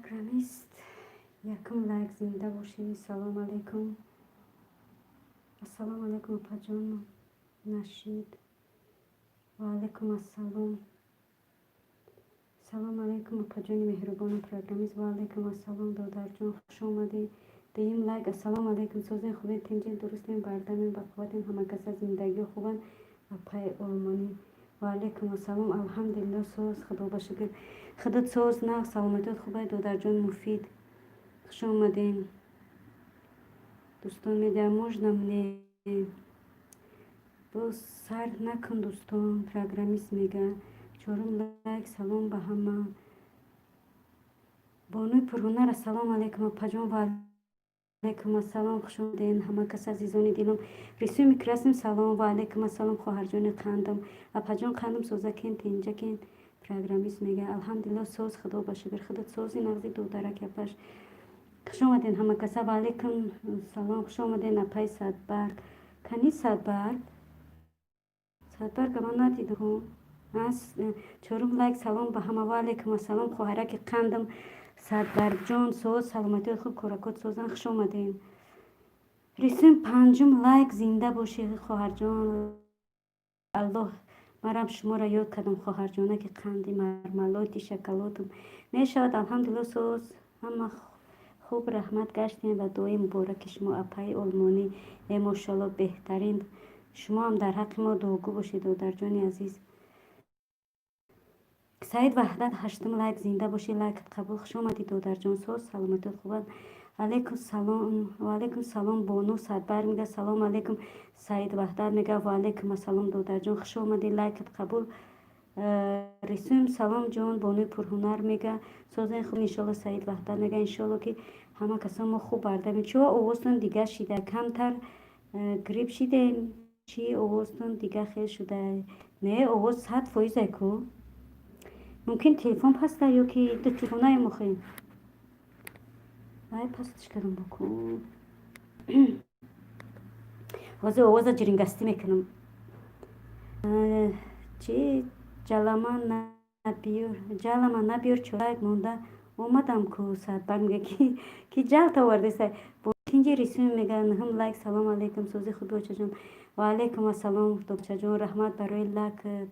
программист якум лайк зинда бошед. Салом алейкум. Ассалому алейкум апаҷон Нашид. Ва алейкум ассалом. Салом алейкум апаҷони меҳрубони программист. Ва алейкум ассалом додарҷон, хуш омадед. Деюм лайк. Ассалому алейкум. Созен хубед, тинҷен дурустен, бардамен, бақувватен, ҳамакаса зиндагӣ хубан. Апай олмонӣ. Ва алейкум ассалом. Алҳамдулиллаҳ соз, худо ба шукр. Худод соз, нағз, саломатиёт хубай, додарҷон муфид. Хуш омаден. Дӯстон мегӯям можно мне бо сар накун дӯстон, программист мега. Чорум лайк. Салом ба ҳама. Бонуи пурҳунар. Ассалому алейкум апаҷон. Ва алейкум ассалом. Хуш омаден ҳама кас азизони дилам. Рисуми красим. Салом. Ва алейкум ассалом хоҳарҷони қандам. Апаҷон қандам созакен, тинҷакен. Программист мега. Алҳамдулиллаҳ соз, худо ба шукр. Худод сози нағзи додарак япаш. Хуш омаден ҳама каса. Ва алейкум салом. Хуш омаден апай Садбарг. Кани Садбарг? Садбарг ман надидам. Чорум лайк. Салом ба ҳама. Ва алейкум ассалом хоҳараки қандам Садбаргҷон. Соз, саломатиёт хуб, коракот созан. Хуш омаден. Рисум панҷум лайк. Зинда боши хоҳарҷон. Аллоҳ марам шуморо ёд кардам хоҳарҷонаки қанди мармалоти шоколодам мешавад. Алҳамдулиллаҳ соз. Ҳама хуб раҳмат гаштем ва дуои мубораки шумо апаи олмонӣ. Мошаллоҳ беҳтарин. Шумо ҳам дар ҳаққи мо дуогӯ бошед додарҷони азиз. Саид Ваҳдат ҳаштум лайк. Зинда боши, лайкат қабул. Хуш омадӣ додарҷон. Соз, саломатиёт хубад. Алейкум салом. Ва алейкум салом. Бону Садбарг мега. Салом алейкум. Саид Ваҳдат мега. Ва алейкум ассалом додарҷон. Хуш омадӣ, лайкат қабул. Рисум салом ҷон. Бонуи пурҳунар мега. Созен хуб. иншолло Саид Ваҳдат мега. Иншолло ки ҳама касон мо хуб бардамем. Чо овозтон дига шида? Камтар грипп шидем? Чи овозтон дига хел шуда? Не, овоз 100% ку. Мумкин телефон паста ё ки ду телефонаем охем. Ай пастиш кардам боку. Ҳозир овоза ҷирингастӣ мекунам. Чи ҷалама набиёр чорак монда. Омадам ку. Садбарг мега ки ҷалт овардаста. Кинҷи рисум мега. Нҳум лайк. Салом алейкум. Сози хуби очаҷон. Ва алейкум ассалом докчаҷон. Раҳмат барои лайкат.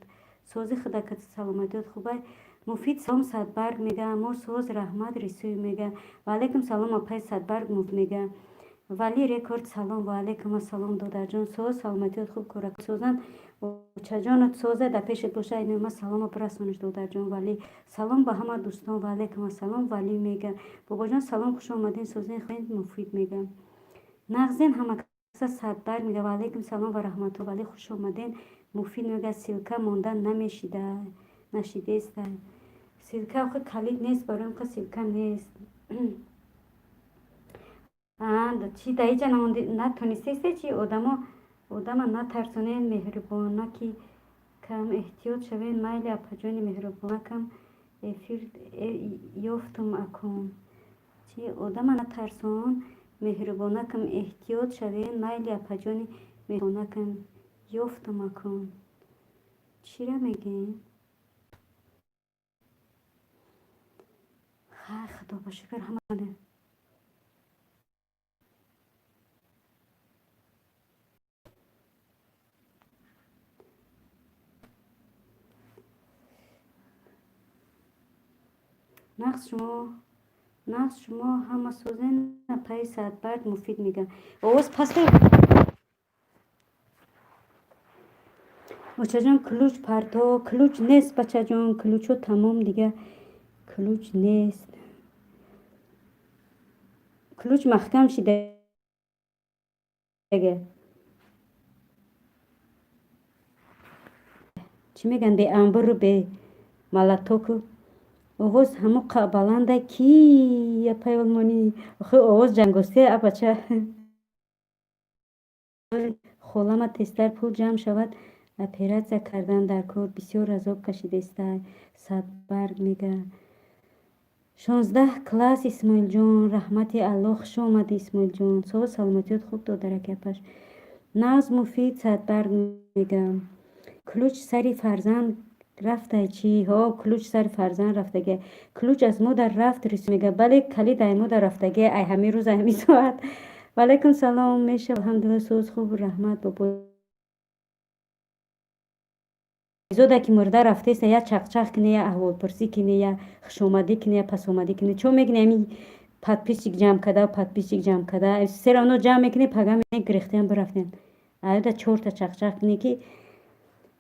Сози худакат саломатиёт хубай. Муфид салом Садбарг мега. Мо соз раҳмат рисуй мега. Ва алейкум салом апай Садбарг муф мега. Вали рекорд салом. Ва алейкум ассалом додарҷон. Соз, саломатиёт хуб, корак созан. Очаҷонат соза да пешет боша. Айнома салома пирасониш додарҷон. Вали салом ба ҳама дӯстон. Ва алейкум ассалом. Вали мега. Бобоҷон салом, хуш омадин. Созен хуб, муфид мега. Нағзен ҳама каса Садбарг мега. Ва алейкум салом ва раҳмату. Вали хуш омадин. Муфид мега. Силка монда намешида. Нашидеста. Силка охи калид нест. Барои ка силка нест. Чи даиҷа натонистеста чи одама натарсонен. меҳрубонаки кам эҳтиёт шавен. майли апаҷони меҳрубонакам эфир ёфтум акун. Чи одама натарсон. меҳрубонакам эҳтиёт шавен. майли апаҷони меҳрубонакам ёфтум акун. чира мегем? хай худо ба шукр ҳамаде. нағз шумо ҳама созен. апай Садбарг муфид мега. овоз паста. бачаҷон ключ парто. ключ нест бачаҷон. ключо тамом дига. ключ нест. ключ маҳкам шидага. чӣ меган бе амбуру бе малатоку. овоз ҳамо баланда ки апай олмонӣ. охи овоз ҷангосте абача. холама тезтар пул ҷамъ шавад. оператсия кардан дар кор бисёр азоб кашидеста. Садбарг мега. 16 класс Исмоилҷон. раҳмати аллоҳ. хуш омадӣ Исмоилҷон. соз, саломатиёт хуб, додарак япаш. нағз муфид. Садбарг мега. ключ сари фарзанд رفته چی ها کلوچ سر فرزند رفتگه کلوچ از مادر رفت رسو میگه بله کلید ای مادر رفتگه ای همین روز همین ساعت. و علیکم سلام میشه الحمدلله سوز خوب رحمت بابا زوده که مرده رفته است یا چق کنه یا احوال پرسی کنه یا خوش اومدی کنه یا پس اومدی کنه چون میگنه امی پد پیچیک جمع کده و پد پیچیک جمع کده سر اونو جمع میکنه پگم گریخته هم برفتن ایده چور تا چق کنه که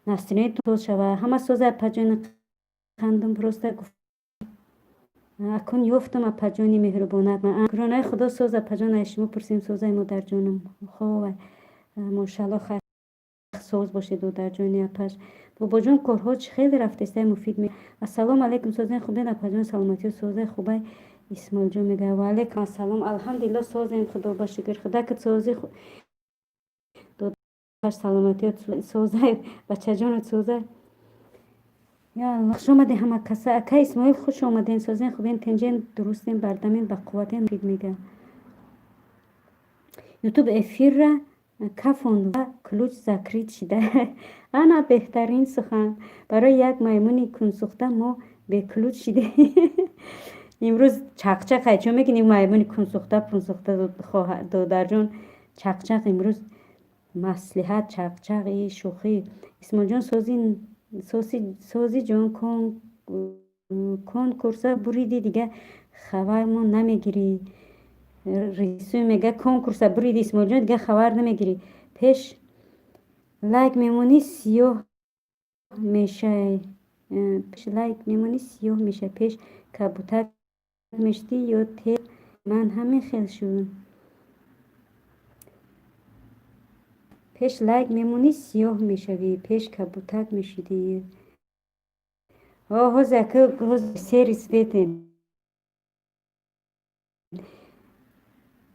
نستینه توز شوه همه سوزه پجان خندم پرسته گفت اکن یفتم پجانی مهربانت من کرانه خدا سوزه پجان شما پرسیم سوزه مادر جانم خواه ماشاءالله خیر سوز باشه دو در جانی اپش بابا جون کارهاش خیلی رفته مفید می السلام علیکم سوزن خوبه اپا جون سلامتی و سوزه خوبه اسماعیل جون میگه و علیکم السلام الحمدلله سوزن خدا با شکر خدا که سوزی دو در سلامتی و سوزه بچه جون سوزه یا الله خوش آمده همه کسا اکا اسماعیل خوش آمدین سوزن خوبین تنجین درستین بردمین با قوتین مفید میگه یوتیوب افیر را کفون و کلوچ زکریت شده انا بهترین سخن برای یک میمونی کن سخته ما به کلوچ شده امروز چق چون میگین میمونی کن سخته پون سخته دو در جون چق امروز مصلحت چق شوخی اسماعیل جان سوزی جان کن کورسا بریدی دیگه خبرمون نمیگیری رئیسو میگه کنکورس بریدی اسماعیل جان دیگه خبر نمیگیری پیش لایک میمونی سیاه میشه پیش کبوتر میشتی یا تیر من همین خیل شدم پیش لایک میمونی سیاه میشوی پیش کبوتر میشدی زکر سریس بیتین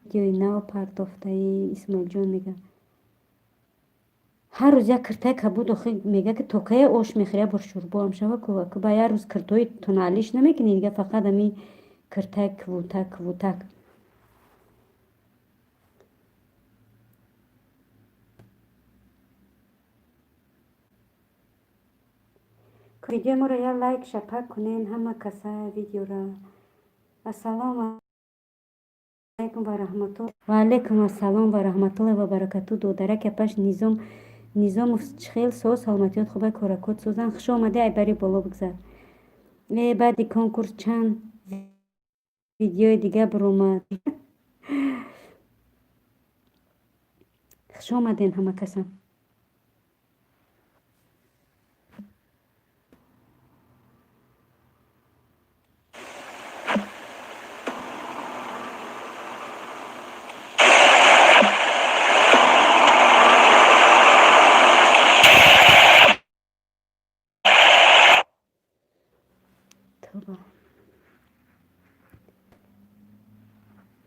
ویدیوی نو پرداخته اسماعیل جان میگه هر روز یک کرته کبود آخه میگه که توکه آش میخوره بر شوربا هم شوه که با یه روز کرتوی تونالیش نمیکنی دیگه فقط همی کرته کوتک ویدیو ما رو یا لایک شپک کنین همه کسا ویدیو را السلام علیکم و رحمت الله و علیکم السلام و رحمت الله و برکاته دو درک پش نظام خیل سلامتیات خوبه کارکات سوزن خوش آمده ای بری بالا بگذار بعد کنکورس چند ویدیو دیگه برومد خوش آمدین همه کسا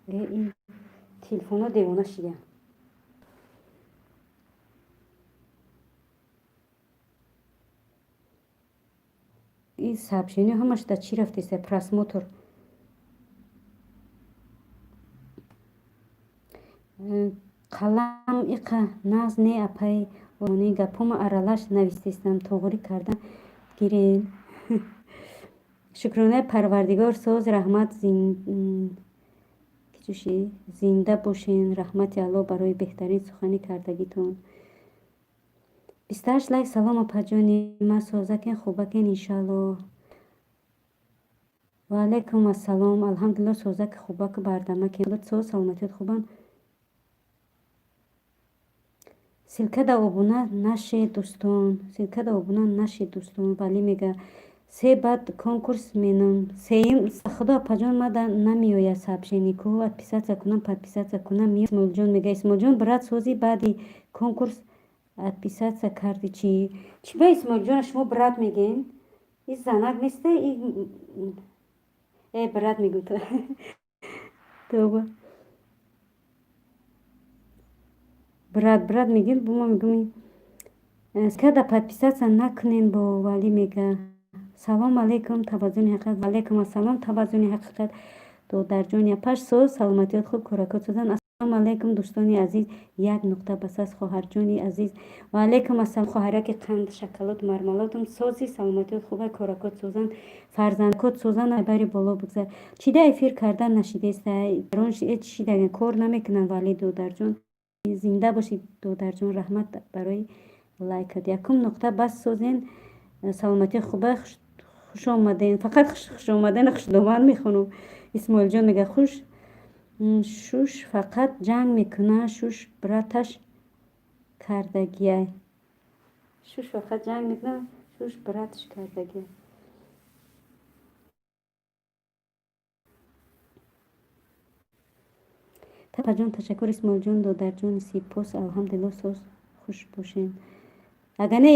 این تلفن ها دیوانه شده این سبشینی همش در چی رفته سه پرس موتور قلم ایقا ناز نه اپای اونی گپوم ارالش نویستیستم توغری کردم گیرین شکرانه پروردگار ساز رحمت زنده باشین رحمت الله برای بهترین سخنی کردگیتون 28 لایک سلام اپا جانی ما سازکن خوبکن انشالله و علیکم السلام الحمدلله سازک خوبک بردمکن ساز سلامتیت خوبن سلکه دا آبونه نشه دوستان ولی میگه سه بعد کنکورس مینم سیم خدا پجان ما دا نمیویا سبشینی کو ادپیساتیا کنم اسماعیل جان میگه اسماعیل جان برات سوزی بعدی کنکورس ادپیساتیا کردی چی به اسماعیل جان شما برات میگین این زنک نیسته این برات میگو تو برات میگین بوما میگم скада подписаться نکنین با ولی میگه سلام علیکم توازن حقیقت و علیکم السلام توازن حقیقت دو در جون یا پش سو سلامتیت خوب کارکات سوزن салом алейкум дӯстони азиз. Як нуқта бас аз хоҳарҷони азиз. Ва алейкум ассалом. хоҳараки қанд шоколад мармалодам сози саломатии хубай коракот созан фарзандкот созан айбари боло бигзар. Чида эфир кардан нашидест? Рон чида кор намекунанд. Валӣ додарҷон зинда бошед. Додарҷон раҳмат барои лайкат. Якум нуқта бас созен саломатии хубай. хуш омаден. Фақат хуш омаден хушдоман мехонам. исмоилҷон мега хуш шуш фақат ҷанг мекуна шуш браташ кардагияй. шуш фақат ҷанг мекуна шуш браташ кардагияй. папаҷон ташаккур. исмоилҷон додарҷон сипос. алҳамдулилло соз хуш бошен. агане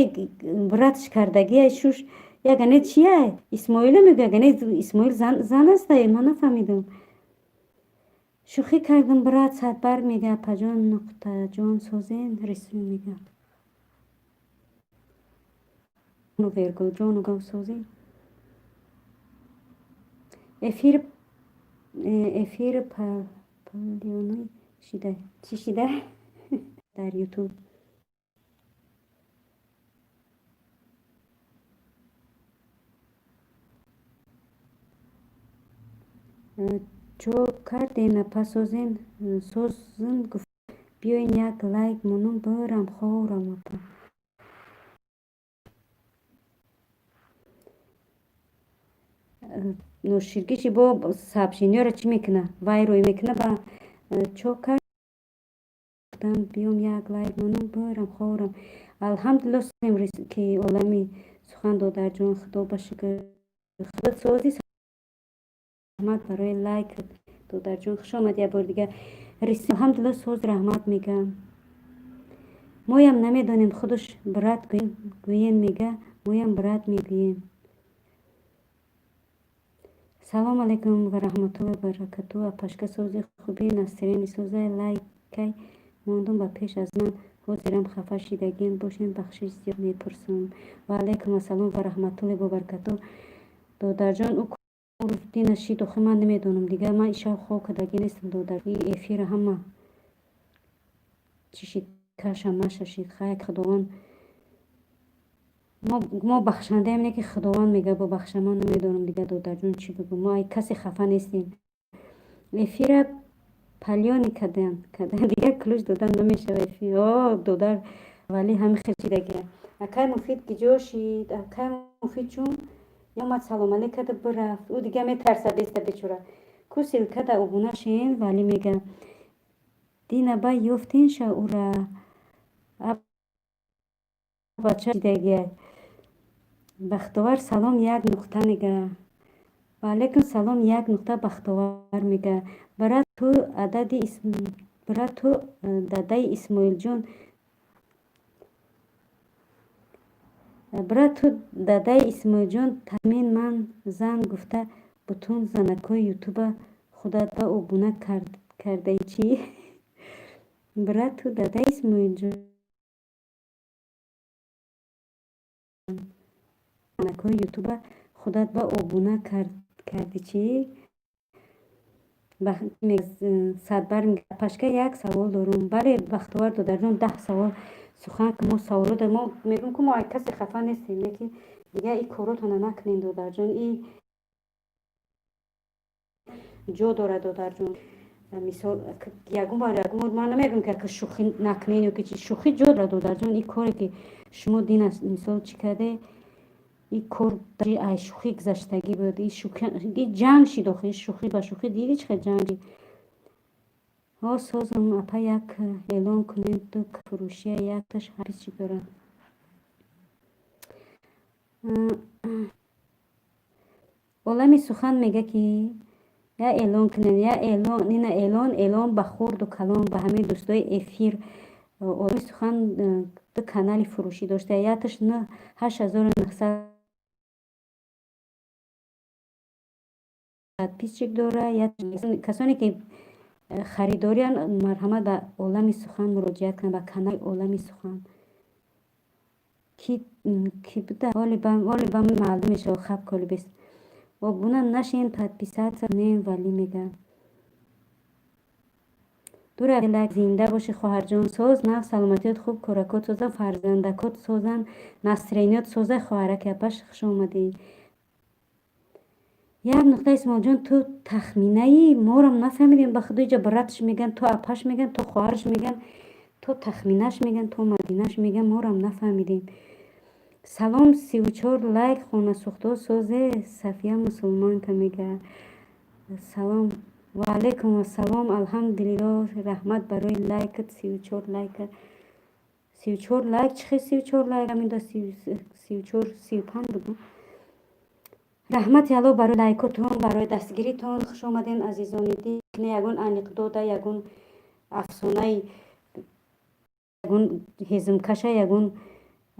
браташ кардагияй шуш ягане чияй? исмоило мега агане исмоил зан астае? ман нафаҳмидам. шӯхӣ кардам брат садбар мега паҷон нуқтаҷон созен рисм мега вергулҷону гав созен эфир палёной шида чӣ шида дар ютуб. чо кардена пасозен созин гуфт биёин як лайк мунум бирам хорам апа. нӯширгиши бо сообщениёро чӣ мекуна? вай рӯй мекуна ба чо кардам биём як лайк мунум бирам хорам. алҳамдулилло ки олами сухан додарҷон худо ба шукр худот сози раҳмат барои лайк додарҷон хуш омадӣ. як бори дига алҳамдулилло соз раҳмат мегам. моям намедонем худаш брат гӯен мега моям брат мегӯем. салом алейкум ва раҳматуллоҳи ва баракатуҳ. апашка сози хуби настрени созай лайкай мондум ба пеш аз ман ҳозирам хафа шидагин бошен бахшиш зиёд мепурсам. ва алейкум ассалом ва раҳматуллоҳи ва баракатуҳ. додарҷон ӯ кор нашид охи ман намедонам дига ман ишаб хоб кардаги нестам. додар и эфира ҳама чӣ шид каша маша шид хайк худованд мо бахшандаем не ки худованд мега бубахша. ман намедонам дига додарҷон чӣ бигӯ. мо ай касе хафа нестем. эфира палёни кадан дига ключ додан намешава эфир. додар валӣ ҳами хел чидагия. акай муфид гиҷо шид. акай муфид чун омад салом алейк када бирафт. ӯ дига метарса деста бечора. ку силкада обуна шен валӣ мега дина ба ёфтинша ура бача чидагия. бахтовар салом як нуқта мега. ва алейкум салом як нуқта бахтовар мега. брат ту дадаи исмоилҷон брат ту дадаи исмоилҷон тахмин ман зан гуфта бутун занакои ютуба худат ба обуна кардаи чӣ? брат ту дадаи исмоилҷон занакои ютуба худат ба обуна карди чӣ? садбар пашка як савол дорум. бале бахтовар додарҷон 10 савол сухан ки мо саволо да мо мегӯм ки мо ай касе хафа нестем леки дига и коротона накунем додарҷон. и ҷо дорад додарҷон. мисол ягон бар ягон ман намегӯм ки шӯхӣ накунем ё ки чӣ. шӯхӣ ҷо дорад додарҷон. и коре ки шумо дина мисол чӣ карде и кор ай шӯхӣ гузаштагӣ буд. и ҷанг шид охи шӯхӣ ба шӯхӣ диди чӣ қадр ҷанг шид. созам апа як эълон кунем ту фурӯшия якташ ҳабис чӣ дорад. олами сухан мега ки я эълон кунем я эълон ба хурду калон ба ҳамаи дӯстои эфир. олами сухан ду канали фурӯшӣ дошта. якташ 8900 подписчик дора. касоне ки харидориян марҳамат ба олами сухан муроҷиат кунанд ба канали олами сухан. ки буда оли ба маълум мешавад хаб колибест. обуна нашин подписаться кунем валӣ мега. دور لک زنده باشی خواهر جان. ساز نق سلامتیت خوب کارکات سازن فرزندکات سازن نصرینیات سازه خواهرک اپش خوش آمدی. یک نقطه اسمال جان تو تخمینه ای ما رو نفهمیدیم به خدای جبراتش میگن تو اپش میگن تو خواهرش میگن تو تخمینش میگن تو مدینش میگن ما رو نفهمیدیم. سلام 34 لایک خونه سوخته سازه صفیه مسلمان که میگه سلام و علیکم السلام الحمدلله رحمت برای لایکت 34 لایک 34 لایک چه 34 لایک همین دا 34 35 بگو. رحمت الله برای لایکاتون برای دستگیریتون خوش آمدین عزیزان دیگه. یگون انیقدوت یگون افسانه یگون هزمکشه یگون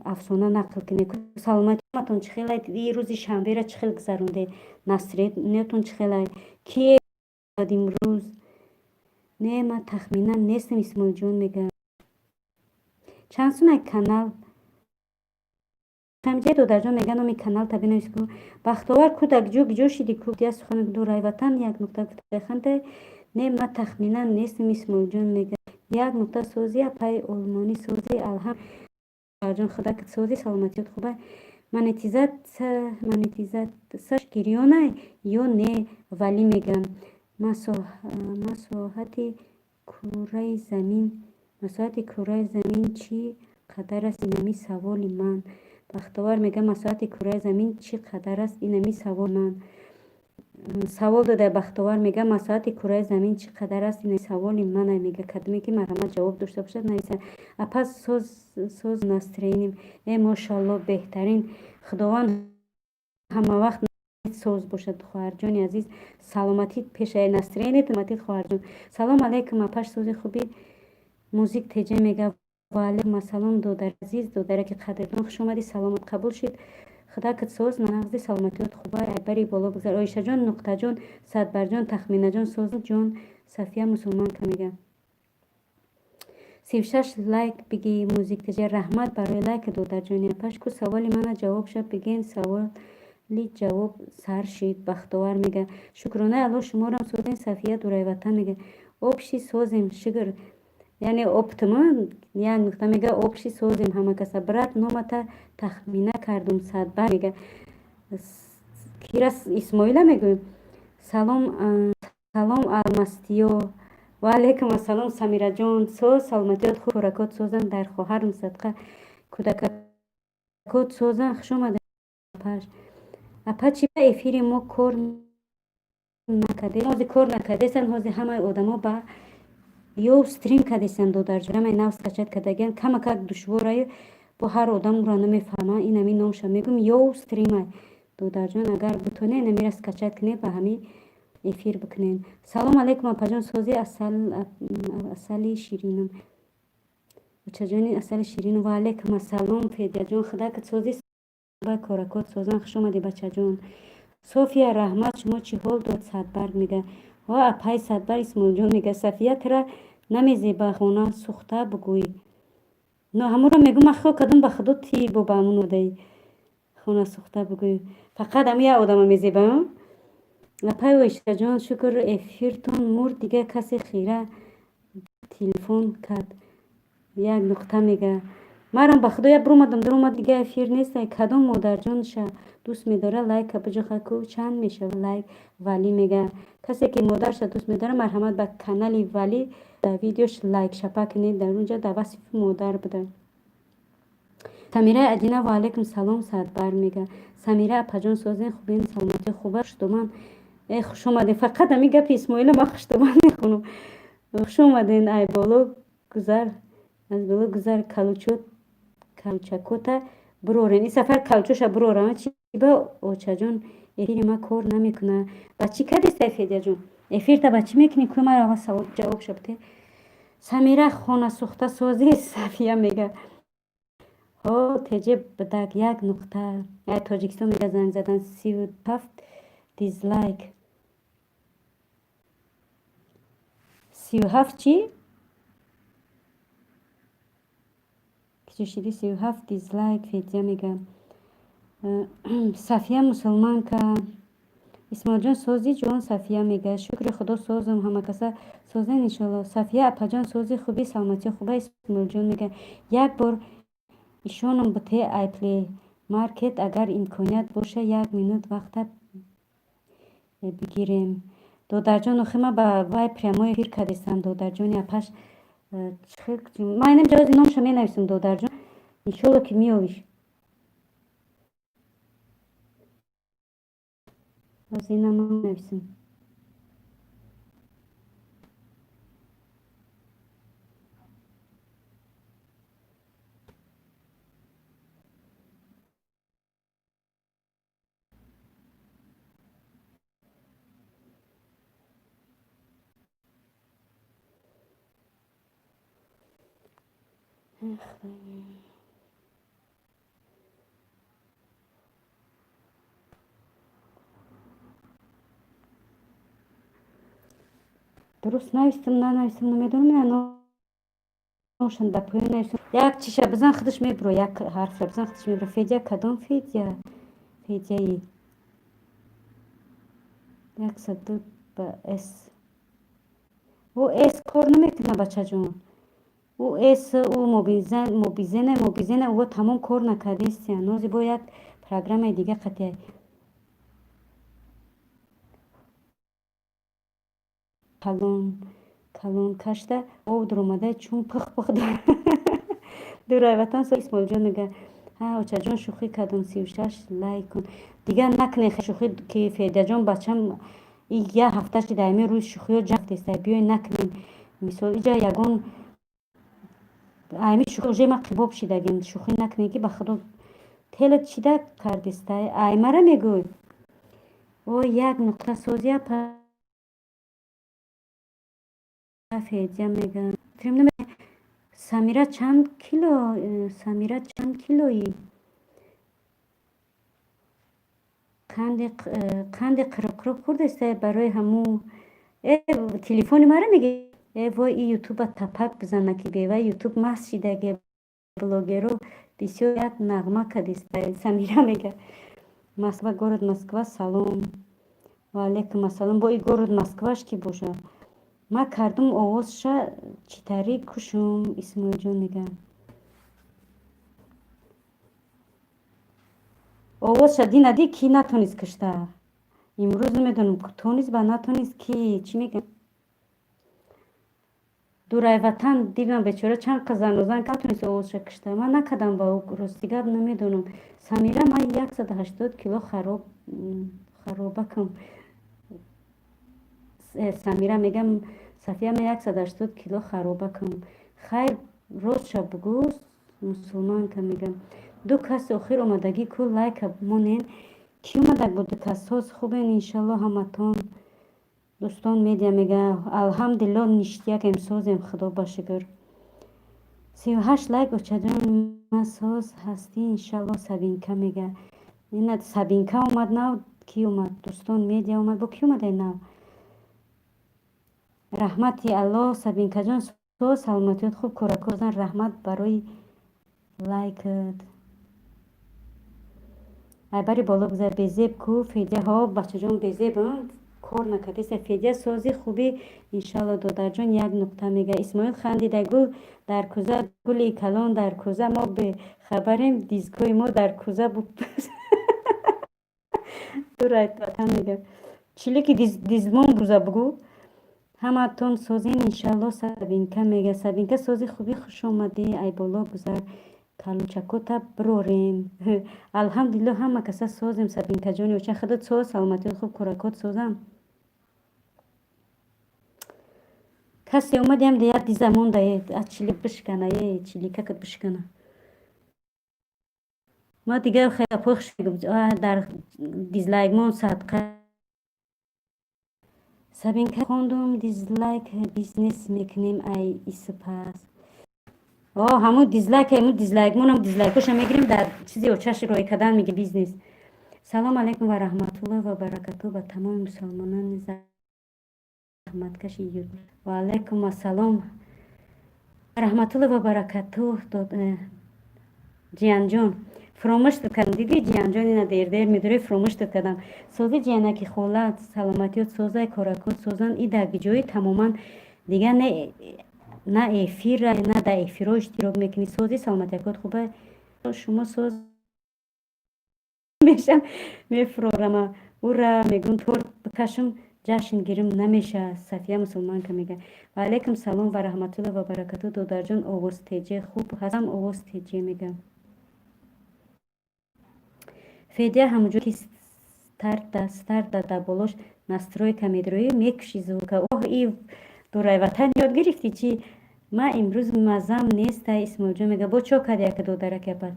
افسانه نقل کنه. سلامتیتون چخیل دی روزی شنبه را چخیل گذرونده نصرینتون چخیل کی امروز نه من تخمینا نیستم اسمال جون میگه چند سونه کانال همجه دو درجا میگن نامی کانال تبینویس کو بختاور کودک جو شدی کو دیا سخن دورای وطن یک نقطه بخنده نه من تخمینا نیستم اسمال جون میگه یک نقطه سوزی پای علمانی سوزی الهم جان خدا که سوزی سلامتیت خوبه منیتیزت سش گریانه یا نه ولی میگم مساحت کره زمین چی قدر است اینمی سوال من. بختاور میگه مساحت کره زمین چی قدر است اینمی سوال من. سوال داده بختاور میگه مساحت کره زمین چی قدر است این سوال منه میگه کدومی که مرحمت جواب داشته باشد نویسه. پس سوز نسترینیم ای ماشاءالله بهترین خداوند همه وقت سوز باشد. خواهر جان عزیز سلامتی پیش نسترینی سلامتی خواهر جان. سلام علیکم اپش سوزی خوبی موزیک تجه میگه و علیکم السلام دودر عزیز دودره که قدردان خوش اومدی سلامت قبول شید خدا کت سوز نغزی سلامتیت خوبه بری بالا بگذار. آیشه جان نقطه جان صدبر جان تخمینه جان سوز جان صفیه مسلمان که میگه 36 لایک بگی موزیک تجه رحمت برای لایک دودر جانی پش کو سوالی من جواب شد بگین سوالی جواب سر شید. بختاور میگه شکرانه الله شما رو سوزین. صفیه دورای وطن میگه اوبشی سوزیم شگر یعنی اپتمان یک نقطه میگه اوبشی سوزیم همه کسا برات نومتا تخمینه کردم صدبر میگه کیرس اسماعیل میگویم سلام المستیو و علیکم السلام سمیرا جان سلامتیات خوب رکات سوزن در خواهرم صدقه کودکات سوزن خوش اومده اپا چی به افیر ما کار نکده موزی کار نکده سن هازی همه آدم ها با یو ستریم کدیسن دو درجه من نفس کچت کدگن کم کد دشواره با هر آدم را نمیفهمه این همی نامشا میگم یو ستریم دو درجه اگر بتونه نمیرس کچت کنه به همی افیر بکنین. سلام علیکم اپا جان سوزی اصلی شیرینم بچه جانی اصلی شیرینم و علیکم السلام فیدیا جان خدا که سوزی با کارکات سوزن خوش اومدی بچه جان. صوفیا رحمت شما چی حال داد صدبرگ میگه و اپای صدبر اسمال جان میگه صفیه ترا نمیزی به خونه سوخته بگوی نه همون رو میگم اخو کدوم به خدا تی با بامون دی خونه سوخته بگوی فقط همی آدم میزی به اپای ویشته جان شکر افیرتون مرد دیگه کسی خیره تلفن کرد یک نقطه میگه مرم به خدا برومدم درومد دیگه افیر نیست کدوم مادر جان شه دوست میداره لایک بجا خکو چند میشه لایک ولی میگه کسی که مادرش دوست میداره مرحمت به کانال ولی در ویدیوش لایک شپا کنید در اونجا در وصف مادر بده. سمیره ادینه و علیکم سلام صدبر میگه سمیره اپجان سوزین خوبین سلامتی خوبه شد من خوش اومدین فقط همی گپ اسماعیل ما خوش من میخونم خوش اومدین ای بالا گذر از بالا گذر کلوچکوتا برورن این سفر کلچوش برورن چی با اوچه جون افیر ما کار نمیکنه بچی کدی سفیده جون افیر تا بچی میکنی که ما را سوال جواب شبته. سمیره خونه سوخته سوزی صفیه میگه ها تجه بدک یک نقطه تاجیکستان میگه زنگ زدن 37 دیزلایک 37 چی؟ کچشیدی 37 دیزلایک فیدیا میگه صفیه مسلمان که اسماعیل جان سازی جان صفیه میگه شکر خدا سازم همه کسا سازن انشالله. صفیه اپا جان سازی خوبی سلامتی خوبه. اسماعیل جان میگه یک بار ایشانم به تی ایپلی مارکت اگر امکانیت باشه 1 منوت وقت بگیریم. دودرجان آخه من با وای پریامو افیر کردستم دودرجان اپش ما اینم جواز نامشو می نویسم دودرجان انشالله که میاویش از اینم نویسم. درست نویسم ننویسم نمیدونم نه نوشن در پایین نویسم یک چیشه بزن خودش میبرو یک حرف بزن خودش میبرو فیدیا کدام فیدیا فیدیایی 102 با اس او اس کار نمیکنه بچه جون او اس او موبیزنه او تمام کار نکرده است نوزی با یک پروگرام دیگه قطعه کلون کشته او در اومده چون پخ داره دور وطن سو اسماعیل جان میگه ها اوچه جان شوخی کردم 36 لایک کن دیگه نکنه شوخی که فیده جان بچم یه هفته شده ایمی روی شوخی ها جفت است بیای نکنین مثال اینجا یگان ایمی شوخی اوجه ما قباب شدگیم شوخی نکنه که بخدا تلت چیده کردسته ایمه را میگوی او یک نقطه سازی پا فیده میگن فیلم نمیگه سمیره چند کیلویی قند قرق خورده است برای همو تلفن مرا میگه وای این یوتیوب تپک بزنه که بیوه یوتیوب مست شده بلوگرو بسیار یک نغمه کدیست سمیره میگه Москва город Москва салом ва алейкум ассалом бо ин город Москваш ки боша ма кардум овозша читари кушум исмоилҷон мегӯяд овозша динади ки натонист кишта имрӯз намедонам тонист ба натонист ки чӣ мегӯяд дурай ватан дидам бечора чанд қазану зан натонист овозша кишта ман накардам ба ӯ ростигап намедонам самира ман 180 кило харобакам самира мегам сафия ман 180 кило харобакам хайр ростша бугӯ мусулманка мегам ду каси охир омадагӣ ку лайка монен ки омадаг буд касҳоз хубен иншалло ҳаматон дӯстон медия мега алҳамдулилло ништиякем созем худо ба шукр 38 лайк очаҷон масоз ҳастӣ иншалло сабинка мега ина сабинка омад нав ки омад дӯстон медия омад бо ки омадай нав раҳмати алло сабинкаҷон соз саломатиёт хуб коракозан раҳмат барои лайкат айбари боло гузар безеб ку фидяҳо бачаҷон безебанд кор накардиса фидя сози хуби иншалло додарҷон як нуқта мега исмоил хандида гул дар кӯза гули калон дар кӯза мо бехабарем дизгоҳи мо дар кӯза буд дурайт ватан мега чилики дизмон буза бугӯ ҳаматон созин иншалло сабинка мега сабинка сози хуби хушомадӣ ай боло гузар калучакота брорем алҳамдулилло ҳама каса созем сабинкаҷони оча худот соз саломатиёт хуб кӯракот созам касе омадиам дия диза мондаe чилик бишканаe чиликакат бишкана ма дигар хела похшигум дар дизлайкмон садқа сабинка хондум дизлайк бизнес мекунем ай исупас ҳамун дизлайк ҳамун дизлайкмонам дизлайкоша мегирем дар чизи очаши роҳи кардан меги бизнес салом алейкум ва раҳматуллоҳи ва баракатуҳ ба тамоми мусулмонони заҳматкаши ютуб ва алейкум ассалом раҳматуллоҳи ва баракатуҳ جیان جان فراموش کردم دیدی جیان جان اینا دیر دیر میداره فراموش کردم سازی جیانکی خولت سلامتیت سازای کارکات سازن ای در جای تماما دیگه نه افیر نه در افیر اشتراک میکنی سازی سلامتیت خوبه شما ساز میشم میفرارم او را میگم تورت بکشم جشن گیرم نمیشه صفیه مسلمان که میگه و علیکم سلام و رحمت الله و برکاته دودر جان آواز تیجه خوب هستم آواز تیجه میگم فدیه همونجور که ستارت در بالاش настройка میدروی میکشی زوکا اوه ای دورای وطن یاد گرفتی چی ما امروز مزم نیست اسماعیل جان میگه با چو کردی که دو درکه پس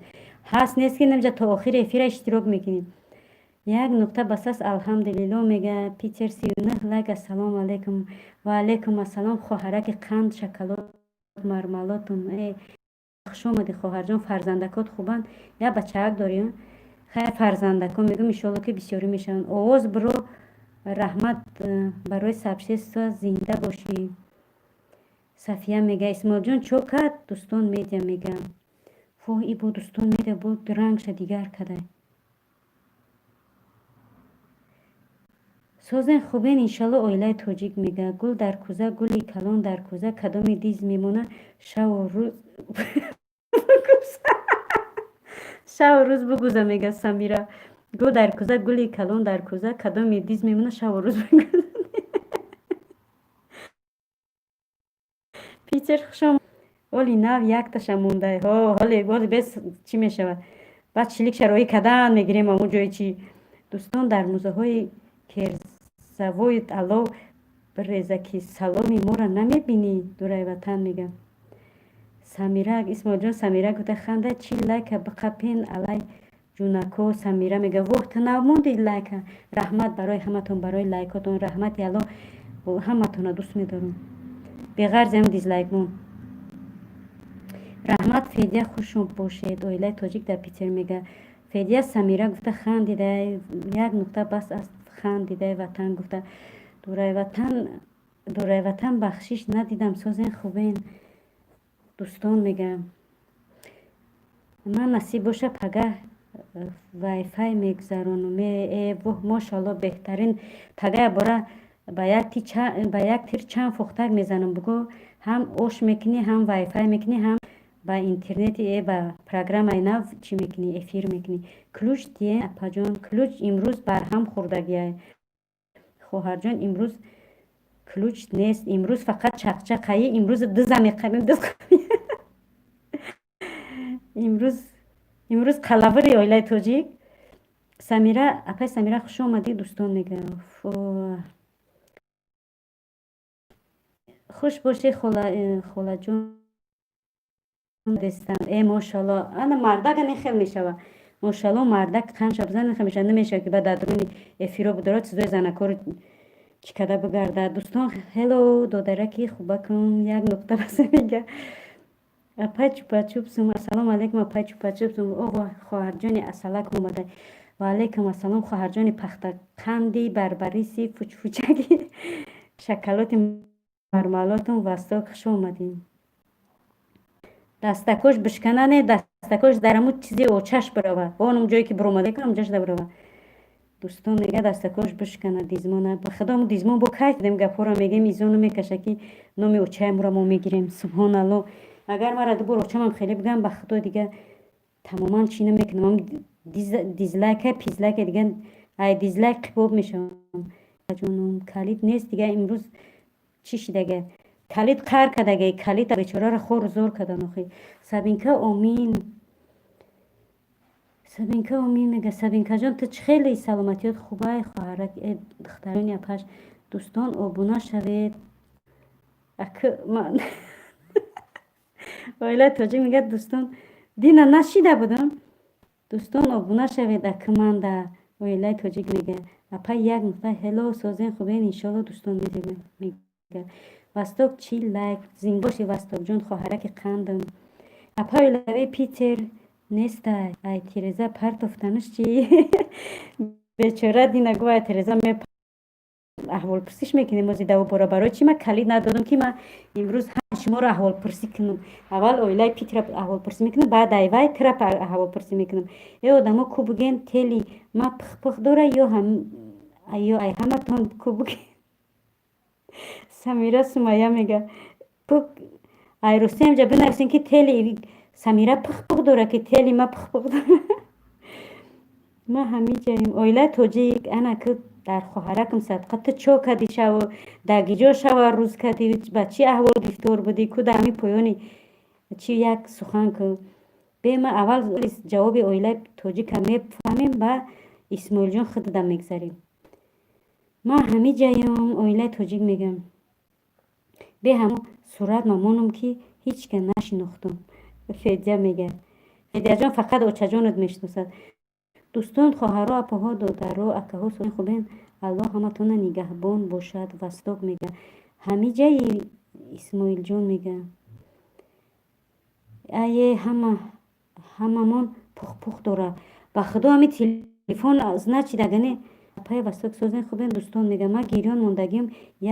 هست نیست که نمیجا تا آخر افیر اشتراک میکنیم یک نکته بس است الحمدلله میگه پیتر 39 لایک السلام علیکم و علیکم السلام خواهرک قند شکلات مرملاتون خوش آمدی خواهر جان فرزندکات خوبن یا بچه‌ک داریم خیر فرزندکان میگم ایشالله که بسیاری میشن آواز برو رحمت برای سبشست زنده باشی صفیه میگه اسماعیل جان چوکت دوستان میده میگم فو ای بود دوستان میده بود رنگش دیگر کده سازن خوبین انشالله اویله توجیک میگه گل در کوزه گلی کلان در کوزه کدام دیز میمونه شب و روز شب و روز بگوزه میگه سمیرا گل در کوزه گلی کلان در کوزه کدام دیز میمونه شب و روز بگوزه پیچر خوشم ولی نو یک تاشم مونده ها حالی بس چی میشود بعد شلیک شرایی کدن میگیریم همون جای چی دوستان در موزه های کرزوی علاو بریزه که سلامی ما را نمیبینی دورای وطن میگم سمیره اسماعیل جان سمیره گوته خنده چی لایک بقپین علی جونکو سمیره میگه وقت نموندی لایک رحمت برای همتون برای لایکاتون رحمت یالا همتون دوست میدارم بغیر زم دیزلایک مون رحمت فدیه خوشم باشید اویله تاجیک در پیتر میگه فدیه سمیره گفته خندیده یک نکته بس از خندیده وطن گفته دورای وطن بخشش ندیدم سازن خوبین دوستان میگه من نصیب باشه پگه وای فای میگذرونم ماشاءالله بهترین پگه برای با یک تیر چند فختک میزنم بگو هم اوش میکنی هم وای فای میکنی هم با اینترنت با پروگرام اینا چی میکنی افیر میکنی کلوش دیه اپا جان کلوش امروز بر هم خوردگیه خواهر جان امروز کلوچ نیست امروز فقط چقچقه امروز دزمی قریم امروز قلاوری اویلای توجیک سمیره اپای سمیره خوش آمدی دوستان میگه خوش باشی خولا جون دستم ماشاءالله انا مردک نخیل میشوه ماشاءالله مردک خنش بزن نخیل میشه نمیشه که بعد درونی افیرو بدارد چیزای زنکار چی کده بگرده دوستان هلو دادرکی خوبه کن یک نکته بس میگه اپای چوپا چوب سوم السلام علیکم اپای چوپا چوب سوم او خواهر جانی اصلاک اومده و علیکم السلام خواهر جانی پخته قندی بربریسی فوچ فوچکی شکلات مرملاتون وستا خوش اومدین دستکش بشکننه دستکش درمون چیزی اوچش بروه اونم جایی که برومده کنم جاش بروه دوستان میگه دستکش بشکنه دیزمانه به خدا مو دیزمان با کاش دیم گپورا میگیم ایزونو میکشه که نومی اوچه مرا ما میگیریم سبحان الله اگر مرا دو بار اوچم خیلی بگم به خدا دیگه تماما چی نمیکنم دیزلایک پیزلایک دیگه ای دیزلایک قبوب میشم جونم کلید نیست دیگه امروز چی شده کلید قهر کده کلید بیچاره را خور زور کده نخی سبینکه امین میگه سبینکه جان تو خیلی سلامتیات خوبه خواهرک دخترانی اپش دوستان آبونه شوید من وایله توجه میگه دوستان دینا نشیده بودم دوستان آبونه شوید اکمان ده وایله توجه میگه اپا یک نقطه هلو سازین خوبین انشالله دوستان میگه وستاک چی لایک زین باشی وستاک جان خواهرک قندم اپا ویلوی پیتر نیست ای تیرزا پرت افتنش چی بیچاره دینا گوه تیرزا аҳволпурсиш мекунем ози даво бора барои чӣ ман калид надодам ки ман имрӯз ҳама шуморо аҳволпурсӣ кунам. Аввал оилаи Питра аҳволпурсӣ мекунам, баъд айвай тира аҳволпурсӣ мекунам. одамо ку буген тели ма пих дора ё ай ҳаматон ку буген. Самира Сумайя мега ай Рустем ҷа бинависем ки тели Самира пих дора ки тели ма пих дора. ма ҳамиҷаем оилаи тоҷик ана ки дар хоҳаракам садқа ту чо кади шаву дагиҷо шава рӯз кади ба чӣ аҳвол гирифтор будӣ ку дар ҳамин поёни чӣ як сухан ку бема аввал ҷавоби оилаи тоҷика мефаҳмем ба Исмоилҷон худдам мегзарем. ма ҳамиҷаем оилаи тоҷик мегам бе ҳамон сурат мамонам ки ҳеҷ ка нашинохтам. Федя мега Федяҷон фақат очаҷонат мешиносад. дӯстон хоҳаро апаҳо додаро акаҳо соҳибони хубен аллоҳ ҳаматона нигаҳбон бошад. Васток мега ҳамиҷаи Исмоилҷон мега ае ҳамамон пух дора ба худо ҳами телефон значидагане апаи Васток созен хубен дӯстон мега ма гирён мондагим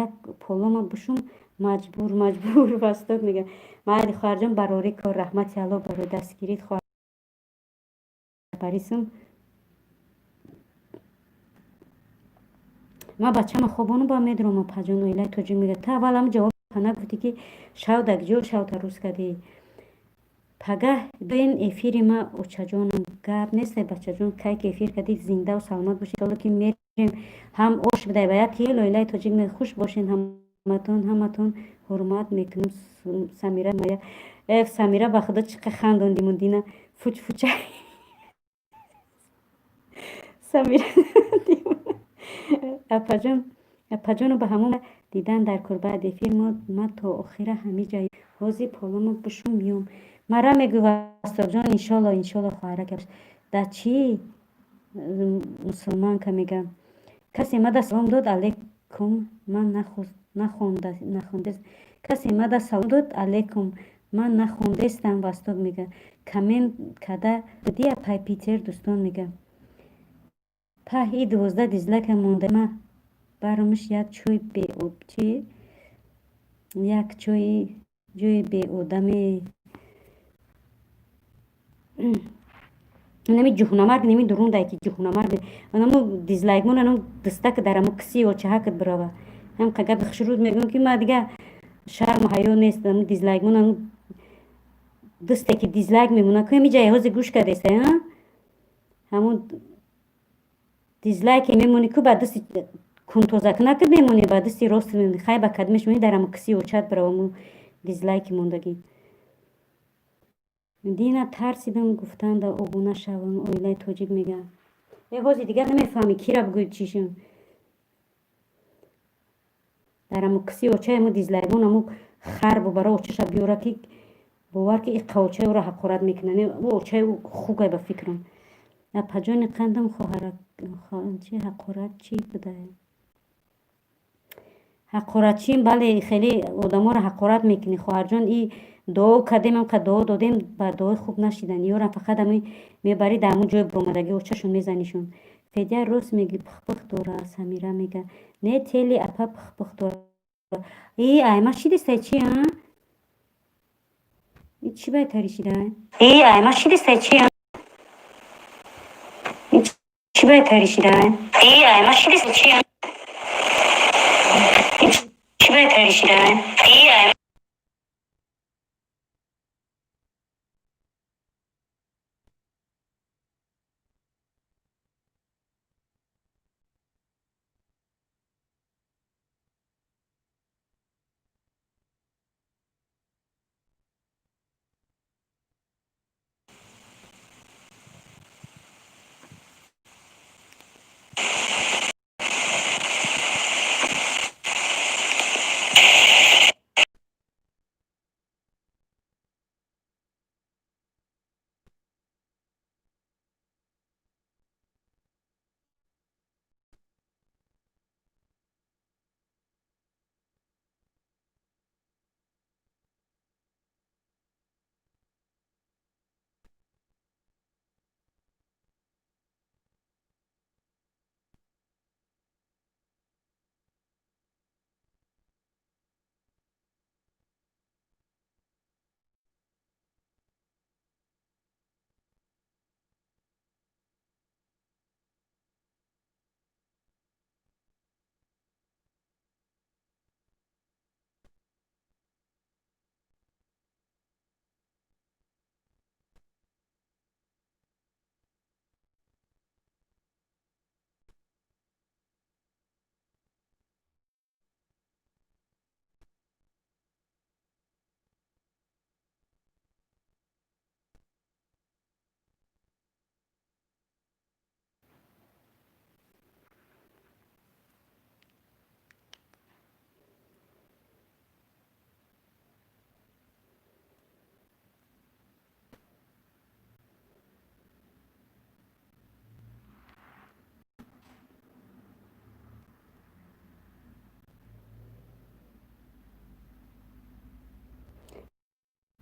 як полома бушум маҷбур Васток мега майли хоҳарҷон барори кор раҳмати аллоҳ барои дастгирит хоҳарпарисм ма бачама хобону ба медрома паҷон оилаи тоҷик мега та аввал ҳам ҷавоб пана гуфтӣ ки шавдаг ҷо шавта рӯз кадӣ пагаҳ доин эфири ма очаҷонам гап нестай бачаҷон кай ки эфир кадӣ зиндаву саломат бошед ҳоло ки мерем ҳам ош бидай ба як ел оилаи тоҷик мега хуш бошед ҳаматон ҳурмат мекунам. Самира мая Самира ба худо чӣ қа хандонди мудина фучай Самира апаҷону ба ҳамон дидан дар курбаи эфир ма то охира ҳамиҷаи ҳози полома бушум миём мара мегӯ Вастокҷон иншолло хоҳарака да чӣ мусулманка мега касе мада салом дод алейкум ман нахондес касе мада салом дод алейкум ман нахондестам. Васток мега камен када будӣ апай Питер дӯстон мега па и 12 дизлайка монда ма баромиш як чой ҷои беодаме нами ҷуҳнамарг нами дурундай ки ҷуҳнамарг намо дизлайкмон ано дистак дарамо киси очаҳакат бирава ҳам қага бихшуруд мегӯям ки ма дига шарму ҳаё нест намо дизлайкмон ано дисте ки дизлайк мемона ку ҳамиҷа ҳози гӯш кадестай ҳамон дизлайке мемони ку ба дисти кунтозак накад мемони ба дисти рост мемони хай ба кадмеш мони дарамо киси очат бирава мо дизлайки мондагӣ дина тарсидам гуфтанда обуна шавам оилаи тоҷик мега ҳози дигар намефаҳми кира бигӯ чишм дарамо киси оча мо дизлайкмон амо хар бубара очаша биёра ки бовар ки иқа очаи ӯро ҳақорат мекунани очаи ӯ хугай ба фикрам апаҷони қандам чи ҳақорат чи будае ҳақоратчим бале хеле одаморо ҳақорат мекунӣ хоҳарҷон и дуо кардем ҳам ка дуо додем ба дуои хуб нашидан ёрам фақат ами мебарӣ дар ҳамон ҷои буромадагӣ очашон мезанишон. Федя рост меги пих дора. Самира мега не тели апа пих дора айма чӣ дистай чи чӣ байтари шидай айма чӣ дистай чи чӣ байтари шидай айма чӣ дистай чи чӣ байтари шидай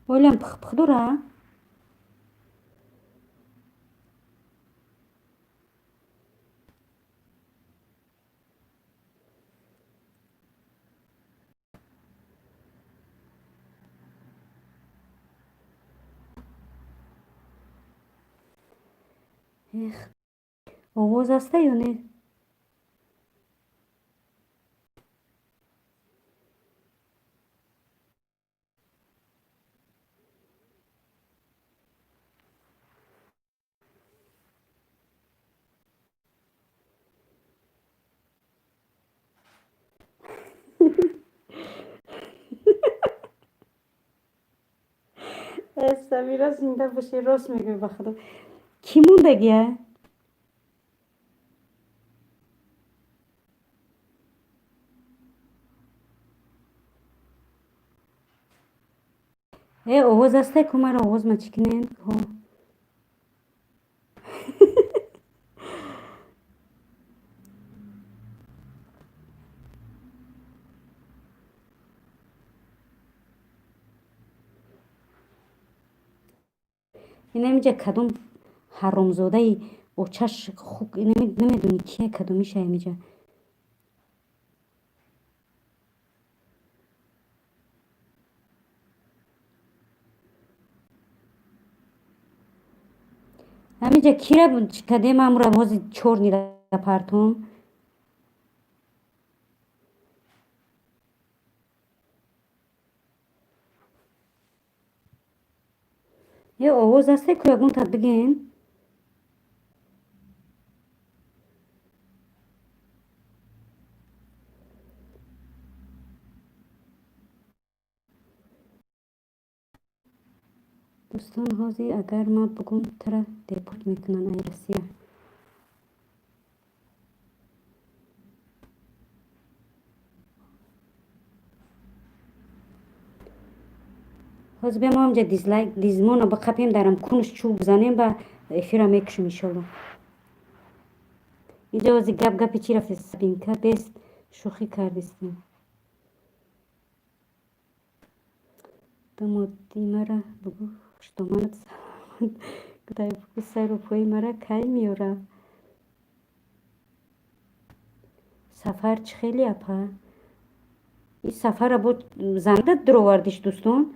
اولم پخ دوره آواز هسته یا نه؟ سمیرا زنده باشه راست میگه بخدا کی موندگیه؟ آواز هسته که مرا آواز ما چکنین ها این نمیجه کدوم حرامزاده ای اوچش خوک نمیدونی کیه کدومیشه میجه همیجه کی را کده من را آواز چور نیده پرتون یه آواز هسته که یکون تا بگین دوستان هازی اگر ما بگم ترا دیپورت میکنن ای رسیه هاز بیا ما همجا دیزلایک دیزمون رو بقپیم درم کنش چوب بزنیم با افیرا میکشم ایشالله اینجا هازی گپ گپی چی رفت سبین که بیست شوخی کردستیم دمادی مرا بگو شتومانت سلامت کدای بگو سر و پای مرا کی میاره سفر چه خیلی اپا این سفر را بود زنده درو وردیش دوستان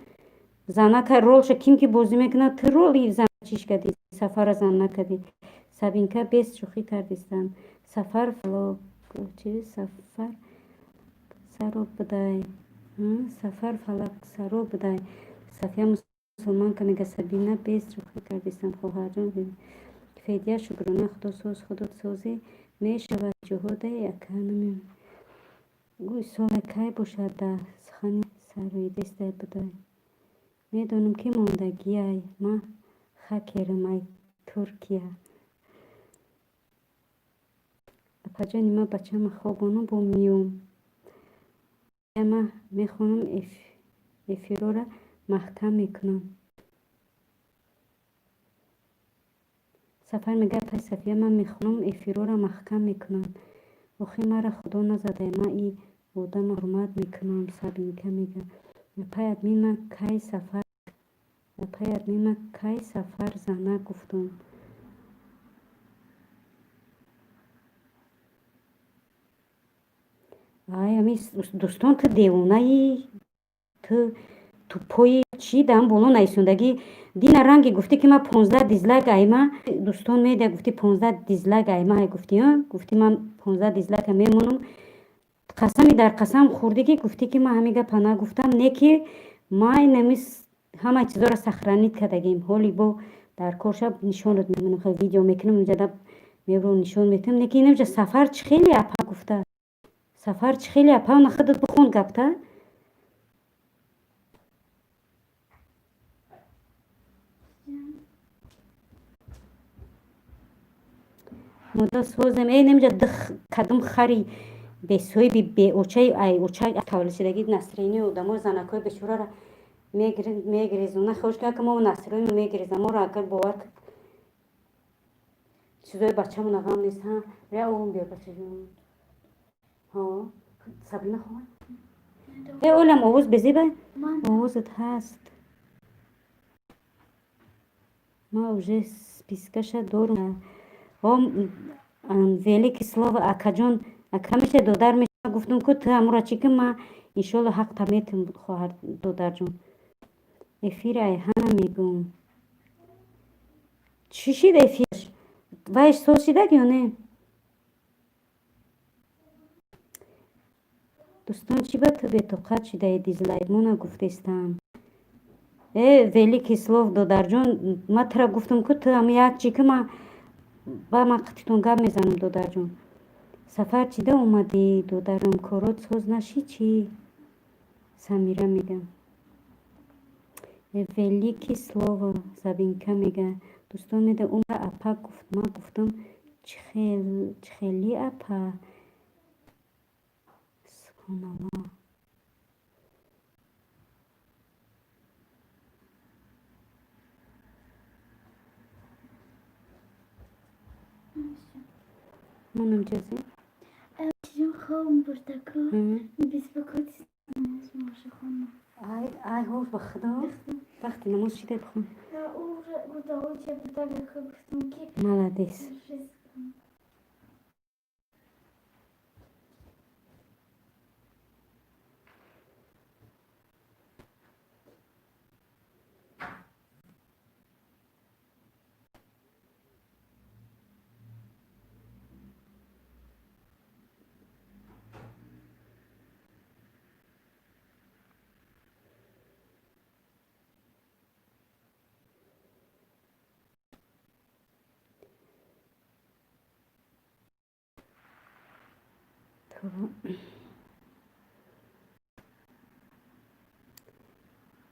زنه که رولش کیم که بازی میکنه تو رولی زن چیش کردی سفر زن نکردی سبین که بیست شوخی کردیستم سفر فلا چی سفر سرو بدای سفر فلک سرو بدای صفیه مسلمان که میگه سبینه بیست شوخی کردیستم خواهر جان فیدیه شکرانه خدا سوز خدا سوزی میشود جهود یکه نمیم گوی سال کی باشد ده سخنی سروی دسته بدای میدونم که موندگی ای ما خکرم ای ترکیه پجانی ما بچه ما خوابانو با میوم ما میخونم افیرو را محکم میکنم سفر میگه پای صفیه من میخونم افیرو را محکم میکنم آخی مرا خدا نزده ما ای بودم حرمت میکنم سبین که میگه پای ادمین من کی سفر زنه گفتم آی امی دوستان تو دیوونه ای تو پای چی دم بولو نیسوندگی دین رنگی گفتی که من 15 دیزلایک ایما دوستان میده گفتی 15 دیزلایک ایما گفتی ها گفتی من 15 دیزلایک میمونم قسمی در قسم خوردگی گفتی که من همیگه پناه گفتم نه که ما نمیس همه چیزا را سخرانیت کردگیم حالی با در کارشب نشونت میدم خیلی ویدیو میکنم اونجا دب میبرم نشون میتم نه که اینجا سفر چه خیلی اپا گفته سفر چه خیلی اپا نخدت بخون گفته مدت سوزم ای نمیجا دخ کدوم خری به سوی به اوچه ای اوچه تولشدگی نسرینی و دمو زنکای بشورا را میگریزونه خوش که ما نسرینی میگریزم ما را اگر باور چیزای بچه من غم نیست ها ریا اون بیا بچه جون ها سبینا خواه ای اولم آواز بزیبه آوازت هست ما уже спискаша дорум. великий слово акаҷон акамеша додар меша гуфтум ку ту амура чӣ ки ма иншолло ҳақ таметим хоҳар додарҷон эфир айҳана мегум чӣ шид эфирш вайш сол шидак ё не дӯстон чӣ ба ту бетоқат шидаи дизлайкмона гуфтестам великий слов додарҷон ма тура гуфтум ку ту ам як чӣ ки ма ба ма қититон гап мезанам додарҷон сафар чида омадӣ додарам корот соз нашид чӣ самира мега великий слово забинка мега дӯстон меда умра апа гуфт ма гуфтам чихели апа субҳаналлоҳ манам ҷазе чижон хоум бурдаку бисбакот мошахона ай ҳош ба худо вақти намоз шида бихун молодец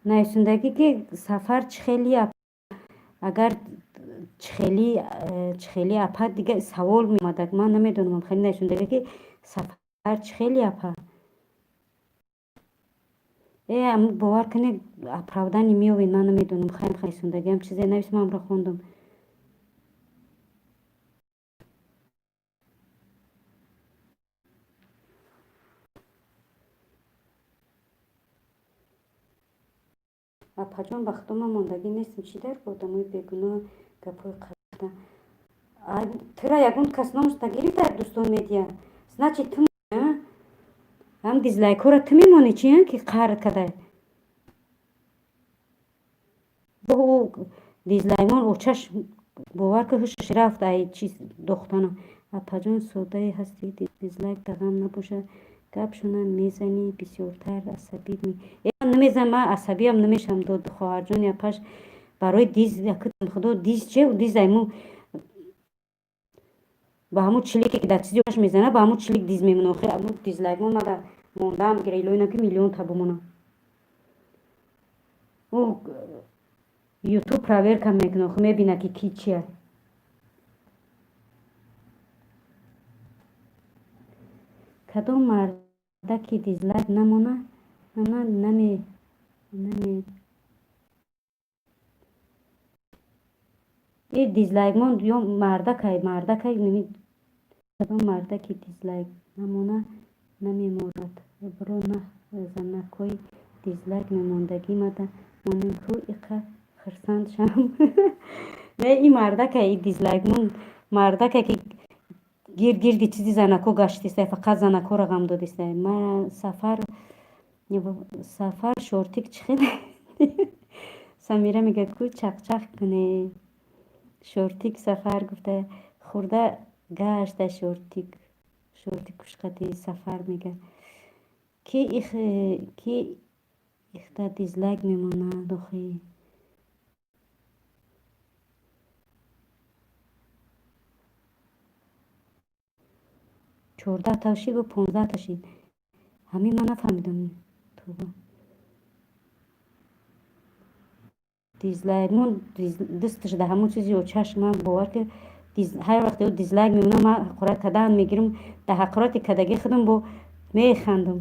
нависондагӣ ки сафар чихели агар чихели апа дига савол меомадак ман намедонам хеле нависондагӣ ки сафар чихели апа ам бовар кунед оправдание меёвед ман намедонам хеле нависондагиам чизе нависма амро хондам апаҷон ба худо ман мондагӣ нестам чӣ дар бо одамои бегуноҳ гапҳои қабиҳ тура ягон кас номаш нагирифта дӯстон медиҳад значит ту ҳам дизлайкҳоро ту мемонӣ чи ки қаҳр када дизлайкмон очаш бовар ки ҳушаш рафт ай чиз дохтана апаҷон соддаи ҳастӣ дизлайк дағам набошад гапшона мезанӣ бисёртар асабӣ ман намезанам ман асабиам намешавам дод хоҳарҷони апаш барои диз худо диз че диз айму ба ҳаму чилике ки дар чизи очаш мезана ба ҳаму чилик диз мемона охир ҳаму дизлайкмон мада мондаам гира илоинам ки миллионта бумона ютуб проверка мекуна охир мебина ки ки чия кадом марда ки дизлайк намона наме дизлайкмон ё мардакай кадом марда ки дизлайк намона намеморад бро занакои дизлайк мемондагӣ мада монем ку иқа хирсанд шавам и мардакай и дизлайкмон мардакай ки гирди чизи занако гаштистай фақат занакоро ғам додистай ма сафар шортик чихел самира мега ку чақчақ куне шортик сафар гуфта хурда гашта шортик кушқади сафар мега ки ихта дизлайк мемонад охи 14 та шид ва 15 та шид ҳамин ман нафаҳмидам дизлайкмон дисташ дар ҳамун чизи очаш ман бовар ки ҳар вақте дизлайк мемонам ман ҳақорат кардан мегирам дар ҳақорати кардагии худам бо механдам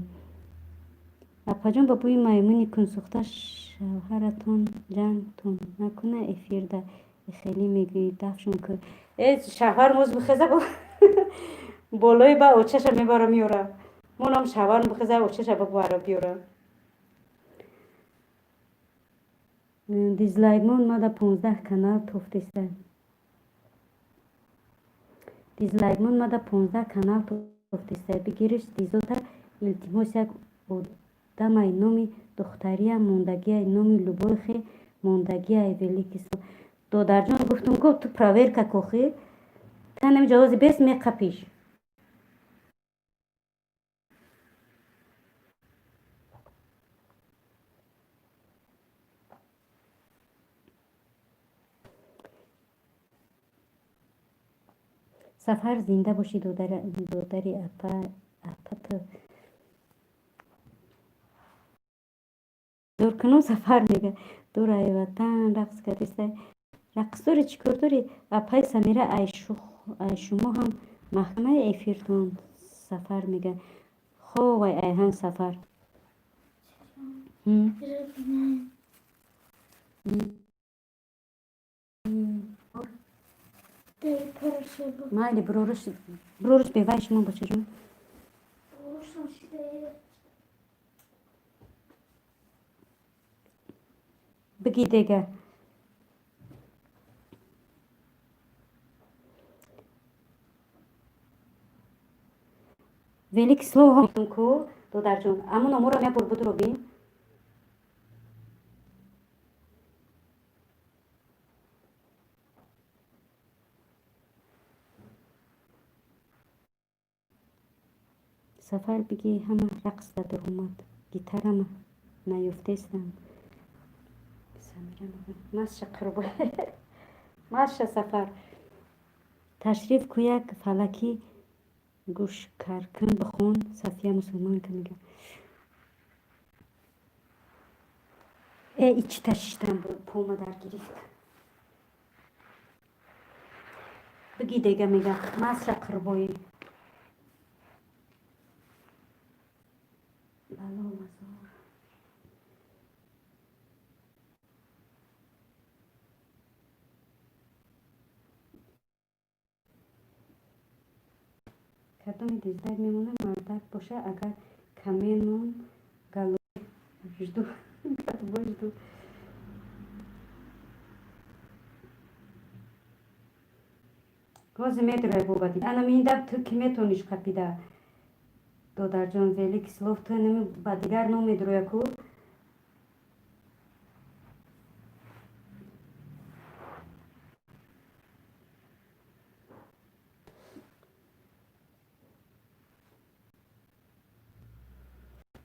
апаҷон ба бӯи маймуни кунсухта шавҳаратон ҷангтон накуна эфирда хеле мегӯӣ дафшон ку шавҳар моз бихеза болои ба очаша мебара меора монам шавҳар бихеза очаша бибара биёра دیزلایک مون ما در 15 کانال توفتیسته. دیزلایک مون ما در 15 کانال توفتیسته. بگیرش دیزوتا التماس یک دمای نومی دختری موندگی نومی لبوخی موندگی ولیکی دودر جان گفتم کو تو پراورکا کوخی تنم جواز بس می قپیش سفر زنده باشی دودری اپت دور کنون سفر میگه دور ای وطن رقص کردیسته رقص دوری چیکار دوری اپای سمیره ای شما هم محکمه ایفیرتون سفر میگه خو وای ایهان سفر مالی بروش بیوایش من باشه جون بگی دیگه ولیک سلو هم کو دودر جون امون امورا میا بربود رو بین سفر بگی همه رقص داده اومد گیتار همه نیفتیستم سمیره ماشه قربه ماشه سفر تشریف کویک فلکی گوش کرکن بخون صفیه مسلمان که میگه ایچ تشیشتم بود پوما در گرفت بگی دیگه میگه ماشه قربایی بلا مزار کدوم دیزدار میمونه مردک باشه اگر کمیمون گلو جدو بجدو گوزی میدره بودی انا میندم تو کی میتونیش کپیده دودر جان ولی کسلوف تو نمی با دیگر نمیدره کو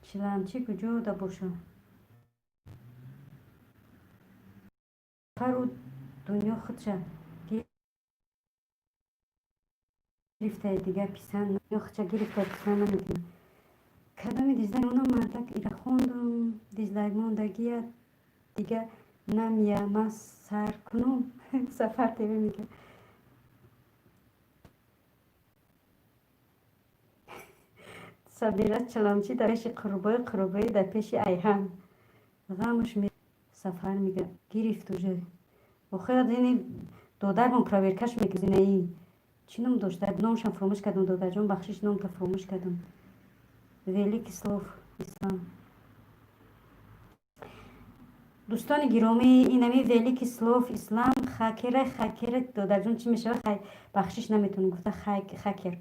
چلمچی کجا دا باشه فرو دنیا خودشه گرفته دیگه پیسن یا خودشه گرفته پیسن نمیدونه کدامی دیزده اونا مردک ایره خوندم دیزده موندگیه دیگه نمیه ما سر کنم سفر تیوی میگه سبیره چلمچی در پیش قربای در پیش ایهن غمش می سفر میگه گرفت اوجه و خیلی دینی دودر من پراویرکش میگزینه ای چینم داشته نامشم فراموش کردم دودر جان بخشش نام تا فراموش کردم ویلی کسلوف اسلام دوستان گرامی اینمی ویلی کسلوف اسلام خاکر دودر جان چی میشه بخشش نمیتونم گفته خاکر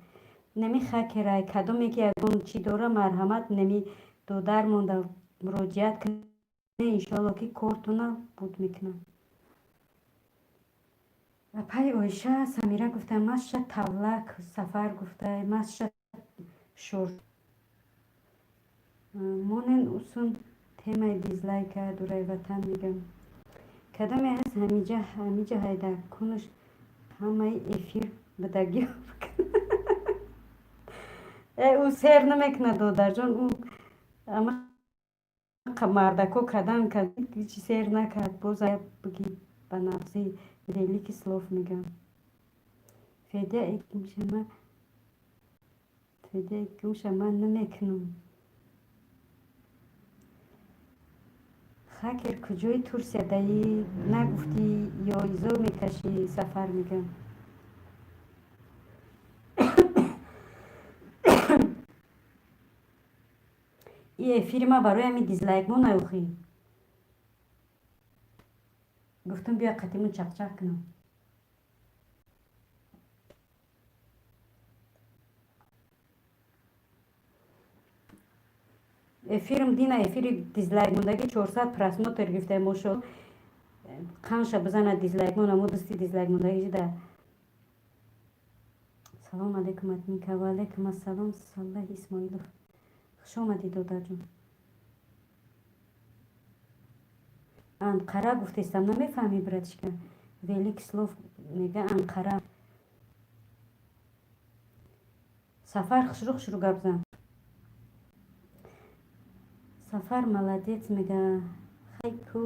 نمی خاکر کدومی که اگون چی دوره مرحمت نمی دودر مونده مراجعت کنه انشالله که کارتونا بود میکنم و پای اویشه سمیره گفته ماشه تولک سفر گفته ماشه شور مونن اصون تیمای دیزلایک دوره وطن میگم کدامی هست همیجه هایده کنش همه افیر بدگی او سیر نمیکنه دودر جان او اما مردکو کدام کد هیچی سیر نکرد بوزای بگی به نفسی ریلی که سلوف میگم فیده اکمشه من نمیکنم خاکر کجای ترسیه دایی نگفتی یا ایزو میکشی سفر میگم ای فیلم برای همی دیزلایک مون نیوخی گفتم بیا قطیمون چقچق کنم. ефірім دینا ефірі دیزلایک موندگی 400 просмотр گرفته ماشو قانشا بزنه دیزلایک مون امو دستی دیزلایک موندگی ده. سلام علیکم اتمیکا و علیکم السلام صالح اسماعیلوف. خوش آمدید دادر جون. انقره گفتستم نمیفهمی براتشکا ویلیک سلوف میگه انقره. سفر خشرو گپ زن. سفر молодец میگه خیلی کو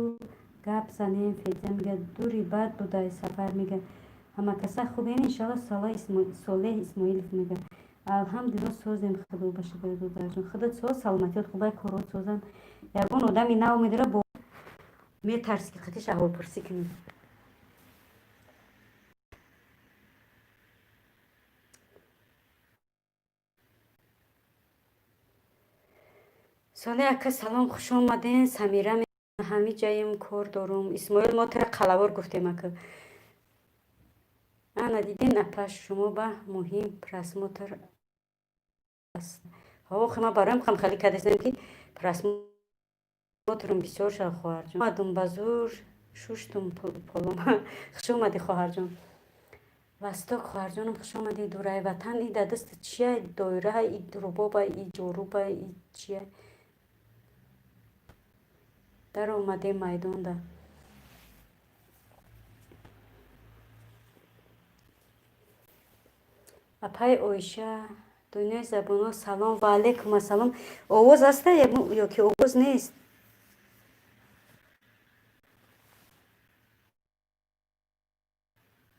گپ زنیم فیزه میگه دوری بد بوده سفر میگه همه کسا خوبین انشالله صالح اسماعیلوف میگه الحمدلله سوزیم خدا باشه دادر جون خودت سوز سلامتیت خوبه کارات سوزن یگون آدمی نو میداره با میترسی که خودش احوال پرسی کنی. صالح اکا سلام خوش آمدین. سمیره همه جایم کار دارم. اسماعیل ما تر قلوار گفتیم اکا انا دیدین اپاش شما به مهم پرسموتر است. ها خما برایم خم خالی کردستم که پرسموترم بسیار شد خواهر جان. آدم بزرگ شوشتم پلوم خوش آمدی خواهر جان. وستاک خواهر جانم خوش آمدی. دورای وطن ای دست چیه دایره ای ربابه ای جاروبه ای چیه در اومده میدان ده. اپای اویشه دنیای زبان سلام و علیکم السلام. آواز است یا که آواز نیست؟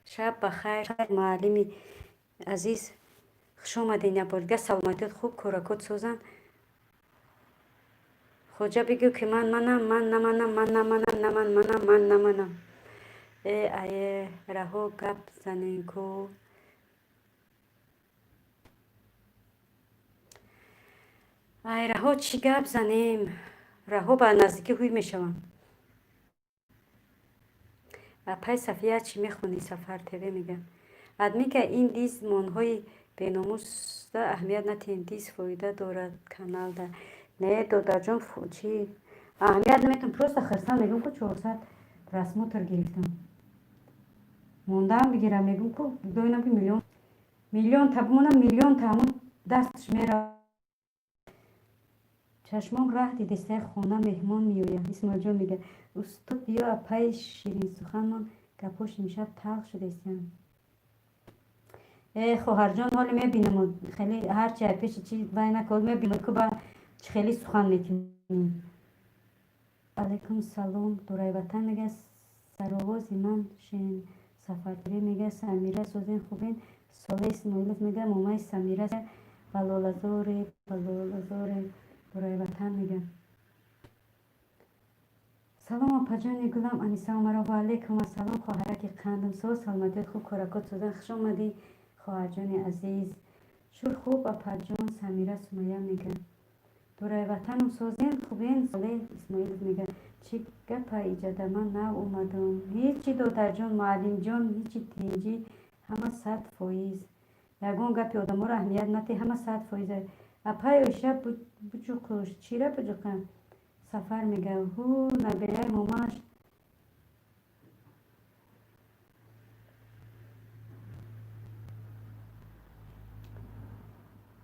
شب بخیر معلمی عزیز خوش آمدین. یا بارگاه سلامتیت خوب کارکات سوزن. خوجا بگو که من نمانم. ای رهو گپ زنین کو ای رهو چی گپ زنیم رهو با نزدیکی هوی میشوم. اپای صفیه چی میخونی سفر تیوی میگن ادمی که این دیز مانهای بیناموس ده اهمیت نتین دیز فایده دارد کانال ده نه دادر جان چی اهمیت نمیتون پروست خرسان میگم که 400 پرسموتر گرفتم موندم بگیرم میگم که دوینم که میلیون تبمونم میلیون تامون دستش میره. چشمام راه دیدسته خونه مهمان میوید. اسماعیل جان میگه استاد بیا اپای شیرین سخنمان گپاش میشد تلخ شده استیم. خواهر جان حالی میبینم خیلی هرچی پیش چی وای نکن میبینم که با خیلی سخن میکنیم. علیکم سلام دورای وطن میگه سرآواز من شین سفرداری میگه سمیره سوزین خوبین. صالح اسماعیلوف میگه مامای سمیره بلالزاره دورای وطن میگه سلام اپا جان گلم انیسا مرا و علیکم السلام خواهرک قندم سو سلامتیت خوب کارکات سوزن خوش آمدی خواهر جان عزیز شور خوب اپا جان سمیره سمیه میگه دورای وطنم سوزین خوبین. صالح اسماعیلوف میگه چی گپ ایجاد من نه اومدم هیچی دادر جان معلم جان هیچی تینجی همه 100%. یگون گپی آدم را اهمیت نتی همه 100%. اپای اوشه بجوکش چیره بجوکن سفر میگه هو نبیه ماماش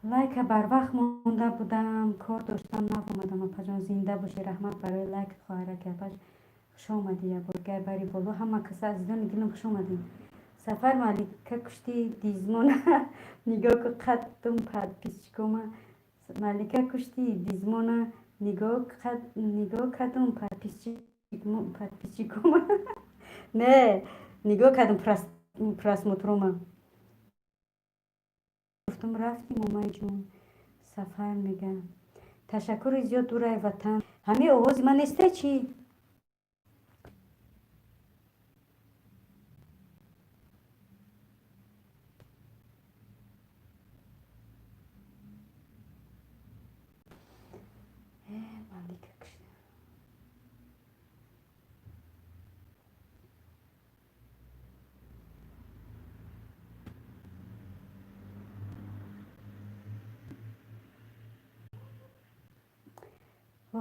لایک بر وقت مونده بودم کار داشتم نفهمیدم. اپا جان زنده باشی رحمت برای لایک خواهرک اپاش خوش آمدی. یا بارگاه بری بالا همه کسا عزیزان گلم خوش آمدی. سفر مالکه کشتی دیزمون نگاه که قدم پد پیچکومه مالکه کشتی دیزمون نگاه کدم پد پیچکومه نه نگاه کدم پرسموترومه گفتم رفتیم اومای جون. سفر میگن تشکر زیاد دورای وطن همه آواز من نیسته چی؟ مالکه کشتی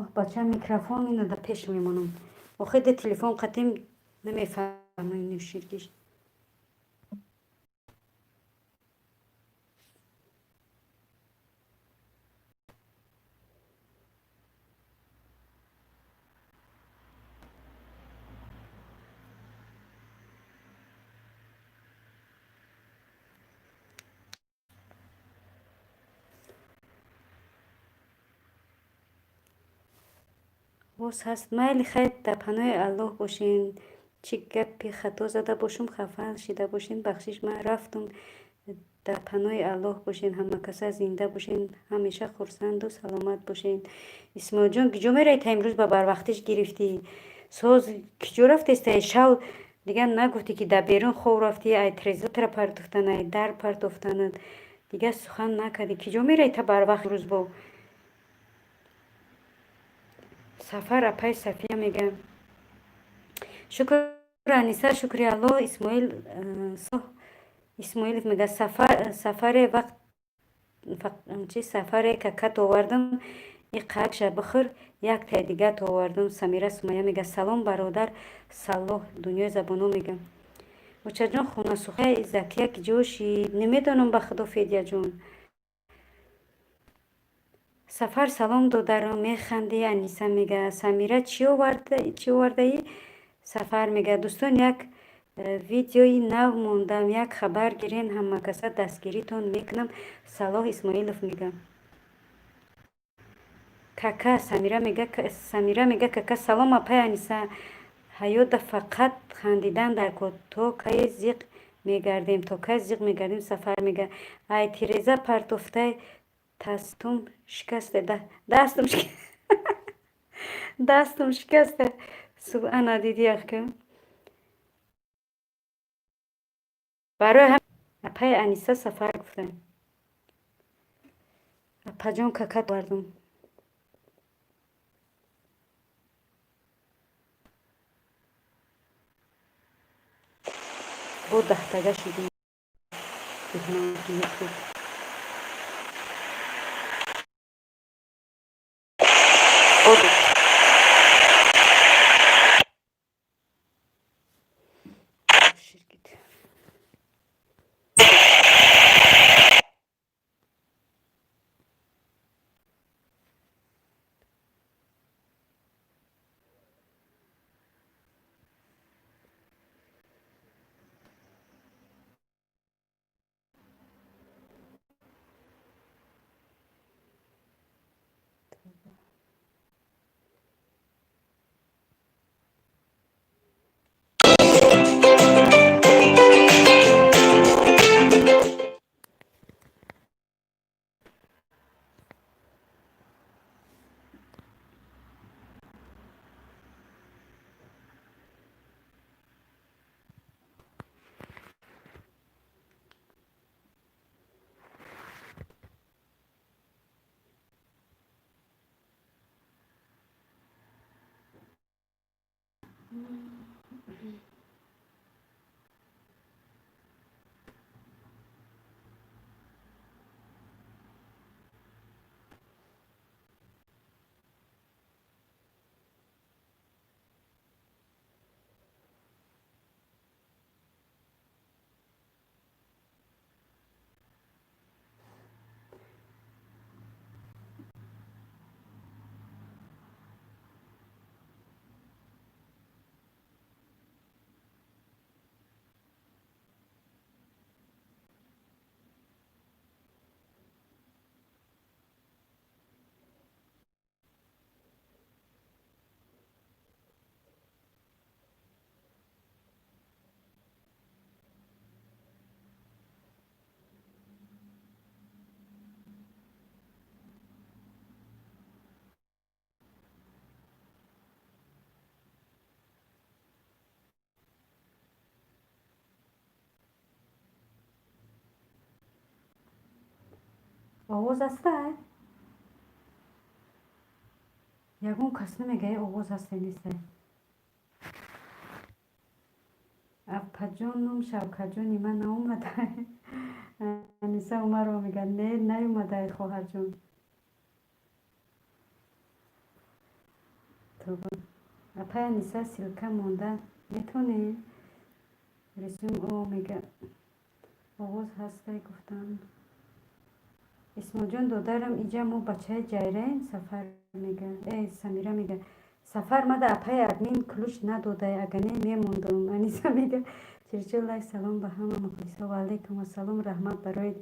بچه میکروفون اینو در پیش میمونم آخه ده تلفن قطیم نمیفهمم نوشیرگیش باز هست میل خیر در پناه الله باشین چی گپی خطا زده باشم خفه شده باشین بخشش من رفتم در پناه الله باشین همه کسا زنده باشین همیشه خرسند و سلامت باشین اسماعیل جان کجا میری تا امروز با بر وقتش گرفتی ساز کجا رفتی است شو دیگه نگفتی که در بیرون خوب رفتی ای تریزوت را پرتفتن ای در پرتفتن دیگه سخن نکردی کجا میری تا بر وقت روز با سفر اپای صفیه میگم شکر انیسه شکری الله اسماعیل اسماعیل میگه سفر وقت چی سفر که کت آوردم این قکش بخور یک تا دیگه تو آوردم سمیره سمیه میگه سلام برادر صلاح دنیای زبانو میگم بچه جان خونه سوخه زکیه که جوشی نمیدانم به خدا فیدیا جون سفر سلام دادر میخندی انیسه میگه سمیره چی آورده ای سفر میگه دوستان یک ویدیوی نو موندم یک خبر گیرین همه کسا دستگیریتون میکنم صلاح اسماعیلوف میگم کاکا سمیره میگه کاکا سلام اپای انیسه حیات فقط خندیدن در کد تو که زیق میگردیم تو که زیق میگردیم سفر میگه ای تیریزه پرتفته دستم شکسته دستم شکسته سبحان دیدی اخکم برای هم اپای انیسه سفر گفتن اپا جان ککت بردم با دهتگه شدیم بکنم که یوتیوب بود شرکت آواز هسته یکون کس نمیگه آواز هسته نیسته اپا جانم شوکت جانی من ناومده انیسه اومد رو میگه نه نیومده خواهر جان تو اپا نیسا سیلکا مونده میتونه رسوم او میگه آغاز هسته گفتن اسما جان دادرم اینجا مو بچه جایرین سفر میگه ای سمیرا میگه سفر ما در اپای ادمین کلوش نداده اگه نه میموندم انیسا میگه چرچه لایک سلام به همه مخلصا و علیکم و سلام رحمت برای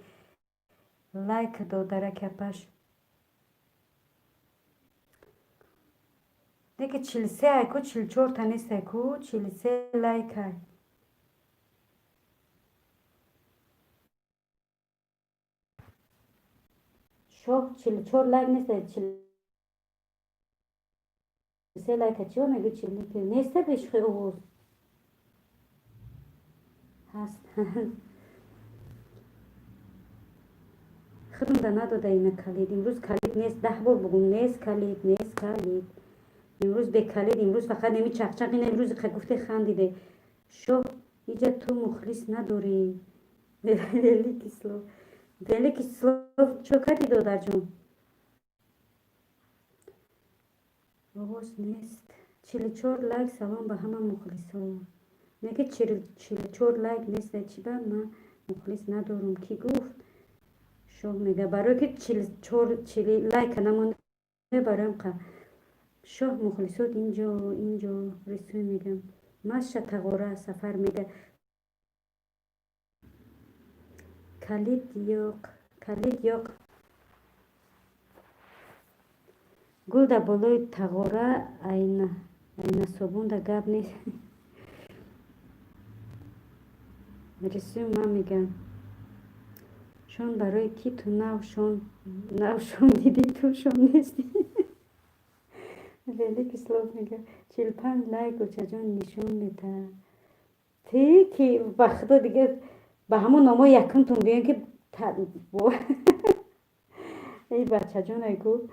لایک دادره که پش دیگه 43 ایکو 44 تا نیست ایکو 43 لایک های شو 44 لایک نیست 43 لایک چیو میگه 40 نیست بهش خیلی هست خودم دا نداده اینه کلید امروز کلید نیست 10 بار بگم نیست کلید امروز به کلید امروز فقط نمی چقچق این امروز گفته خندیده شو اینجا تو مخلص نداری دلی کسلو چو کردی دادر جون آواز نیست 44 لایک سلام به همه مخلصا میگه 44 لایک نیست چی بر من مخلص ندارم کی گفت شو میگه برای که 44 لایک نمونده برایم که شو مخلصات اینجا رسوی میگم ماشه تغاره سفر میگه کلید یاق گل در بالای تغاره اینا صابون در گب نیست رسوی من میگم شون برای کی تو نو شون دیدی تو شون نیستی ولی کسلوف میگه 45 لایک و چجان نشون میده تی که بخدا دیگه به همون نامو یکمتون بیان که ای بچه جان ایگو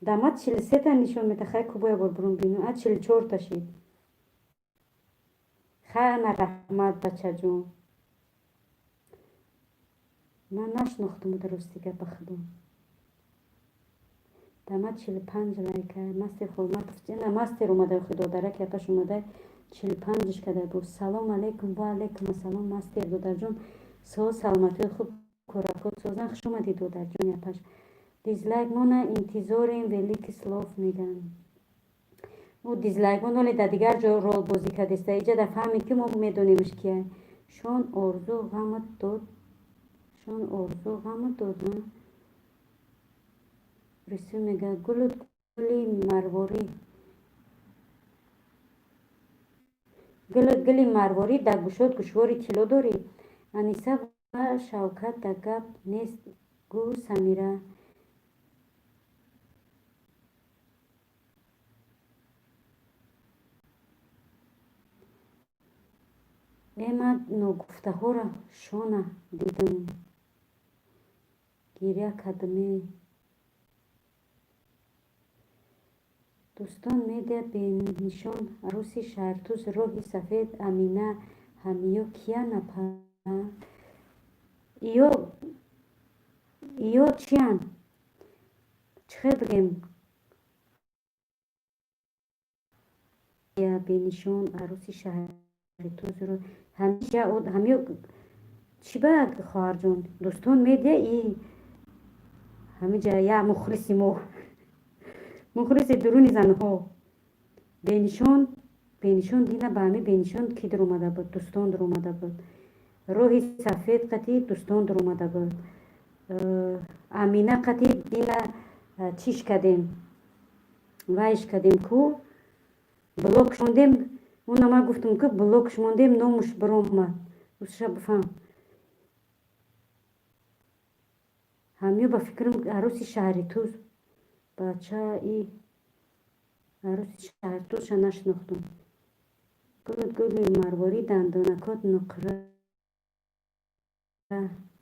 داماد 43 تا نشون میده خیلی کبوی بار برون بینو 44 تا شید خیلی رحمت بچه جون من نشناختم درست دیگه بخدا داماد 45 لایک ماستی خورمت نه ماستی رو اومده خدا داره که پش اومده 45 کده بود سلام علیکم و علیکم السلام ماستی دودر جون سلامتی خوب کراکات سوزن خوش اومدی دودر جون یا پش دیزلایک مونه انتظاریم ولی کسلاف میگن او دیزلایک مونه در دیگر جا رول بازی کردسته ایجا در فهمی که ما میدونیمش که شون ارزو غمت داد رسو میگه گلی مرواری در گوشات گوشواری تیلو داری انیسه و شوکت در گپ نیست گو سمیره من نگفته ها را شانه دیدم گیره کدمی دوستان میده به نشان عروسی شهرتوز روحی سفید امینه همیو کیا نپا ایو چیان چه بگم یا به نشان عروسی شهرتوز رو همیو چی باید خواهر جون دوستان میده ای همه جا یا مخلص درونی زنها بینشان دینا با همی بینشان کی در اومده بود دوستان در اومده بود روحی سفید قطعی دوستان در اومده بود امینه قطعی دینا چیش کدیم وایش کدیم کو بلوک شوندیم اون ما گفتم که بلوک شوندیم نامش برام اومد دوستشا بفهم همیو با فکرم عروسی شهری توز بچه ای عروسی شهرتوش نشناختم گلی مرواری دندانکات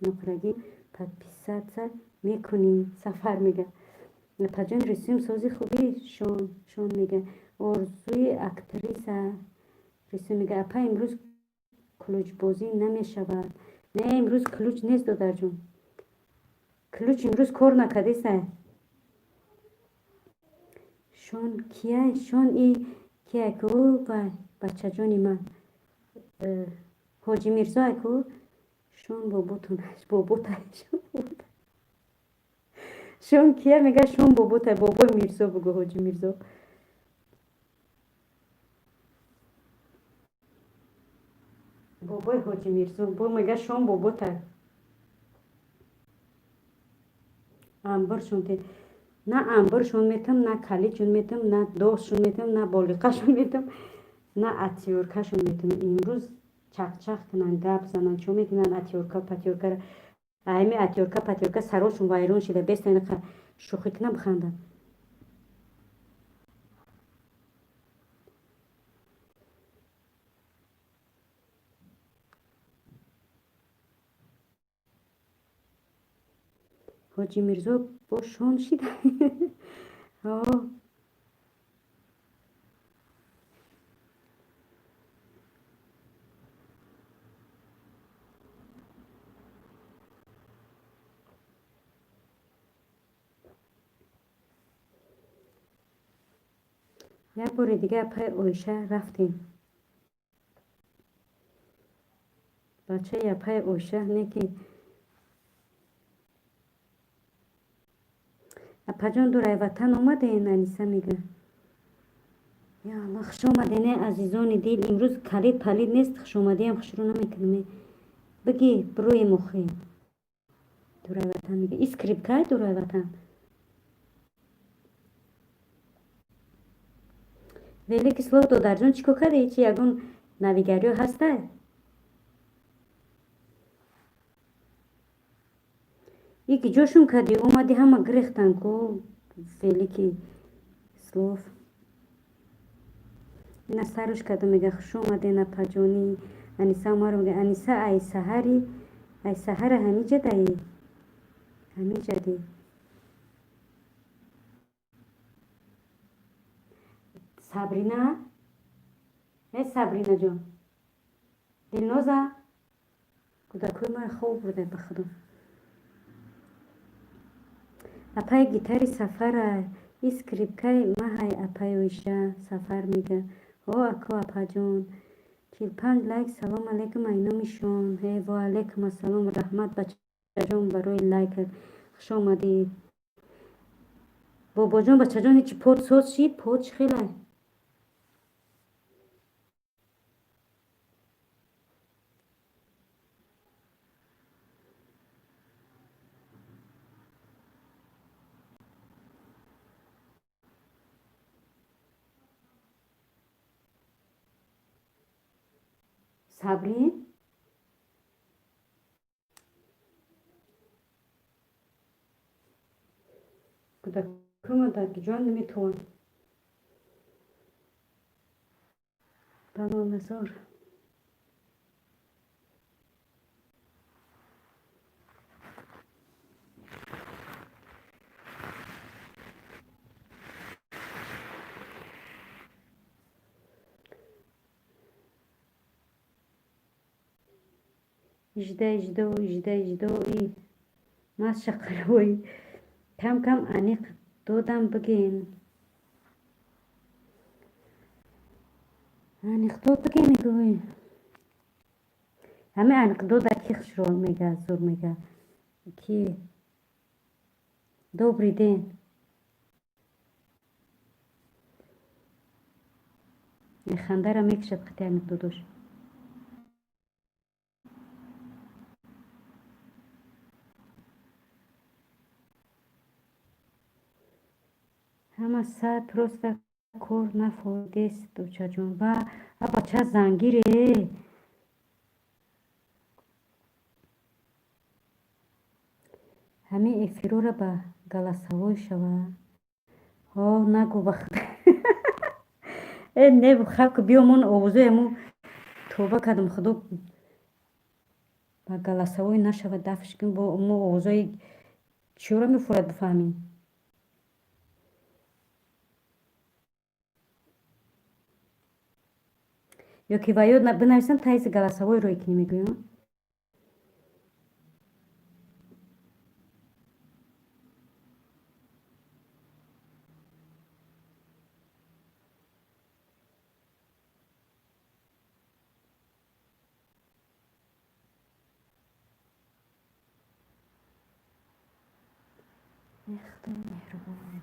نقرگی پدپیست میکنیم سفر میگه پجان رسیم سازی خوبی شون میگه ارزوی اکتریس رسیم میگه اپا امروز کلوچ بازی نمیشود نه امروز کلوچ نیست دادر جون کلوچ امروز کار نکدیسه شون کیه شون ای کیه کو و بچه جانی من حاجی میرزا کو شون بابوتونش بابوتش شون کیه میگه شون بابوته بابا میرزا بگو حاجی میرزا بابای حاجی میرزا با میگه شون بابوته انبرشون تی نه انبرشون میتم نه کلیچون میتم نه دوستشون میتم نه بالیقشون میتم نه اتیورکشون میتم امروز چق چق کنن گپ زنن چون میکنن اتیورکا پتیورکا ایمی اتیورکا پتیورکا سراشون وایرون شده بیست این شوخی کنم بخندن حاجی میرزا با شون شده آه یک بار دیگه پای اویشه رفتیم بچه یا پای اویشه نکی اپا جان دورای وطن اومده این انیسه میگه یا الله خوش آمدین عزیزان دل امروز کلید پلید نیست خوش آمدی هم خوش رو نمیکنم بگی بروی مخی دورای وطن میگه اسکریپ که دورای وطن ولی که سلو دادر جان چیکو کرده چی یگون نویگریو هسته یکی جاشون کردی اومدی همه گریختن کو ولی که سلوف اینا سرش کرده میگه خوش اومده اینا پجانی انیسه اومد میگه انیسه ای سهری ای سهر همی جده همی جده سابرینا ای سابرینا جان دلنوزه کودکوی ما خوب بوده بخدا اپای گیتاری سفر اسکریپکای ما های اپای ویشه سفر میگه او اکو اپا جون 45 لایک سلام علیکم اینا میشون هی و علیکم السلام و رحمت بچه جون برای لایک خوش آمدی بابا جون بچه جون هیچی پود سوز شی پود خیلی صبری کودکم در جان نمیتون بنا نزار 18 ای ماست شقروی کم کم انیق دودم بگین انیق دود بگین میگوی همه انیق دود کی خشرو میگه زور میگه کی добрый день خنده را میکشد قطعه انیق دودوش همه ساعت پروست کور نفودیست دوچه جون و بچه زنگیره همه افیرو را به گلاسوی شوه ها نگو بخد نه بخب که بیامون آوزوی همون توبه کردم خدا به گلاسوی نشوه دفش کن با امو آوزوی چیو را میفورد بفهمیم یا که باید بنویسم تایز گلاسوی روی کنی میگویم خدای مهربان.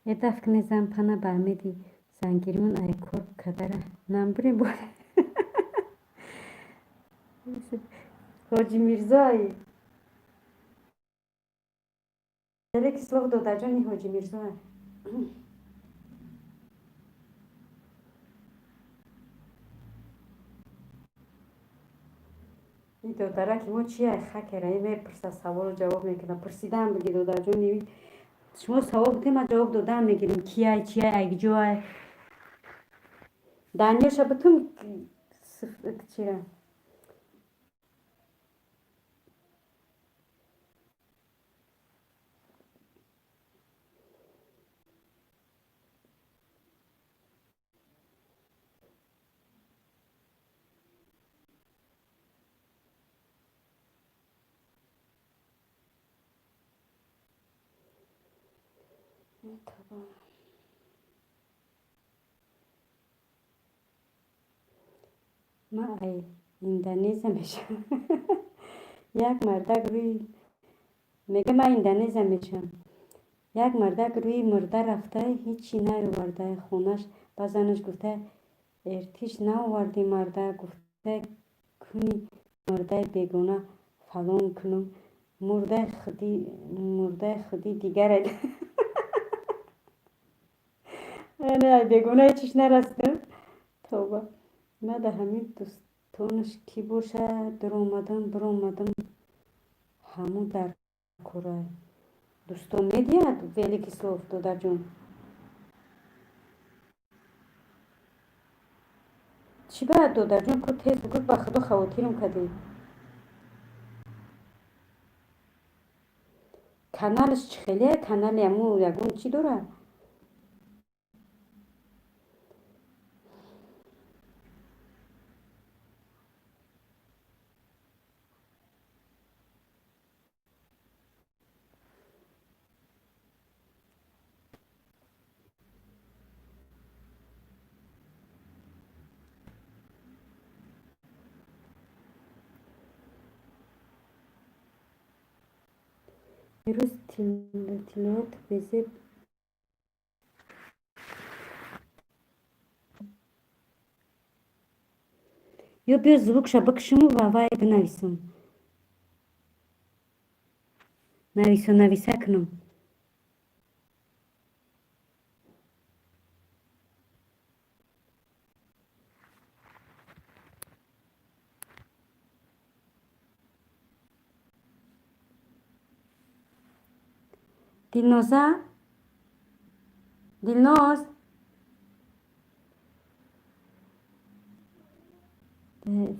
یه دفعه نزن پناه برمیدی زنگیریمون ای کرب کدره نمبری بود. حاجی میرزایی داره کسلوق داده جانی حاجی میرزای این دادره که ما چیه خکره این میپرسه سوال و جواب میکنه پرسیدم بگی داده جانی شما سوال بودیم ما جواب دادن میگیریم کیه چیه اگه جوه دنیاش بتون چیه ما ای اندونزی میشم یک مردک روی میگه من اندونزی میشم یک مردک روی مرده رفته هیچی نیاورده خونش بازنش گفته ارتیش نآوردی مرده گفته کنی مرده بیگانه فلان کنم مرده خودی دیگر نه بیگانه چیش نرسته توبه من در همین دوستانش کی باشه در اومدم بر اومدم همون در کره دوستان میدید ولی که صوف داده جون چی باید داده جون که تیز بگود با خدا خواتیرم کدی کانالش چی خیلیه کانال یمو یگون چی داره روز تلوت بزید یا بیا زبوکشا بکشم و وای بنویسم نویسه کنم دلنازه دلناز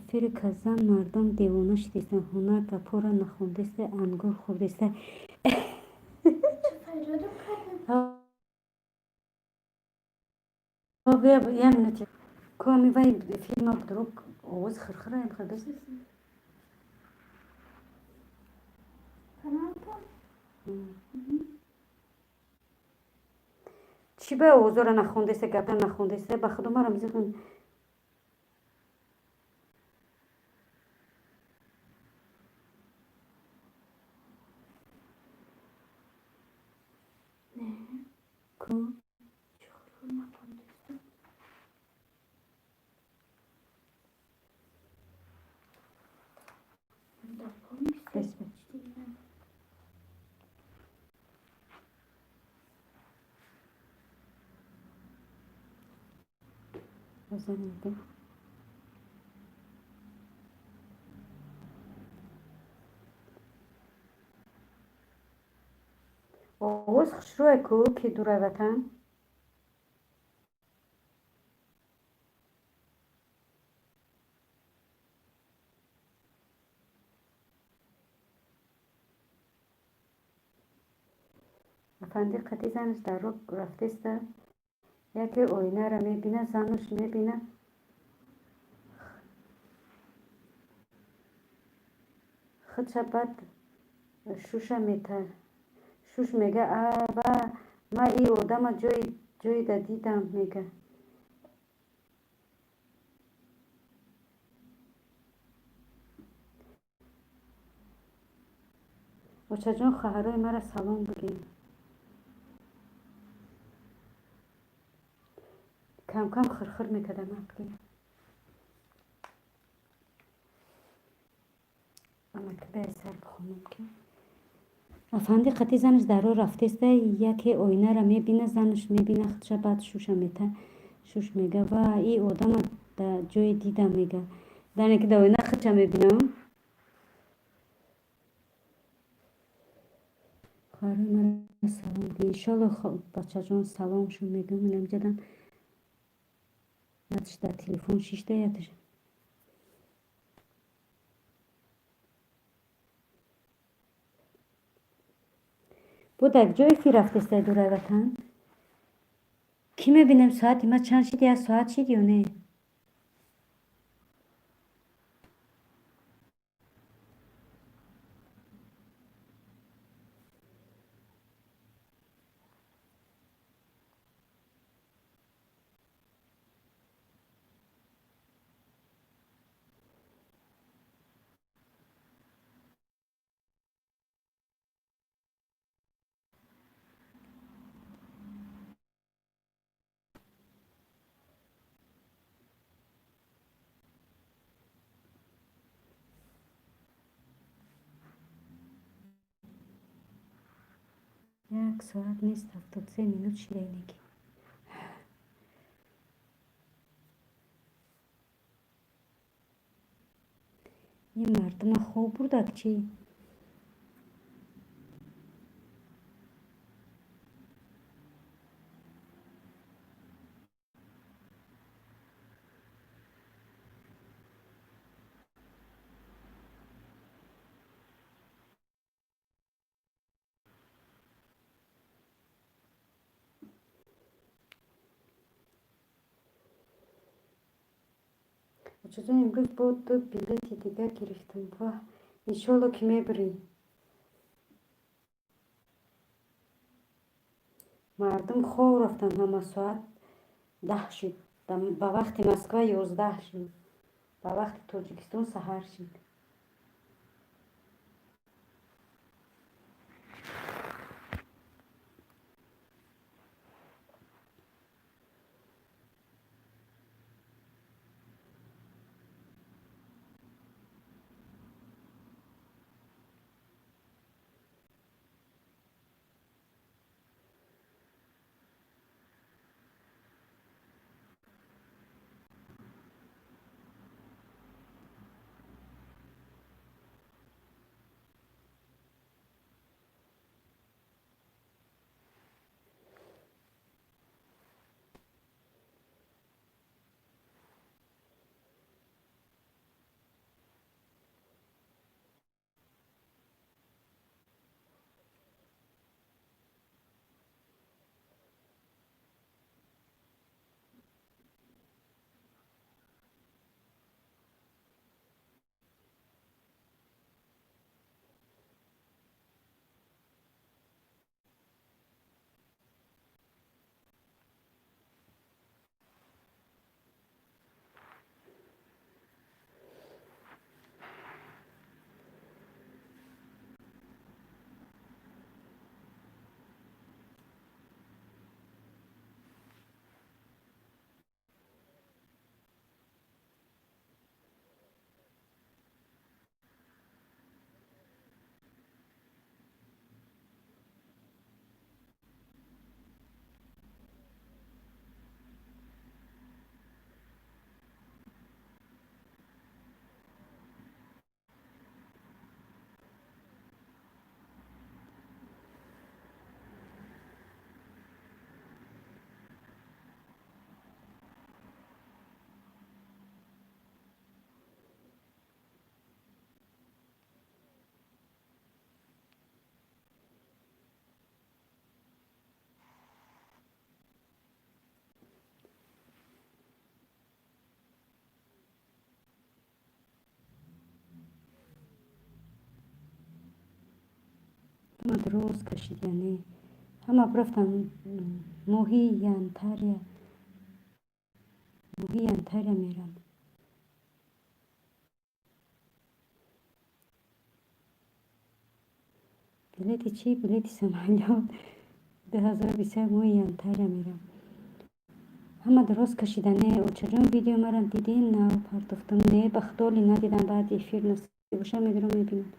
فیر که زن مردم دیوانه شدیستن هنر گپا را نخوندسته انگور خوردسته بیا یه منوتی کامی وای فیلم ها بدروک آواز خرخره هم خرده چی به اوضاع را نخوندسته گپ را نخوندسته به خدا ما را میزدن کو قسمت بزنید آواز خشروع کو که دوره وطن افندی قطعی زنش در رو رفتسته یکی آینه را میبینه زنش میبینه خودش بعد شوش میته. شوش میگه با ما این آدم جایی دا دیدم میگه. بچه جان خواهرای مرا سلام بگین. کم کم خرخر میکردم بگین. اما که به سر بخونم که افندی قطعی زنش در رو رفته است. یکی آینه را میبینه، زنش میبینه خودش بعد شوش میته. شوش میگه و این آدم در جای دیدم میگه. در که در آینه خودش میبینم. خواهرای مرا سلام بگین. انشالله بچه جان سلامشون میگم. منم جدم یادش در تلفن شیشته یادش بود. جایی که رفته است دوره وطن کی میبینم ساعتی ما چند شدی از ساعت شدی یا نه؟ یک ساعت نیست 73 شده اینگی. این مردم خوب بودک چی؟ چطور امروز بود دو بلیت دیگر گرفتم و انشالله که میبریم. مردم خوب رفتن همه ساعت 10 شد. با وقت مسکو 11 شد. با وقت تاجیکستان سحر شد. همه درست کشید یعنی همه برفتن ماهی ینتریا میرن. بلیتی چی؟ بلیتی سمالیات 2021 ماهی ینتریا میرم. همه درست کشیدنه و چجون ویدیو مرا دیدین نه پرداختم نه بختالی ندیدم بعد افیر نصیب باشه میگیرم میبینم.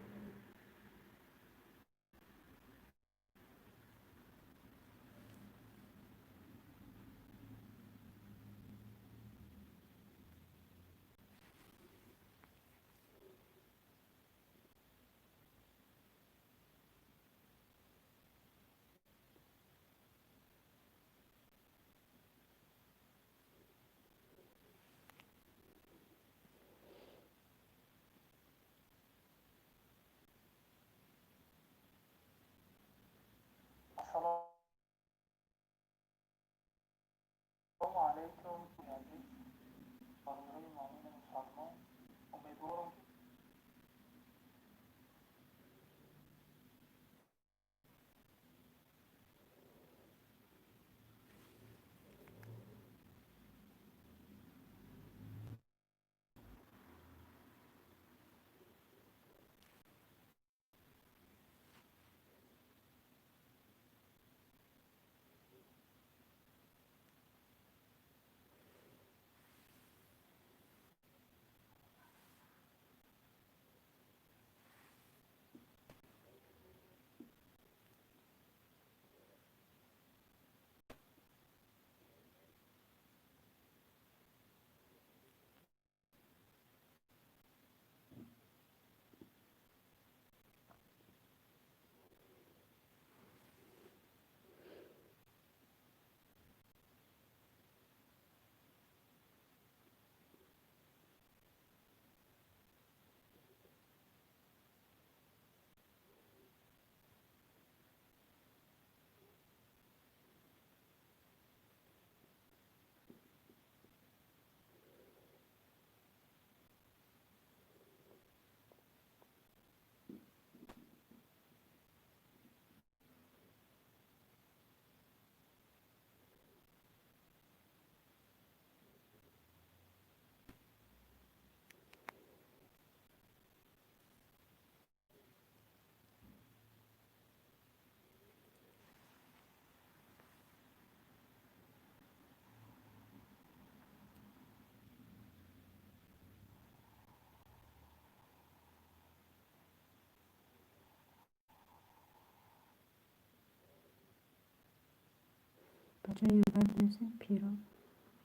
بچه بعد نزد پیرو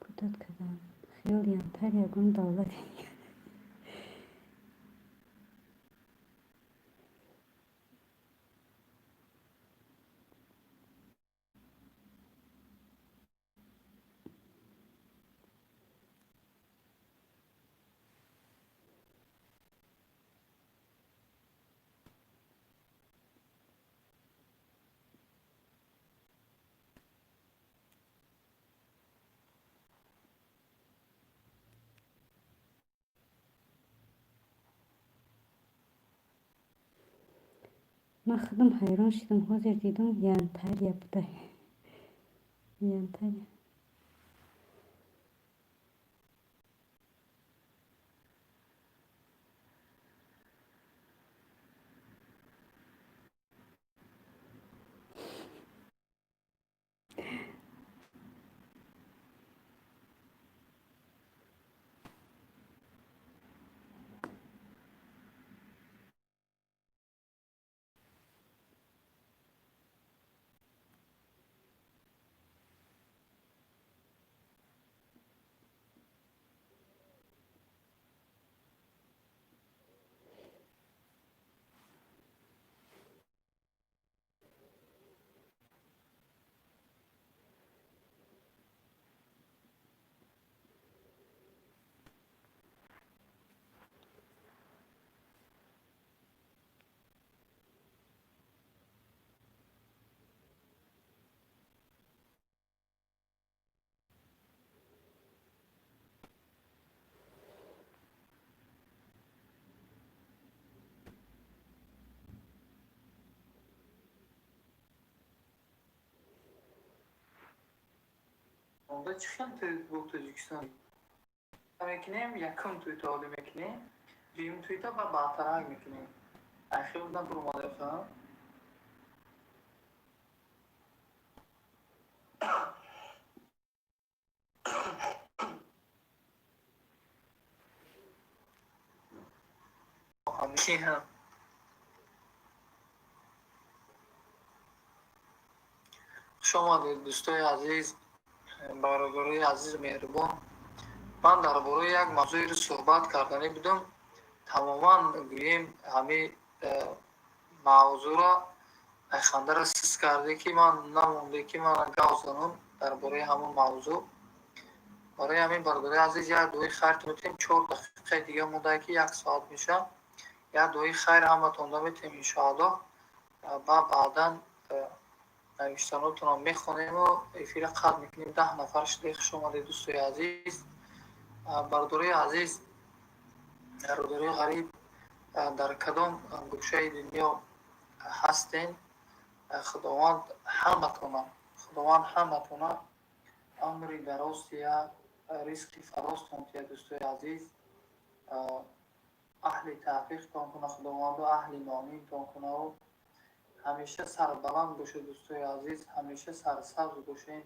کتت کردن خیال ینتریا گون دولتی. من خودم حیران شدم حاضر دیدم ینتریا بوده. ینتریا مونده چه خیلی تو تاجیکستان میکنیم یکم توی تا میکنیم دویم توی تا و بعدتر میکنیم اخیر بودم برو مادر خواهم همیشه هم شما دوستای عزیز برادرای عزیز مهربان من درباره یک موضوعی رو صحبت کردنی بودم تماما گوییم همه موضوع را خنده را سیز کرده که من نمونده که من گاز دارم درباره همون موضوع برای همین برادرای عزیز یک دوی خیر میتیم 4 دقیقه دیگه مونده که 1 ساعت میشه یک دوی خیر هم تونده میتیم انشاءالله و بعدا نوشتناتون رو میخونیم و افیر قد میکنیم 10 نفر شده شما دوستای عزیز برادرای عزیز برادرای غریب در کدام گوشه دنیا هستین خداوند همتون عمری دراز یا رزقی فراز کنه دوستای عزیز اهل توفیق کنه خداوند و اهل ایمانی کنه و همیشه سربلند باشه دوستای عزیز همیشه سرسبز باشین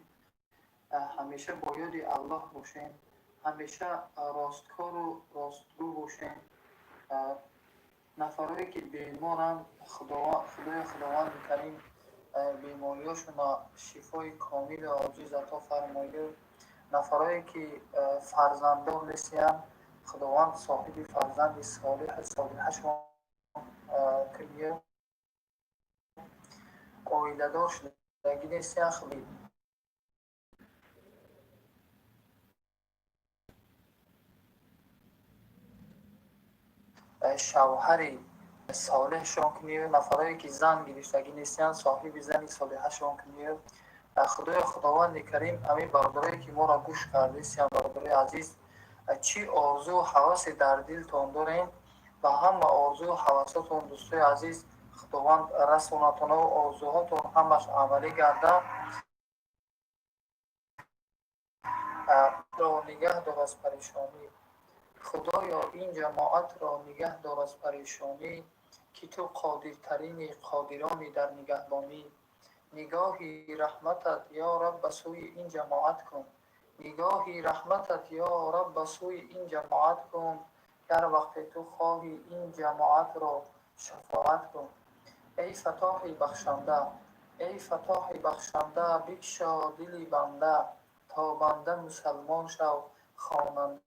همیشه با یاد الله باشین همیشه راستکار و راستگو باشین نفرایی که بیمارن خداوند کریم بیماریاشون شفای کامل و عاجز عطا فرمایه نفرایی که فرزندان نیستن خداوند صاحب فرزند صالح شما کنیه آیله دار شدگی نیستن خیلی شوهری صالح شون کنیه نفرایی که زن گرفتگی نیستن صاحب زنی صالحه شون کنیه خداوند کریم همین برادرایی که ما را گوش کرده سیان برادرای عزیز چی آرزو و حواس در دلتون دارین و همه آرزو و حواساتون دوستای عزیز خداوند رسونتون و آرزوهاتون همش عملی گرده را نگه دار از پریشانی خدایا این جماعت را نگه دار از پریشانی که تو قادرترین قادرانی در نگهبانی نگاهی رحمتت یا رب به سوی این جماعت کن نگاهی رحمتت یا رب به سوی این جماعت کن در وقت تو خواهی این جماعت را شفاعت کن ای فتاح بخشنده بکشا دلی بنده تا بنده مسلمان شو خواننده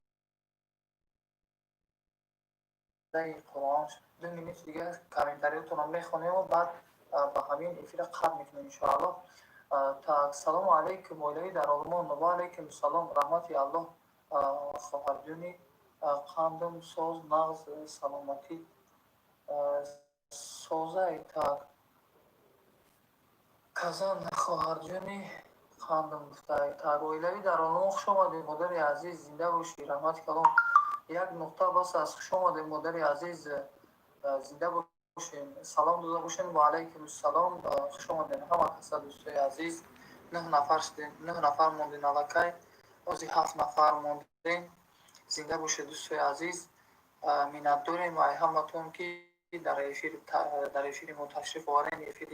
قرآن 2 مینوت دیگه کامنتاریتون رو میخونیم و بعد با همین افیر قد میکنیم انشاءالله تا سلام علیکم مولوی در آلمان و علیکم السلام رحمت الله خواهرجونی قندم ساز نغز سلامتی سازه تا کزان خواهرجونی قندم گفته تا مولوی در آلمان خوش آمدید مادر عزیز زنده باشی رحمت کلام یک نقطه بس از خوش آمدید مادر عزیز زنده باشین سلام داده باشین و علیکم السلام خوش آمدین همه کسا دوستای عزیز 9 نفر شدین 9 نفر موندین الکی از 7 نفر موندین زنده باشید دوستای عزیز منت داریم و همتون که در افیر ما تشریف آورین افیر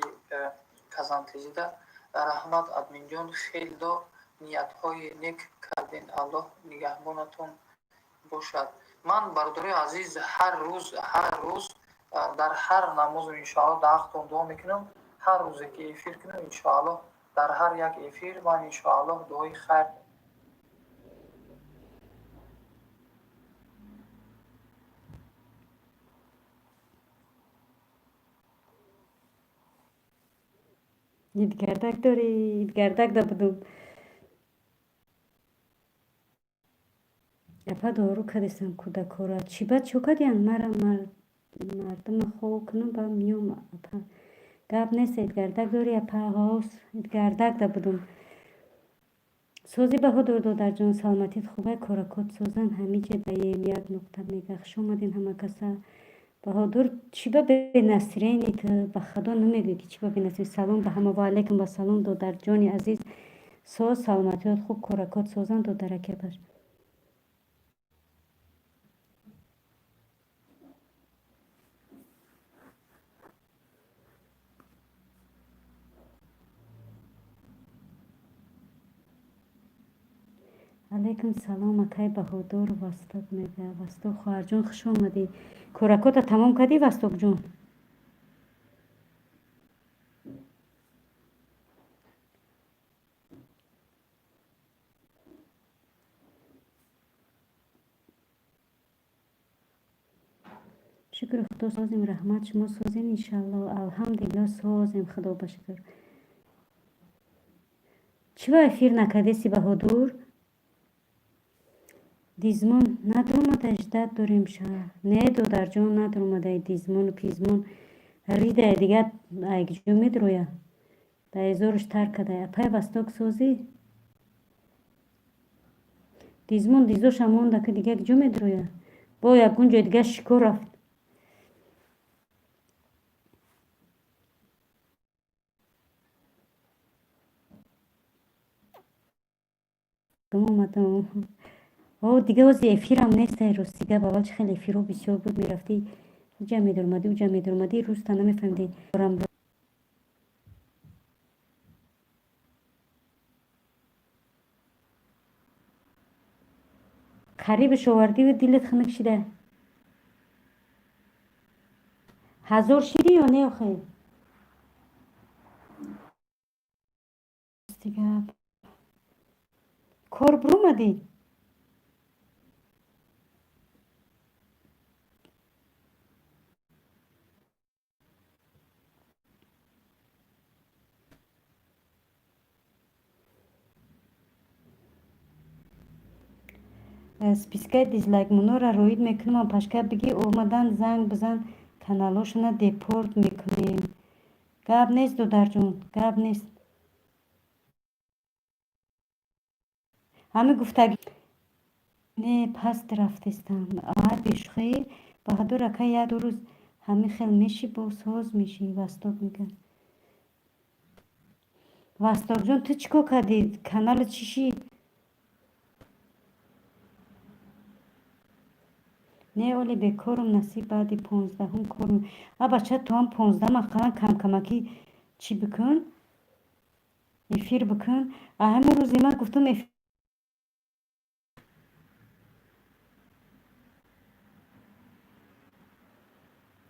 کزان تیزیده رحمت ادمین جان خیلی دار نیت های نیک کردین الله نگهبانتون باشد من برادرای عزیز هر روز در هر نماز انشاءالله 10 تا دعا میکنم هر روزی که افیر کنم انشاءالله در هر یک افیر من انشاءالله دعای خیر گردک داری گردک دا بدم اپا دارو کردستم کودکورا چی بد چو کدیان مردم خوب کنم با میوم اپا گاب نیست گردک داری اپا هاوس گردک دا بدم سوزی به دور دو در جان سلامتیت خوبه کارکات سوزن همیشه دایم یک نقطه میگه خوش اومدین همه کسا بهادر چی به نسرینی که به خدا نمیگه که چی به نسرین سلام به همه و علیکم و سلام دو در جان عزیز ساز سلامتیات خوب کارکات سازند و درکه باش. علیکم سلام اکای بهادر وستک میگه. وستک خواهر جون خوش اومدی. کارکات تمام کردی وستک جون؟ شکر خدا سازیم، رحمت شما سازیم انشالله. الحمدلله سازیم، خدا بشکر. چرا افیر نکردی سی بهادر؟ دیزمون ندرومده اجداد داریم شهر. نه دودر جان ندرومده دیزمون و پیزمون ریده دیگه ایک جو میدرویه. دا ازورش ترک کده. اپای وستاک سازی؟ دیزمون دیزوش همون که دیگه جو میدرویه. با یکون جای دیگه شکر رفت. کم اومدم. او دیگه وزی افیرم نیست روز دیگه باول خیلی افیرو بسیار بود میرفتی اوجا میدرمدی روز تا نمیفهمدی برم قریبش آوردی و دیلت خنک شده. هزار شیدی یا نه آخه؟ دیگه کار برومدی؟ سپیسکای دیزلایک منو را روید میکنم پشکه بگی اومدن زنگ بزن کانالاشونو دیپورت میکنیم. گب نیست دودر جون، گب نیست. همه گفتگی نه پس رفتستم آهر بیشخی بهادر اکا یه دو روز همه خیل میشی با ساز میشی وستاک میگن. وستاک جون تو چیکار کردی؟ کانال چیشی؟ نه اولی بکارم نصیب بعدی 15 کارم. بچه تو هم 15 مقام کم کمکی چی بکن؟ افیر بکن. همون روزی من گفتم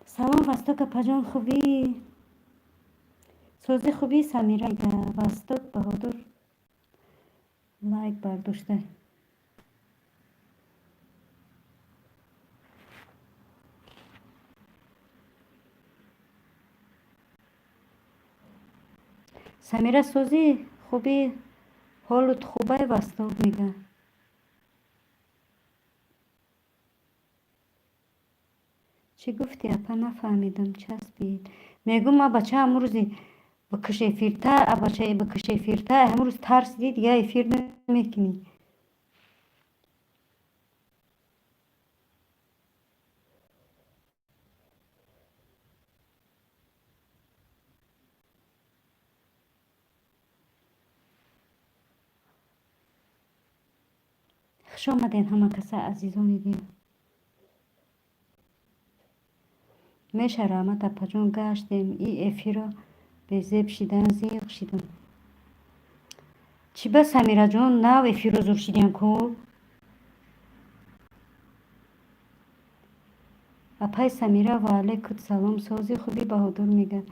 سلام وستاک پجان خوبی؟ سازی خوبی سمیره گه وستاک بهادر لایک برداشته. سمیره سازی خوبی؟ حالت خوبه وستاک میگه. چی گفتی اپا نفهمیدم چسبید. میگم ما بچه همون روزی بکشه فیرته بچه بکشه فیرته همون روز ترسیدی دیگه افیر نمیکنی. خوش آمدین همه کسا عزیزانی دیم. میشه رحمت اپا جان گشتیم ای افیر را به زیب شیدن زیغ شیدم. چی بس سمیره جان نو افیر رو زور شیدن کو؟ اپای سمیره و علیکم سلام سازی خوبی بهادر میگه.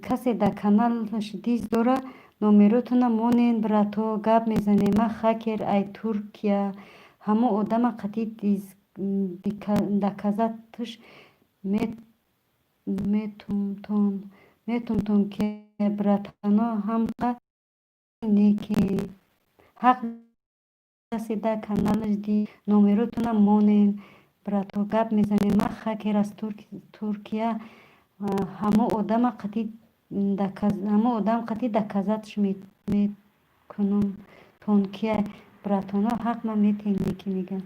کسی در کانالش دیز داره نومیروتونه مونین براتو گپ میزنه. من خکر ای ترکیه همو آدم قطعی دیز دکازتش میتونتون که براتانا هم نیکی حق کسی در کانالش دی نومیروتونه مونین براتو گپ میزنه. من خکر از ترکیه همه آدم قطعی دکازتش میکنم تون که براتانا حق من میتینی که میگن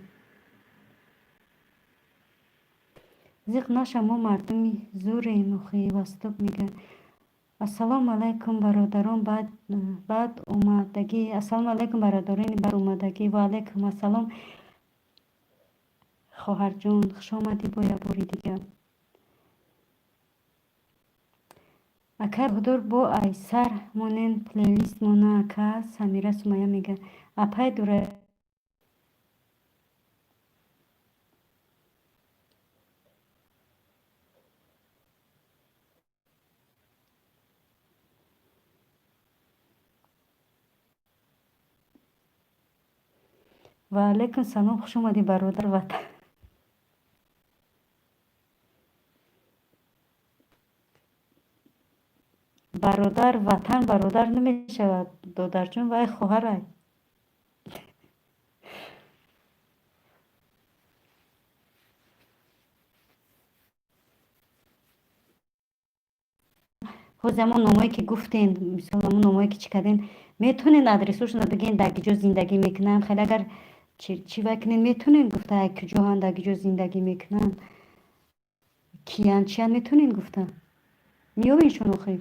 زیق نشه ما مردمی زور اینو خیلی وستاک میگن. ассалому алайкум бародарон баъд омадагӣ. Ассалому алайкум бародарони баъд омадагӣ. Ва алайкум ассалом хоҳарҷон, хуш омадӣ бо як бори дигар. ака ҳудур бо айсар монен плейлист мона ака. Самира Сумайя мега апай дура ва алайкум салом, хуш омадӣ бародар ватан. бародар ватан бародар намешавад додарҷон, вай хоҳарай. ҳози ҳамон номое ки гуфтен, мисол ҳамон номое ки чӣ карден, метонен адресошона бигӯен дар киҷо зиндагӣ мекунанд. хеле агар чӣ вакунен метонен гуфта куҷоан дар киҷо зиндагӣ мекунанд, киян чиян метонен гуфта. меёбеншон охир.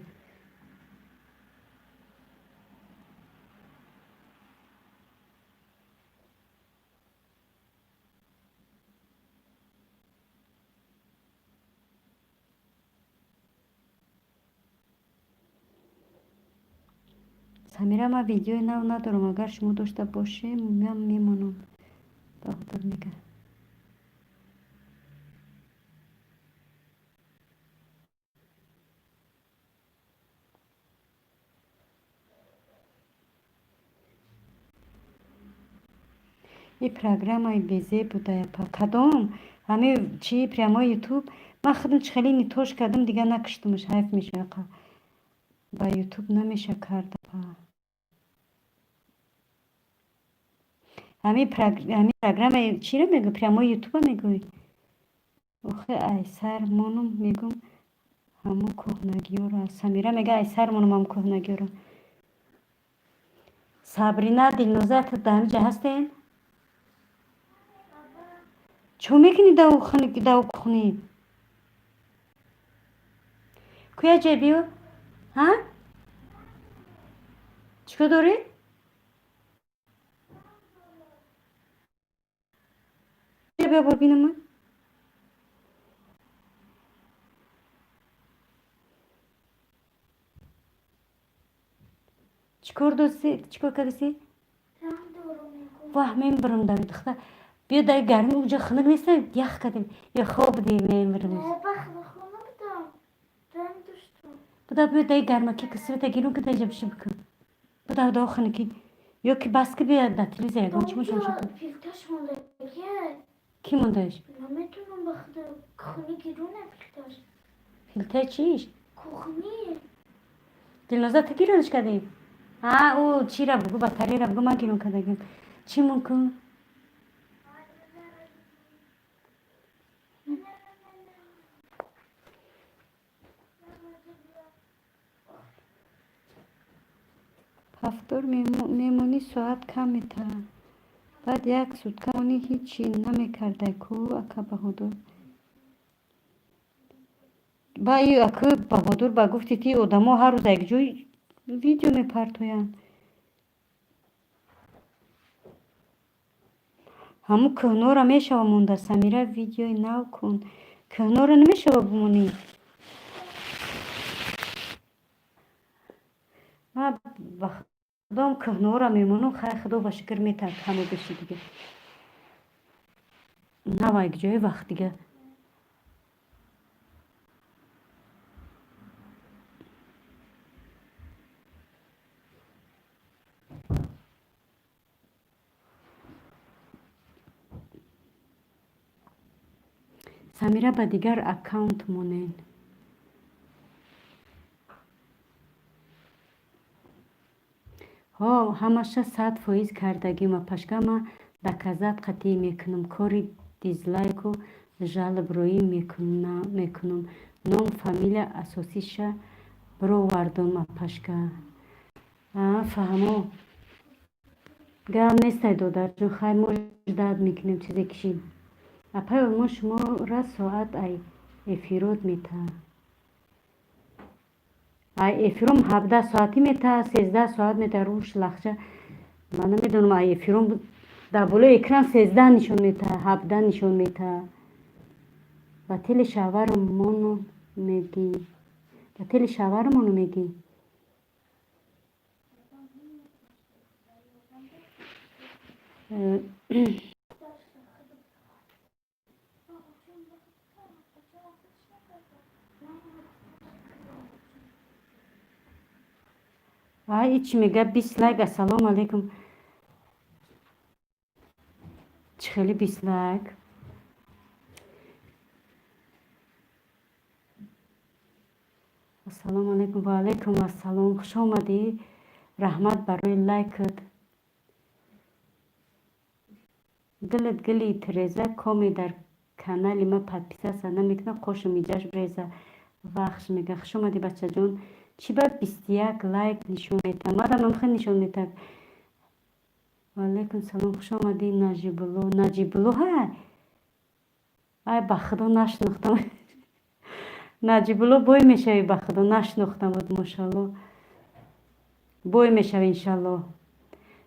самира, ман видеои нав надорам, агар шумо дошта бошем ман мемонам. баҳодир мега ин программаи безе будая па кадом ҳами чи прямои ютуб. ман худам чӣ хеле нитош кардам, дига накуштумаш, ҳайф мешавад. ба ютуб намеша карда па. ҳамин программаи чиро мегӯ, прямои ютуба мегӯй. охе айсар монум мегум ҳамун кӯҳнагиёро. самира мега айсар монум ҳамун кӯҳнагиёро. сабрина, дилноза дар ҳамиҷа ҳастен? чӣ мекунӣ дар кухни? куя ҷай биё. ҳа? чӣ кор дорӣ? бия бор бинам. чӣ кор кардасӣ? ваҳ мебарам дар духта. биё дар гармӣ унҷо хунук нестам, ях кардем ё хоб будем мебарам. буда биё дар гармаки света гиром ки дар ҷабши бикун. буда дар хунуки ё ки бас ки биё дар телевизор ягон чӣ мошон шуд. ки мондааш? наметунам ба худа кухни гирона филташ. филтаи чиш? кухни. дилноза ту гиронаш кардӣ? ӯ чира бугӯ, батареяра бугӯ, ман гирон кардагим. чӣ мумкин? ҳафтор мемонӣ соат кам метавад. баъд як сутка монӣ ҳичӣ намекардай ку ака баҳодур. ба ин ака баҳодур ба гуфти ти одамо ҳар рӯз як ҷой видео мепартоянд. ҳамун кӯҳнора мешава монда. самира, видеои нав кун. кӯҳнора намешава бимонӣ. ман ба худом кӯҳнора мемонам. хай худо ба шукр метавад ҳамо беши дига. нава як ҷои вақт дига. самира ба дигар аккаунт монен. ҳамаша 100% кардагим ва пашка ман доказат қатъӣ мекунам. кори дизлайку жалоброӣ мекунам. ном фамилия асосиша бировардам пашка. фаҳмо гап нестай додарҷон. хай мо ждат мекунем чизе кишид. апай мо шумора соат ай эфирот мета. ефіром 17 ساعتی میتا 13 ساعت میتا روش لخچه من نمیدونم ефіром در بالای اکران 13 نشون میتا 17 نشون میتا و تل شاورمونو میگی و تل شاورمونو میگی ایچ میگه 20 لایک السلام علیکم چه خیلی 20 لایک السلام علیکم و علیکم السلام خوش آمدی رحمت برای لایکت دلت گلی ترزه کامی در کانالی ما подписаться نمیکنه خوش میجاش بریزه وقت میگه خوش اومدی بچه جون چی با 21 لایک نشون میده مادم هم خیلی نشون میده و علیکم سلام خوش اومدی نجیبلو های ای بخدا نشناختم نجیبلو بوی میشه بخدا نشناختم بود ماشاءالله بوی میشه انشالله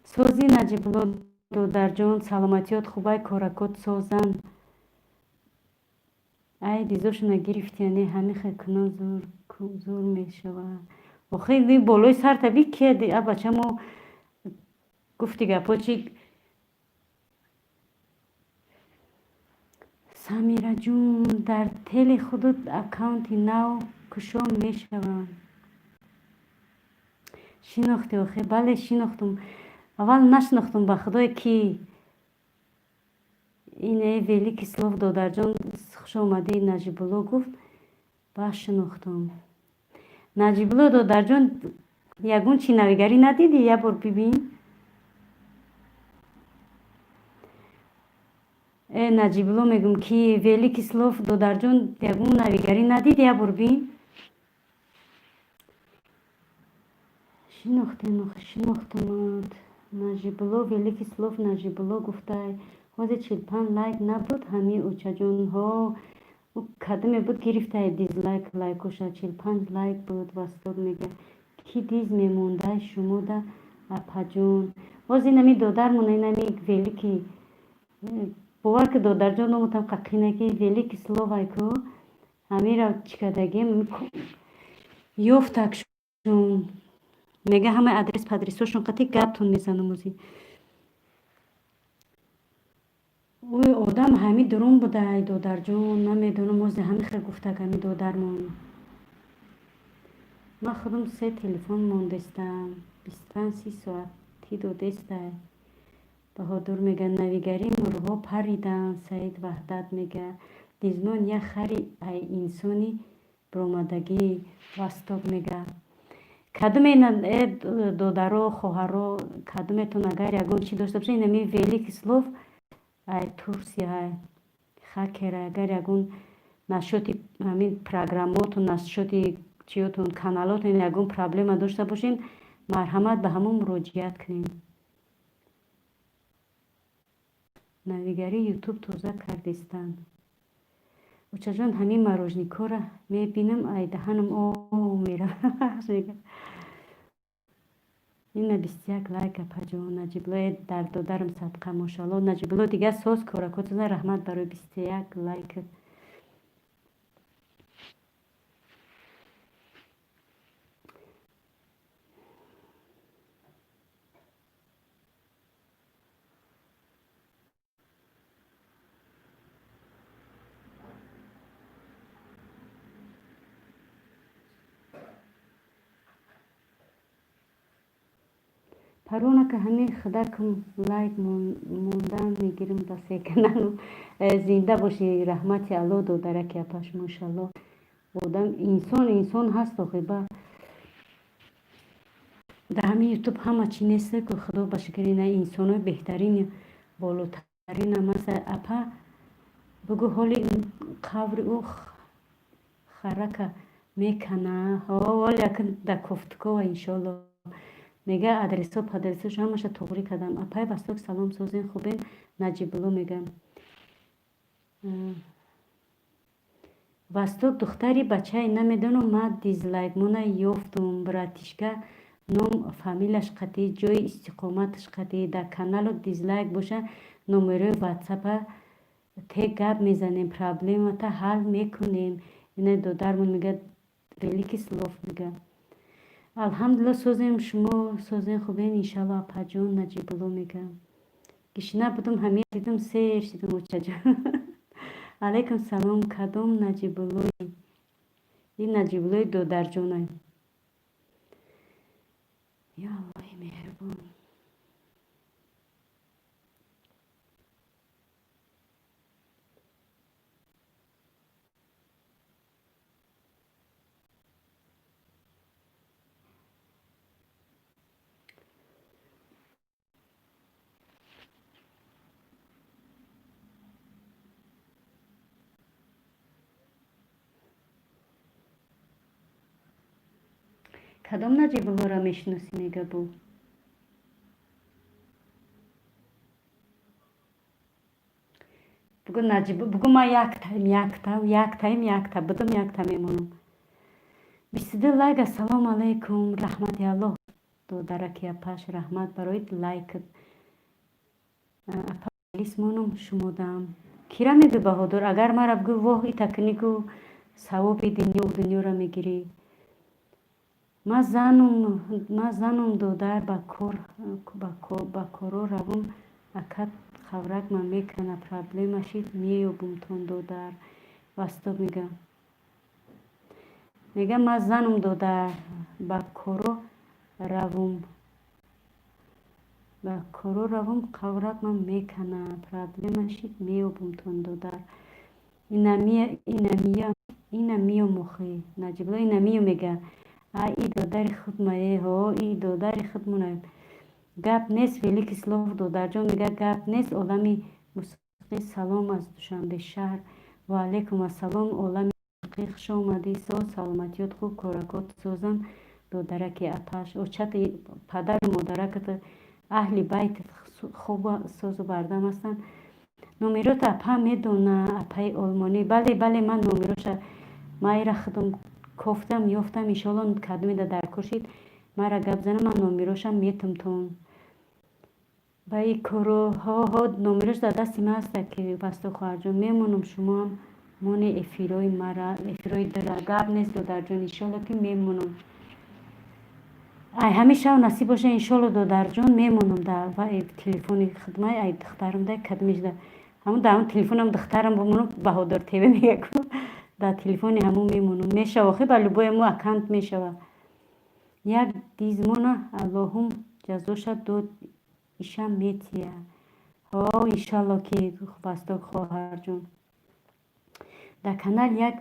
سوزی نجیبلو دودر جون سلامتیات خوبای کارکات سوزن ای دیزاشو نگرفتی یعنی همه خیلی زور میشود و خیلی بالای سر طبی که دی بچه ما گفتی گپا چی سمیرا جون در تل خودت اکاونت نو کشام میشوم شناختی آخه بله شناختم اول نشناختم به خدای کی این ویلی کسلوف دادر جان خوش آمده نجیبلو گفت با شناختم نجیبلو دادر جان یگون چی نویگری ندیدی یه بار ببین نجیبلو میگم کی ویلی کسلوف دادر جان یگون نویگری ندیدی یه بار ببین شناختم نجیبلو ویلی کسلوف نجیبلو گفته حوزه 45 لایک نبود همین اوچه جون ها او کدومه بود گرفته دیزلایک لایکوشه 45 لایک بود وستاد میگه کی دیز میمونده شما ده اپا جون باز اینمی دادر مونه اینمی ویلی که باور که دادر جون نموتم ققینه که ویلی که سلووای که همین را چکدگیم یفتک شون میگه همه ادرس پدرسوشون قطعی گپتون میزنم موزی اوی آدم همی درون بوده ای دادر جون نمیدونم موزی همی خیلی گفته که همی دادرمون من خودم 3 تلفن موندستم 25-30 ساعتی دادسته بهادر میگه نویگری مرغا پریدن سعید وحدت میگه دیزمان یه خری ای انسانی برامدگی وستاب میگه کدوم این دادرو خواهرو کدومتون اگر یگون چی داشته باشه اینمی ویلی کسلوف ای تورسیا خاکر اگر یگون نشوتی همین پروگراماتون نشوتی چیوتون کانالاتون یگون پرابلم داشته باشین مرحمت به همون مراجعت کنین نویگری یوتیوب توزه کردستن و چجان همین مراجنیکو را میبینم ای دهنم او میره این 21 لایک پجون نجیبلو در دادرم صدقه ماشاءالله نجیبلو دیگه سوز کارکاتون رحمت برای 21 لایک پرونه که همین خداکم لایک موندن میگیرم دسته کنن زنده باشی رحمت الله دادره که پاش ماشاءالله آدم انسان هست آخه در همین یوتیوب همه چی نیست که خدا بشکر این انسان های بهترین بالاترین مثل اپا بگو حالی قبر او خرکه میکنه ولی اکن در کفتکو انشالله میگه ادرسو پدرسوش همش توغری کردم اپای بستوک سلام سوزین خوبین نجیبلو میگم васток духтари бачаи намедонам ма дизлайкмона ёфтум братишка ном фамилияш қатӣ ҷои истиқоматаш қатӣ дар канало дизлайк боша номерои ватсапа те гап мезанем проблемата ҳал мекунем. ина додармон мега великий слов мега алҳамдулилла созем шумо созем хубен иншалло апаҷон наҷибулло мега гишна будум ҳамия дидум сер шидум очаҷон алайкум салом кадом наҷибуллои ин наҷибуллои додарҷонай ё аллоҳи меҳрубон кадом наҷибуллоро мешиносӣ мега бу бугу ма якта будум якта мемонам бисиду лайк ассалому алайкум раҳмати аллоҳ додараки апаш раҳмат барои лайкат апа лисмонум шумодам кира мегӯ баҳодур агар мара бигӯ воҳ итакнигу савоби дунёро мегирӣ ма занум додар ба коро равам акат хавракман мекана проблемаши меёбумтон додар васток мега ма занум додар ба коро равум хавракман мекана проблемаши меёбумтон додар инамиё мохӣ наҷибулло инамиё мега ай и додари худмае ҳо и додари худмуна гап нест великий слов додарҷон мега гап нест олами мусиқӣ салом аз душанбешаҳр ва алайкум ассалом олами мусиқӣ хушомадӣ соз саломатиёт хуб коракот созам додараки апаш очати падару модаракат аҳли байтат хуб созу бардам ҳастанд номерота апа медона апаи олмонӣ бале ман номероша майра худам кофтам ёфтам иншолло кадомида дар кор шид мара гап зана ман номерошам метумтон ба и короҳо номерош дар дасти ман аста ки васток хоҳарҷон мемонам шумоам моне эфирои мара эфирои дара гап нест додарҷон иншолло ки мемонам ай ҳамеша насиб боша иншолло додарҷон мемонам дар телефони хидмат ай духтарам дай кадомишда ҳамун дар ҳамун телефонам духтарам бомонам баҳодур тв мегаку дар телефони ҳамун мемонам мешава охи ба любое мо аккаунт мешава як дизмона аллоҳум ҷазоша дод ишам метия ҳо иншалло ки васток хоҳарҷон дар канал як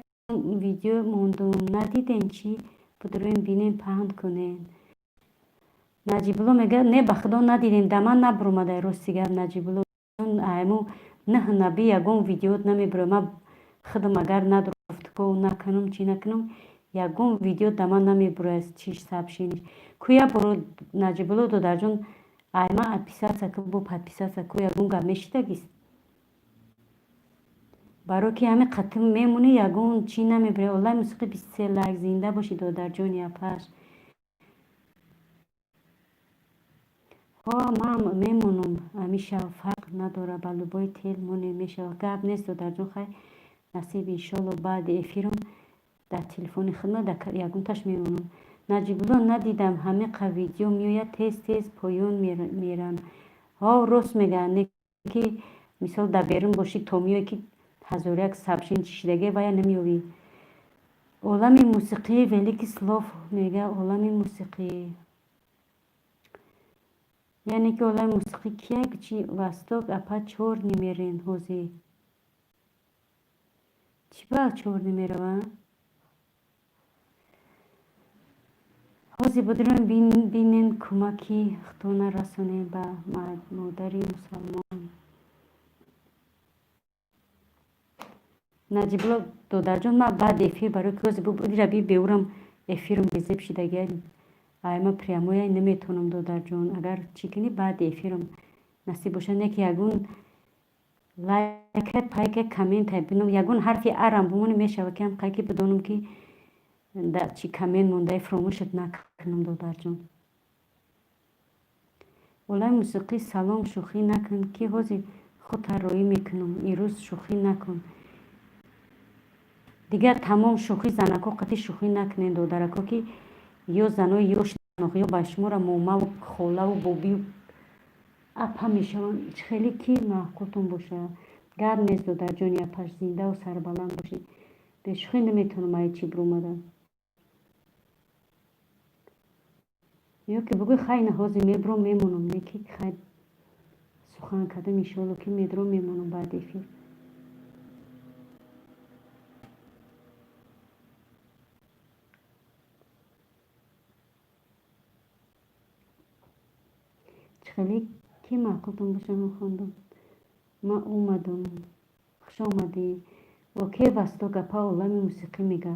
видео мондум надидем чӣ будроем бинем паҳн кунем наҷибулло мега не ба худо надидем да ман набуромадай рости гап наҷибулло айму наби ягон видеот намебурояд ма худам агар надурафтиков накунам чӣ накунам ягон видео да ман намебурояд чиш сообщениш куя боро наҷибулло додарҷон айма подписаться бо подписаться ку ягон гап мешидагист баро ки ҳами қатъ мемонӣ ягон чӣ намебурояд олай мусиқи 23 лайк зинда боши додарҷони апаш ҳо ман мемонам ҳамиша фарқ надора ба любой тел моне мешава гап нест додарҷон хай насиб иншолло баъди эфирам дар телефони хидмат дар ягонташ мемонам наҷибулло надидам ҳамиқа видео меояд тез поён меранд ҳо рост мегӯянд не ки мисол дар берун бошӣ то меоӣ ки ҳазоряк сообщение чишидагӣ вая намеёвӣ олами мусиқӣ великий слов мега олами мусиқӣ яъне ки олами мусиқӣ кия чи васток апа чор немерен ҳозӣ чӣ ба чор немераванд ҳозир будроем бинен кӯмаки худона расонем ба модари мусалмон наҷибулло додарҷон ма баъд эфир барои ки ҳозир будира беурам эфирам резеб шидагия айма прямоя наметавонам додарҷон агар чӣ кунӣ баъди эфирам насиб боша не ки ягон лайка пайка коммента бинум ягон ҳарфи арам бумони мешава кам қайки бидонам ки дар чи коммент мондаи фромӯшат накунам додарҷон. олаи мусиқӣ салом шӯхӣ накун ки ҳозир худ тарроӣ мекунам ирӯз шӯхӣ накун дигар тамом шӯхӣ занако қатӣ шӯхӣ накунед додарако ки ё занои ё шинохӣ ё ба шуморо момаву холаву бобию апа мешаванд хеле ки маъқултон боша гап нест додарҷон япаш зиндаву сарбаланд бошед бешӯхӣ наметавонам ай чи биромадам ё ки бугӯй хай на ҳозир мебиром мемонам не ки хай сухан кардам иншоалло ки медиром мемонам баъди эфир хеле ки маъқултон бошам хондам ман омадам хуш омадӣ оке васто гапа олами мусиқӣ мега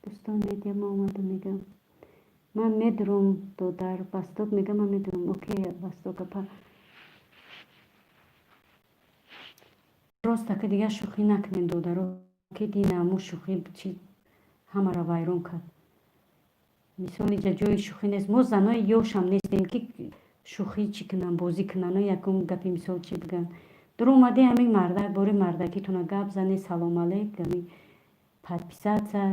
дӯстон медия ман омадам мегам ман медиром додар васток мегам ман медиром оке васто гапа рост ака дигар шӯхӣ накунед додаро ки динаму шӯхӣ чи ҳамаро вайрон кард мисоли ҷои шӯхӣ нест мо занои ёшам нестем ки шӯхӣ чӣ кунам бозӣ кунам якум гапи мисол чӣ бигӯям дур омади ҳамин мардак бори мардакитона гап зани салом алейк ҳамин подписатсия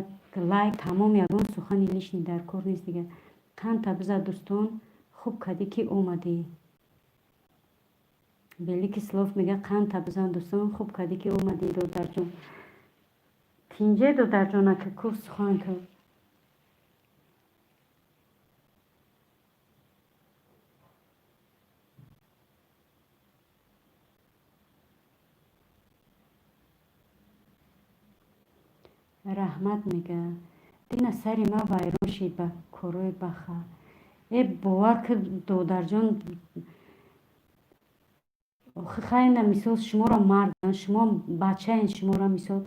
лайк тамом ягон сухани лишни дар кор нест дигар қанта биза дӯстон хуб кардӣ ки омадӣ великий слов мега қанта биза дӯстон хуб кардӣ ки омадӣ додарҷон тинҷе додарҷонака кӯ сухан кард раҳмат мега дина сари ма вайрон шид ба корои баха бовар кӯ додарҷон охи хайна мисол шуморо мардан шумо бачаен шуморо мисол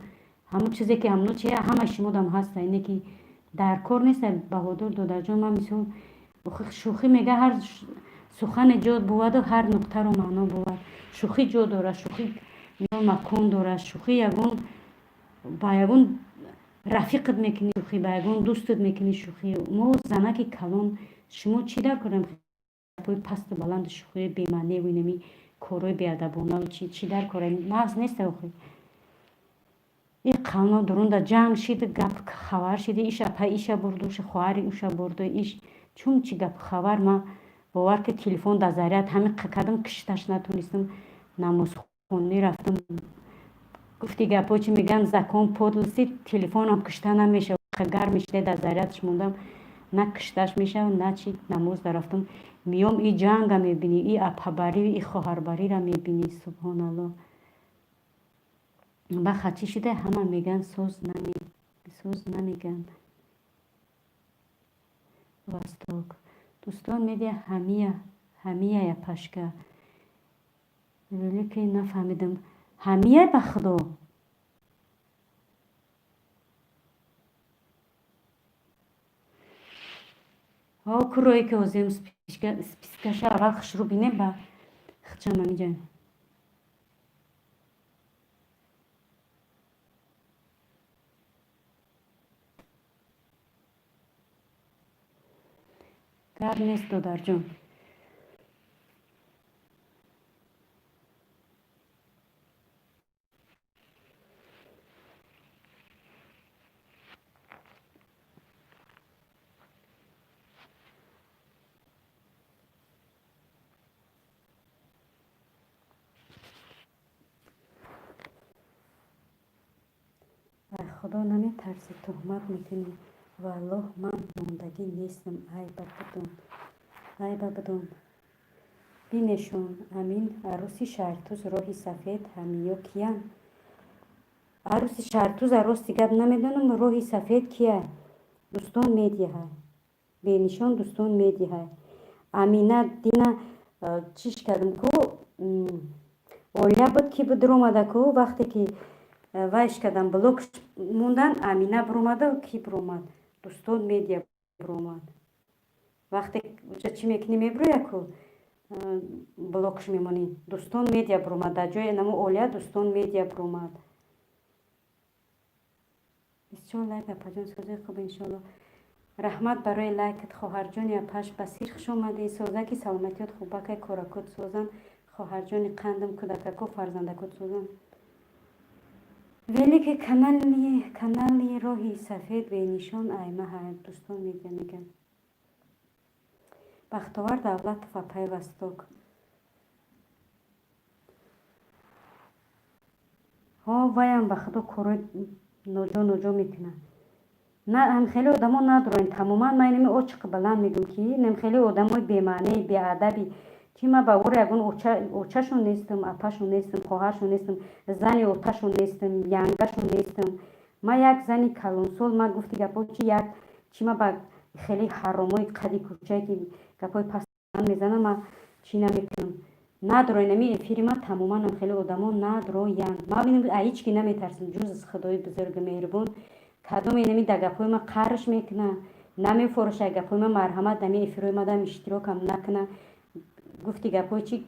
ҳамун чизе ки ҳамно чи ҳамаи шумодам ҳаста ине ки дар кор неста баҳодур додарҷон ман мисол охи шӯхӣ мега ҳар сухане ҷо буваду ҳар нуқтаро маъно бувад шӯхӣ ҷо дорад шӯхӣ макон дорад шӯхӣ ягон ба ягон рафиқат мекунӣ шӯхӣ ба ягон дӯстат мекунӣ шӯхӣ мо занаки калон шумо чӣ дар кунем гапои пасту баланду шӯхии бемаъневу инами корои беадабонаву чӣ дар кунем нағз неста охи и қално дурунда ҷанг шид гап хабар шиди иша па иша бурду хоҳари уша бурду иш чун чи гап хабар ма бовар ки телефон да заряд ҳамин кадам кишташ натонистам намозхонӣ рафтам гуфти гапо чи меган закон подлости телефонам кишта намешав гарм мешида да зарядш мондам на кишташ мешав на чи намоз дарафтам миём и ҷанга мебинӣ и апабарӣ и хоҳарбарира мебинӣ субҳоналлоҳ баха чӣ шуда ҳама меган соз намеган васток дӯстон медия ҳамия пашка великий нафаҳмидам ҳамия ба худо курое ки озем спискаша аввал хушрӯ бине ба хчаманиҷан гап нест додарҷон худо наметарсӣ тӯҳмат мекунӣ валлоҳ ман мондагӣ нестам айба бидон бинешон амин арӯси шаҳртӯз роҳи сафед ҳамиё киян арӯси шаҳртӯз рости гап намедонам роҳи сафед кия дӯстон медиҳай бенишон дӯстон медиҳай амина дина чиш кардам ку олия буд ки бидромада ку вақте ки вайш кардам блок мондан амина биромада ки биромад дӯстон медиа بروماد وقتی چی میکنی میبروی کو بلوکش میمونی دوستان میدیا بروماد در جای نمو اولیا دوستان میدیا بروماد بسیار لایک اپا سوزه خوب انشالله رحمت برای لایکت خواهر جانی اپاش بسیر خوش اومدی سوزه سلامتیت خوب بکه کورکوت سوزن خواهر جانی قندم کودککو فرزندکوت سوزن ولی که کانالی راهی سفید به نشان ایمه های دوستان میگن بختوار دولت و پیوستوک ها وایم بخدا کورو نوجا میکنه نه هم خیلی آدما ندارن تماما من اینمی اوچق بلند میگم که نم خیلی آدمای بی‌معنی بی‌ادبی که ما با اور یگون اوچاشون نیستم اپاشون نیستم خواهرشون نیستم زنی اوتاشون نیستم ینگاشون نیستم ما یک زنی کلونسول ما گفتی گپو چی یک چی ما با خیلی حرامای قدی کوچکی گپای پس میزنم ما چی نمیکنم ندارن نمی افیری ما تماما هم خیلی آدما ندارن ما ببینم هیچ کی نمیترسم جز از خدای بزرگ مهربون کدوم اینمی در گپای ما قرش میکنه نمیفروشه گپای ما مرحمت نمی افیروی ما دم اشتراک هم نکنه گفتی گپای چی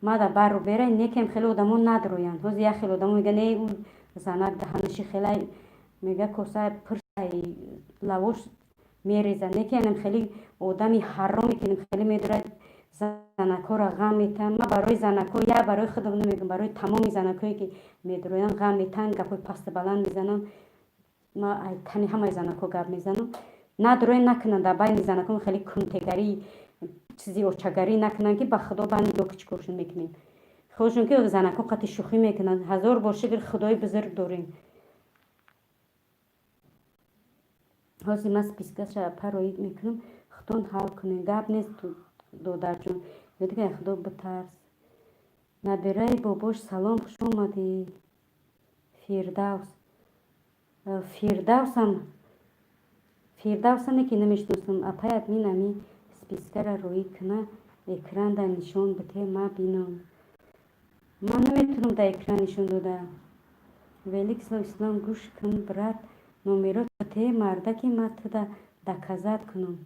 ما در بر رو بره نیکم خیلی آدما ندارن روز یک خیلی آدما میگه نه اون زنک دهنش خیلی میگه کوسه پرسای لواش میریزه نیکم خیلی آدمی حرامی که خیلی میداره زنکا را غم میتن ما برای زنکا یا برای خودم نمیگم برای تمام زنکایی که میدروین غم میتن گپای پست بلند میزنن ما تنی همه زنکا گپ میزنم ندروین نکنن در بین زنکا خیلی کنتگری چیزی اوچگری نکنن که به خدا بند دو کچکورشون میکنیم خودشون که زنکا قطع شوخی میکنن هزار بار شکر خدای بزرگ داریم حاضی من سپیسکش پروید میکنم خودتون حال کنین گپ نیست دودر جون دیگه خدا بترس نبیره باباش سلام خوش اومدی فیردوس که نمیشناسم اپایت می نمی سپیسکر روی کنه اکران در نشان بده ما بینم من نمیتونم در اکران نشان داده ولی اسلام گوش کن برات نومیرات بده مرده که ما تدا دکازات کنم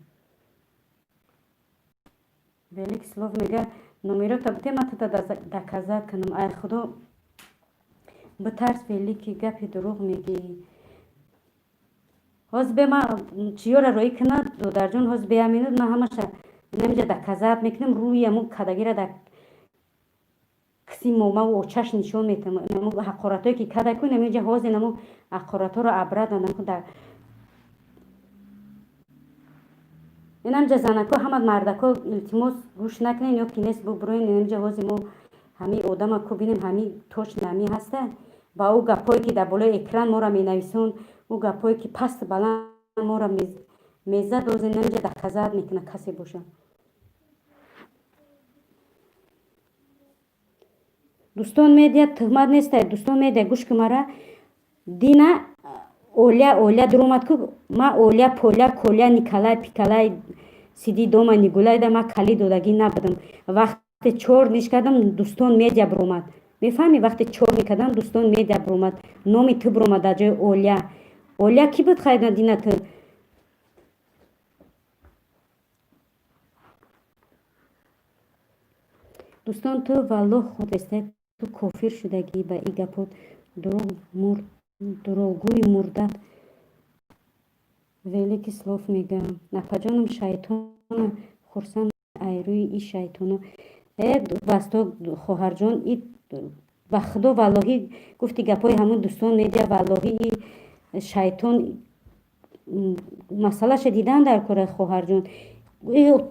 ولی اسلام میگه نومیرات بده ما تدا دکازات کنم ای خدا بترس ولی که گپی دروغ میگی هاز به ما چیورا روی کنه دودر جون هاز به امینود ما همش نمیجا دکازات میکنم روی امو کدگی را کسی موما و اوچش نشون میتم نمو حقارتایی که کده کنی نمیجا هاز نمو حقارتا رو عبرت نمو در این همجا زنکا همه مردکا التماس گوش نکنین یا کنیس ببروین نمیجا هاز مو همی آدم کو بینیم همی توش نمی هسته با او گپایی که در بالای اکران ما را می نویسون او گپایی که پست بلند ما را میزد و نمیجا دکازات میکنه کسی باشه دوستان میدیا تهمت نیست دوستان میدیا گوش که مرا دینا اولیا درومد که ما اولیا پولیا کولیا نیکلای پیکلای سیدی دوما نیگولای ده ما کلی دودگی نبودم وقتی چور نیش کردم دوستان میدیا برومد میفهمی وقتی چور میکردم دوستان میدیا برومد نامی تو برومد در جای اولیا کی بود خیلی دینا تو دوستان تو والله خود است تو کافر شدگی با ای گپات دروغگوی مردد ولی که سلاف میگم نپجانم شیطان خورسن ایروی ای شیطانو بستا خواهر جان ای بخدا والله گفتی گپای همون دوستان میدیا والله ای شیطان مسئله شدیدن در کار خواهر جان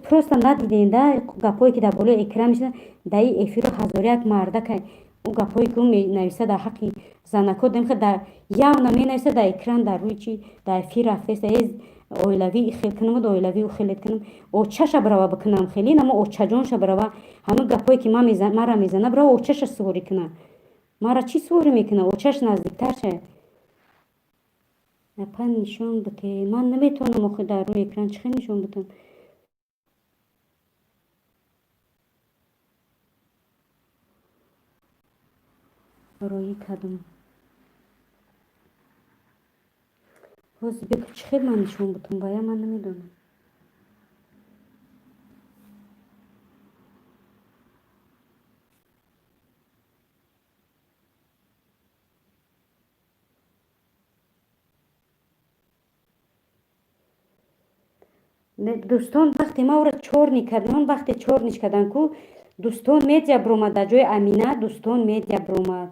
پروستا ندیدین ده گپایی که در بالای اکرام میشه در ای افیرو هزاریک مرده که او گپایی که می نویسه در حقی زنکا دمخه در یا نمی نویسه در اکران در روی چی در افیر رفته است از اویلوی خیل کنم و اویلوی خیل کنم او چش بروا بکنم خیلی نما او چجانش بروا همه گپایی که مرا میزنه بروا او چش سوری کنه مرا چی سوری میکنه او چش نزدیکتر شه نپن نشون بده من نمیتونم خود در روی اکران چخی نشون بدم روی کدوم باز بگو چه خیلی من نشون بدم باید من نمیدونم дӯстон вақте ма ӯро чорни кардем вақте чорниш кардан ку дӯстон медябромад дар ҷои Амина дӯстон медябромад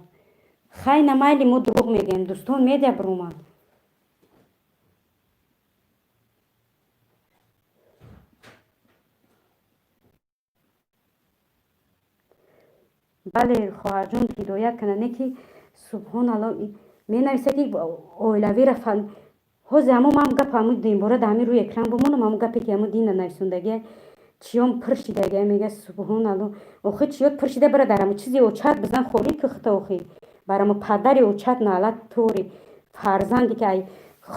хай намайли мо дурӯғ мегӯем дӯстон медябромад бале хоҳарҷон ҳидоят кунад не ки субҳоналло менависад ки оилавира ҳозе ҳамо ман гап ҳамо динбора дар ҳамин рӯи экран бумонам ҳамо гапе ки ҳамо дина нависондагия чиён пир шидагия мега субҳоналло охи чиён пир шида бара дар ҳамо чизи очат бизан холӣ кӯхта охи бар ҳамо падари очат наълат тори фарзанде ки ай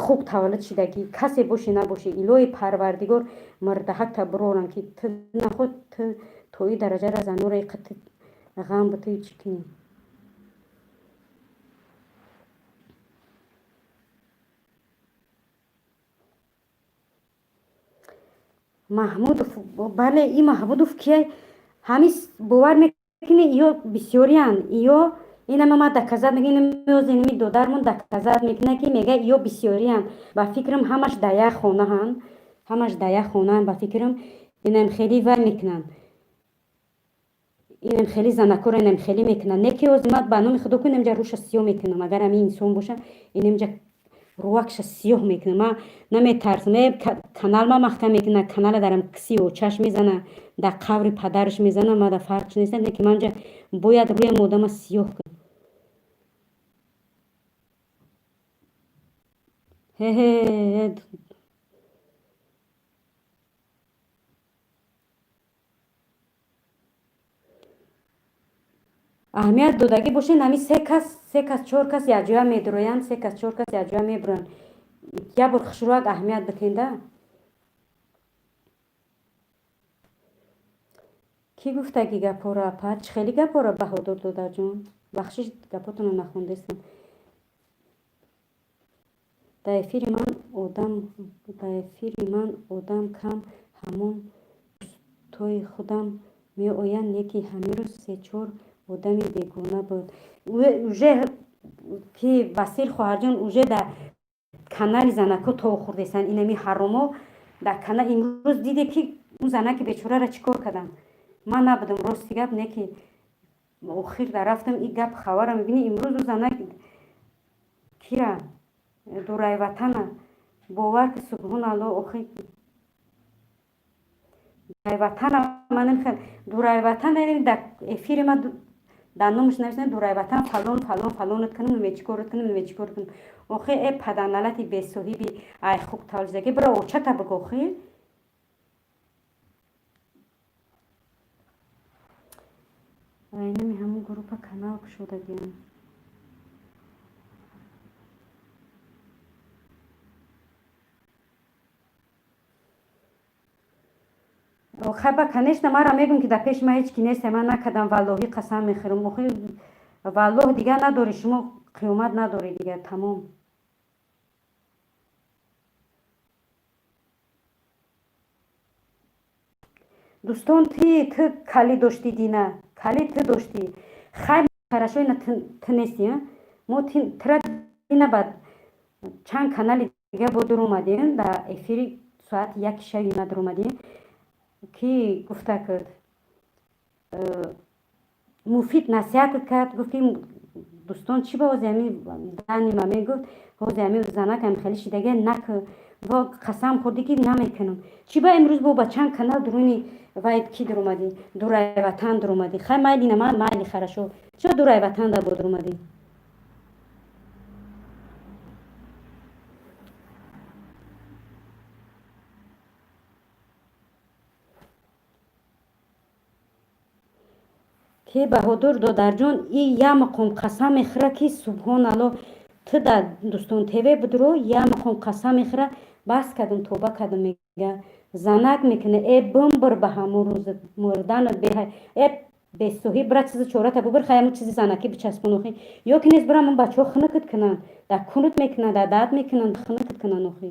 хуб таваллуд шидагӣ касе боши набоши илоҳи парвардигор мирдаҳакта бирорам ки ту наход ту то ин дараҷара занора иққи ғам бутӣ чӣ кунӣ маҳмудов бале ин маҳмудов кия ҳами бовар мекунӣ ё бисёриян ё инама ма доказат мега инами додармон доказат мекунад ки мега ё бисёриян ба фикрам ҳамаш дар як хонаан ҳамаш дар як хонаан ба фикрам инам хелӣ вай мекунанд инам хелӣ занакора инам хелӣ мекунанд не ки ҳозир ман ба номи худо ку инамҷа рӯша сиёҳ мекунам агар ҳамин инсон боша инамҷа руакша сиёҳ мекунам ман наметарсам канал ма махкам мекунад канала дарам киси очаш мезана дар қаври падараш мезана мада фарқш нест не ки манҷа бояд рӯям одама сиёҳ кунам аҳамият додагӣ бошед ҳами се кас чор кас якҷоя медуроянд се кас чор кас якҷоя мебуранд як бор хушрӯяк аҳамият битенда ки гуфтаги гапҳоро апа чӣ хеле гапҳоро Баҳодур додарҷон бахшиш гапотонро нахондестам дар эфири ман одам кам ҳамон дӯстои худам меоянд не ки ҳамин рӯз се чор одами бегона буд уже ки Васил хоҳарҷон уже дар канали занако то хурдестанд инами ҳаромо дар канал имрӯз диде ки он занаки бечораро чӣ кор карданд ман набудам рости гап не ки охир дарафтам ин гап хабарро мебинӣ имрӯз он занак кира дурай ватана бовар ки субҳоналло охи дурай ватана ман намехоҳам дурай ватана дар эфири ма дар номаш нависанд дурай ватан фалон фалон фалонат кунам наме чӣ корат кунам наме чӣ корат кунам охи паданалати бесоҳиби ай хуб тавлизагӣ биро очата бигӯ охи инами ҳамон группа канал кушодагиам хаба конечно маро мегӯм ки дар пеши ман ҳеч ки нест ман накардам валлоҳӣ қасам мехӯрам охи валлоҳ дигар надоред шумо қиёмат надоред дигар тамом дӯстон ту калӣ доштӣ дина калӣ ту доштӣ хай хорошо ина ту нестӣ мо тура дина ба чанд канали дигар бо дур омадем дар эфири соати 1 шаби ина дур омадем ки гуфта кард муфид насиҳат кард гуфт ин дӯстон чӣ ба ҳози ҳамин данима мегуфт ҳози ҳамин занакам хеле шидагия накӯ во қасам хӯрдӣ ки намекунам чӣ ба имрӯз бо ба чанд канал дуруни вай ки дур омадӣ дурай ватан дур омадӣ хай майли на ман майли хорошо чаро дурай ватан да бо дур омадӣ ки Баҳодур додарҷон и як мақом қасам мехӯра ки субҳоналло ту дар Дӯстон ТВ будро як мақом қасам мехӯра бас кардам тоба кардам мега занак мекуна бимбир ба ҳамон рӯз мурдану бесоҳиб бира чизи чората бубир хай ҳамон чизи занакӣ бичаспон охи ё ки нест бирам бачаҳо хунукат кунанд дар кунут мекунанд дар дад мекунанд хунукат кунанд охи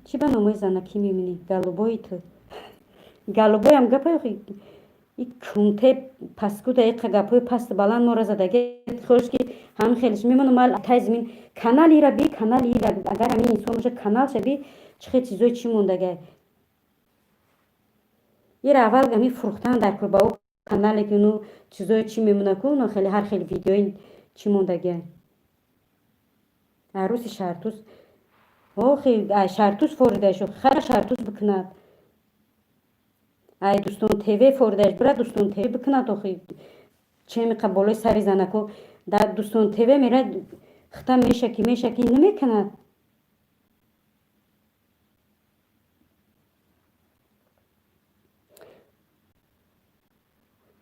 чӣ ба номои занакӣ мебинӣ галубои ту галубоям гапа и кунте паскуда иқа гапои паст баланд мора задаги хошки ҳам хелиш мемону мал тайзмин канал ира би канал ира агар ҳамин инсон боша канал шаби чихе чизои чӣ мондага ира аввал ҳамин фурӯхтан дар кӯбао канале ки ну чизои чӣ мемонаку ну хеле ҳар хеле видеои чӣ мондага арӯси шаҳртӯз охи шаҳртӯз форидаашо хара шаҳртӯз бикунад ай Дӯстон ТВ форидааш бира Дӯстон ТВ бикунад охи чемиқа болои сари занаку дар Дӯстон ТВ мера хита мешаки намекунад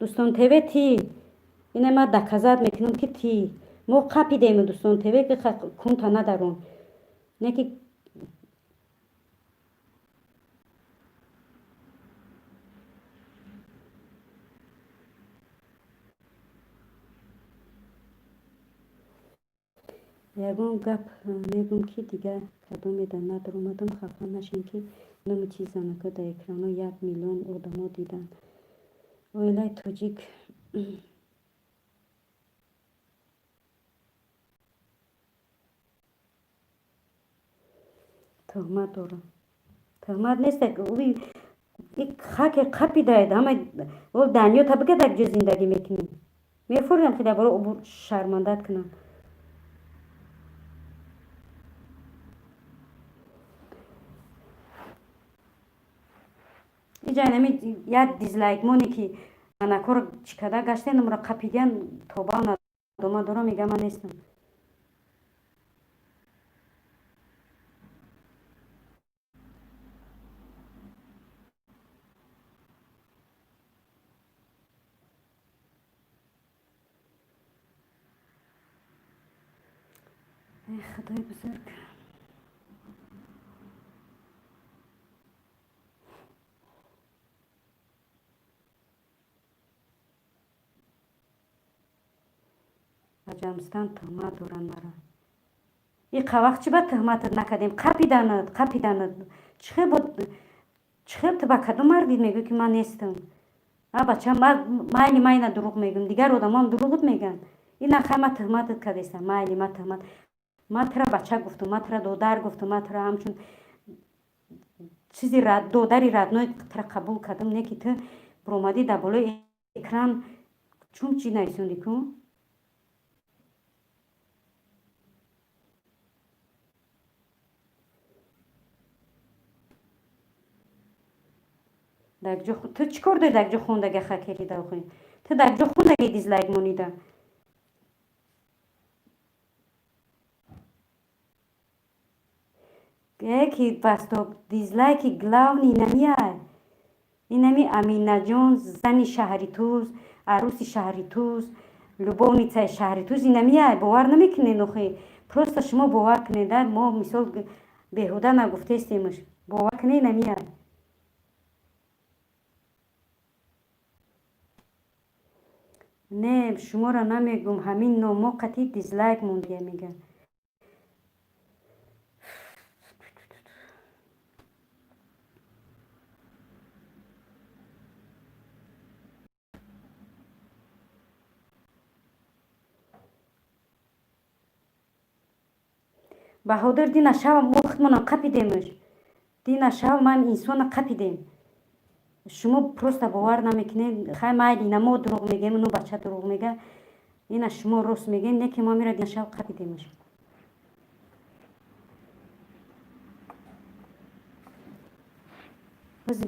Дӯстон ТВ ти ина ма доказат мекунам ки ти мо қапидем Дӯстон ТВ ки кунта надарон не ки ягон гап мегӯм ки дигар кадомеда надромадам хафа нашем ки номи чи занака дар экрано 1 миллион одамо диданд оилаи тоҷик тӯҳмат дорам тӯҳмат нест хаке қапидаед ҳама ол даниё табига дар ҷо зиндагӣ мекунем мефурдам ки дар бораи убур шармандат кунам иҷа нами як дизлайкмоне ки анакоро чӣ када гаштен умра қапидиян тоба надома дорам мега ман нестам худои бузург аҷамстан тӯҳмат доранд мара иқа вақт чӣ ба тӯҳматат накардем қапиданад чихел ту ба кадом мардид мегӯй ки ман нестам бача майли ма ина дурӯғ мегӯм дигар одамам дурӯғат мегӯянд ина хай ма тӯҳматат кардестам майли ма тӯҳмат ма тура бача гуфтам ма тура додар гуфтам ма тура ҳамчун чизи додари радной тура қабул кардам не ки ту биромадӣ дар болои экран чун чӣ нависондӣ ку ту чӣ кор дорӣ дар ҷо хондага хакерида охи ту дар ҷо хондаги дизлайк монида ки басто дизлайки главни инамияй инами Аминаҷон зани Шаҳритӯз арӯси Шаҳритӯз любовницаи Шаҳритӯз инамияй бовар намекунед охи просто шумо бовар кунед мо мисол беҳуда нагуфтестемш бовар кунед инамияй не шуморо намегӯм ҳамин номо қатъи дизлайк мондия мегӯям баҳодир дина шава мо худмонам қапидемш дина шава ман инсона қапидем шумо просто бовар намекунед хай майли ина мо дурӯғ мегӯем ину бача дурӯғ мега ина шумо рост мегӯед не ки мо мира дина шава қапидемш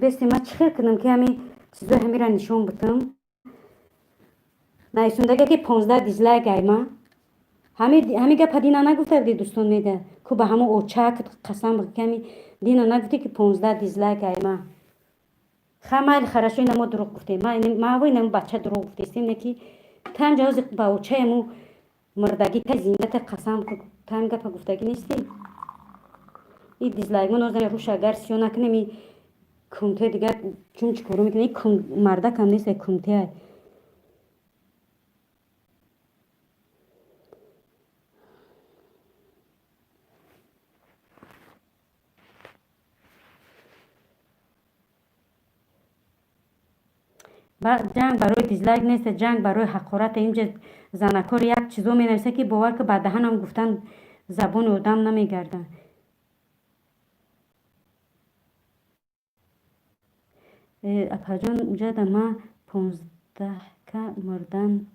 бести ма чӣ хел кунам ки ҳамин чизои ҳамира нишон бутам нависондаге ки 15 дизлайк айма ҳамин гапа дина нагуфта буди Дӯстон меда ку ба ҳамон очак қасам ки дина нагуфти ки 15 дизлайк айма хай майли хорошо ина мо дурӯғ гуфтем ма ина бача дурӯғ гуфтестем не ки там ҷавози ба очаяму мурдаги та зиндата қасам там гапа гуфтагӣ нести и дизлайк мо нозанӣ рӯш агар сиё накунем и кунте дигар чун чӣ коро мекунем мардакам нест кунтеай جنگ برای دیزلایک نیست، جنگ برای حقارت. اینجا زنکار یک چیزو می نویسه که باور که بعد هم گفتن زبون آدم نمیگردن. اپا جان اونجا دما 15 که مردن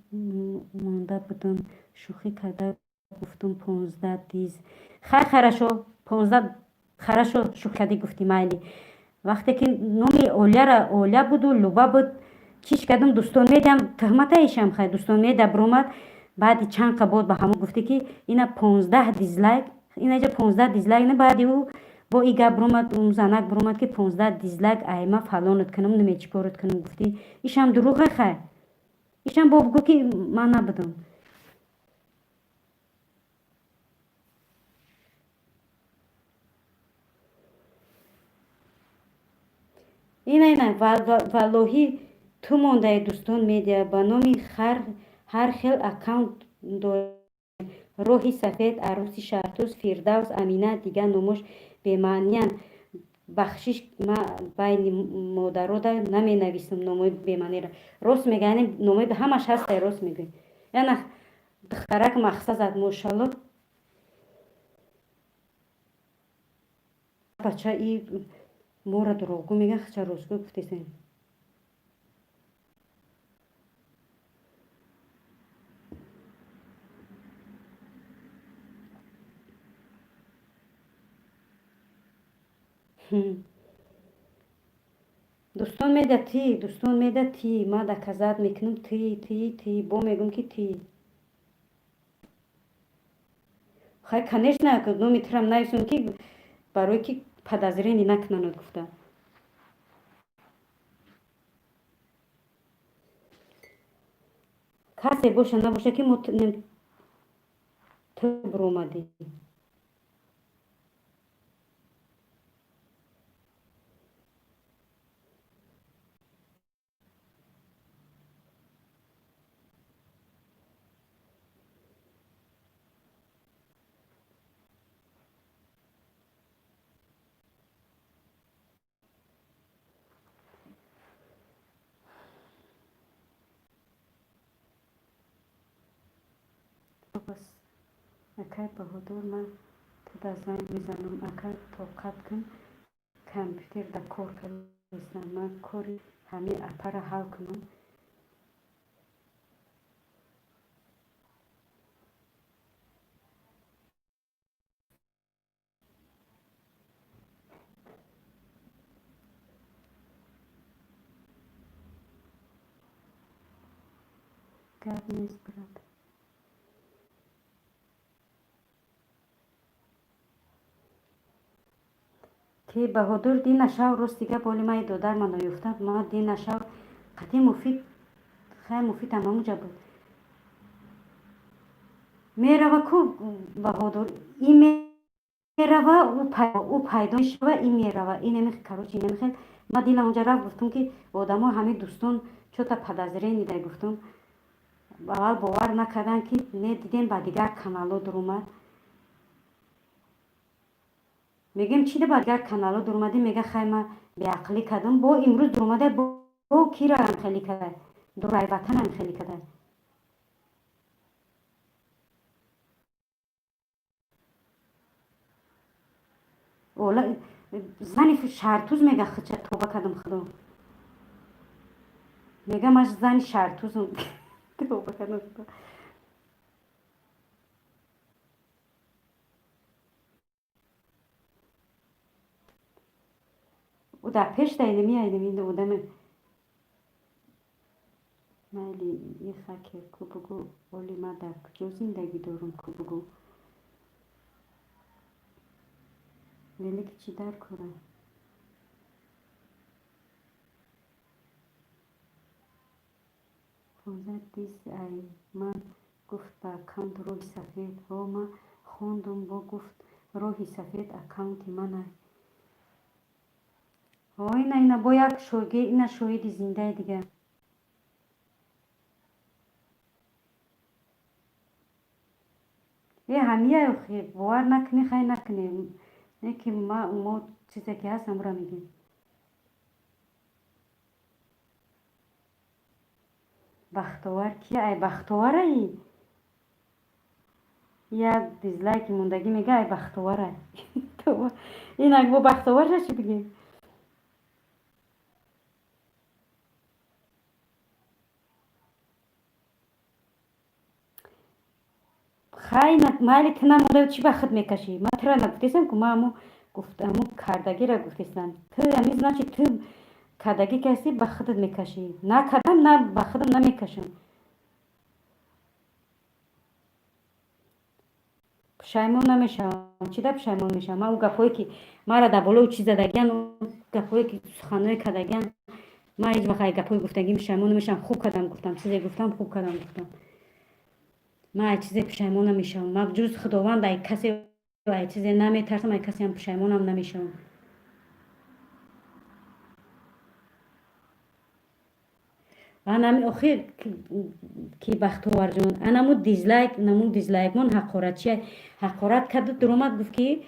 مونده بودم، شوخی کرده گفتم 15 دیز خرشو 15 خرشو شوخی کردی گفتی مایلی. وقتی که نومی اولیا را اولیا بود و لوبا بود چیش کردم دوستان میدم تهمت ایشم خیلی دوستان میده برومد. بعد چند قبول به همون گفتی که اینا 15 دیزلایک، اینا جا 15 دیزلایک نه. بعدی او با ای گپ برومد اون زنک برومد که 15 دیزلایک ایما فلانت کنم نمی چی کارت کنم. گفتی ایشم دروغه خیلی، ایشم با بگو که من نبودم. اینه والله تو مونده دوستان میدیا با نامی هر خیل اکاونت داره. روحی سفید، عروسی شهرتوز، فیردوس، امینه دیگه نموش بیمانیان. بخشش ما بین مادرو دا نمی نویسم نموی بیمانی را. راست میگه یعنی نموی به همش هست راست میگه. یعنی دخترک مخصوص زد ماشالله. بچه ای مورا دروغگو میگه چه روزگو گفتیسین. دوستان میده تی ما دا کذب میکنم تی با میگم که تی خیلی کنش نکرد نو میترم نویسم که برای که پدازرینی نکنند گفته. کسی باشه نباشه که تو برومدی. بس اکر بهادر من تو دا زنگ میزنم اکر طاقت کن کامپیوتر دا کار کردم من کاری همه اپا را حل کنم. گرد نیست برد که بهادر دی نشاو روز دیگه بالی مای دادر من نیفتم ما دی نشاو قطعی مفید خیلی مفید تمام جا بود میروا کو بهادر این میروا او پیدا میشه و این میروا این نمیخ کاروچی نمیخه. ما دیل اونجا رفت گفتم که آدم ها همه دوستان چو تا پدازرین میده گفتم اول باور نکردن که نه دیدیم با دیگر کانالو در اومد. میگم چی ده با دیگر کانالو در اومدی میگه خیلی من بیعقلی کردم با امروز در اومده با کی را هم خیلی کرده در رای وطن هم خیلی کرده. اولا زنی شهرتوز میگه خچه توبه کردم خدا میگه ماش زنی شهرتوزم توبه کردم خدا. او در پیش دا اینمی بودم مالی یه خاکر کو بگو اولی ما در کجا زندگی دارم کو بگو ولی که چی در کنم. پونزد دیز ای من گفت با اکانت روحی سفید ها ما خوندم با گفت روحی سفید اکانت من ها اینا با یک شوگه اینا شوهد زنده دیگه. یه همیه خیلی باور نکنی خیلی نکنی نه که ما چیزی که هست هم را میگیم. бахтовар кия ай бахтоварай як дизлайки мондагӣ мега ай бахтоварай инак бо бахтоварша чӣ бигем хайнак майли ту намода чӣ ба худ мекашӣ ма тура нагуфтесам ку ма аму кардагиро гуфтесам ту ами значит ту кардагӣ ки ҳастӣ ба худат мекашӣ на кардам на ба худам намекашам пушаймон намешавам чида пушаймон мешавам ман ӯ гапҳое ки мара дар боло чӣ задагиян гапҳое ки суханҳое кардагиян ман ҳеҷ вақт ай гапҳои гуфтагӣ пушаймон намешавам хуб кардам гуфтам чизе гуфтам хуб кардам гуфтам ман ай чизе пушаймон намешавам ман ҷуз худованд ай касе ай чизе наметарсам ай касеам пушаймонам намешавам анами охир ки бахтоварҷон анаму дизлайкмон ҳақоратчия ҳақорат карду дуромад гуфт ки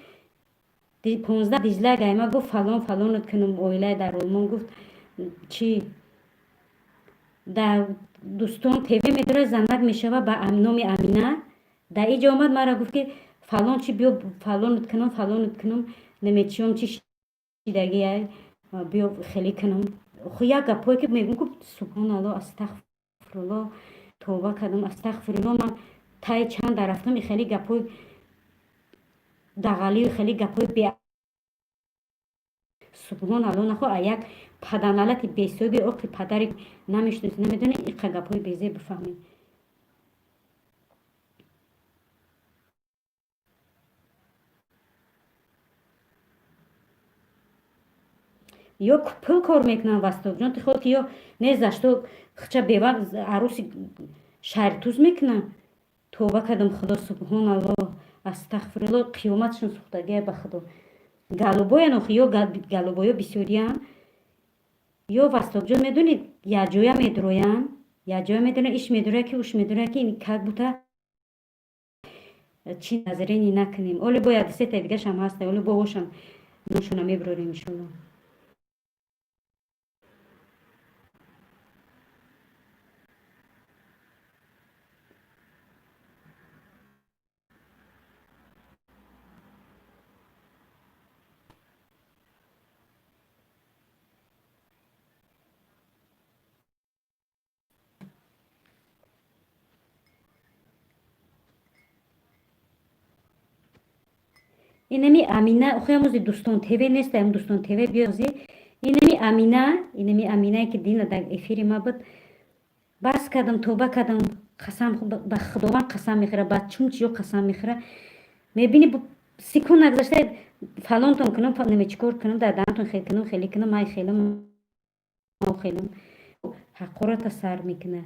15 дизлайк айма гуфт фалон фалонот кунум оилаи дар олмон гуфт чӣ дар дӯстон тв медорад занак мешава ба номи амина дар иҷа омад мара гуфт ки фалон чи биё фалонот кунум намечиём чи шидагӣ ай биё хеле кунум як гапҳое ки мегӯм ку субҳаналло астағфирулло товба кардам астағфирулло ман таи чанд дар рафтам хеле гапҳои дағалию хеле гапҳои бе субҳаналло нахо а як паданалати бесоби оқи падари намешносӣ намедонӣ иқа гапҳои безеб бифаҳмӣ ё пул кор мекунам вастокҷон ти ход ки ё не за что хча бева аруси шаритуз мекунам товба кардам худо субҳаналло астағфирулло қиёматшон сӯхтагия ба худо галубоян охи ё галубоё бисёриян ё вастокҷон медонед якҷоя медроян якҷоя медоран иш медоря ки уш медоря ки как бута чи назарени накунем оли бо як дисета дигашам ҳаста оли бо ошам ношона мебирорем иншолло инами амина охи ҳамузи дӯстон тв нест ам дӯстон тв биёзи инами аминае ки дина дар эфири ма буд бас кардам товба кардам қасам ба худованд қасам мехӯра ба чун чиё қасам мехӯра мебини секунд нагзашта фалонтон кунам наме чӣ кор кунам дар дантон хел кунам хеле кунам май хелам хелам ҳақората сар мекуна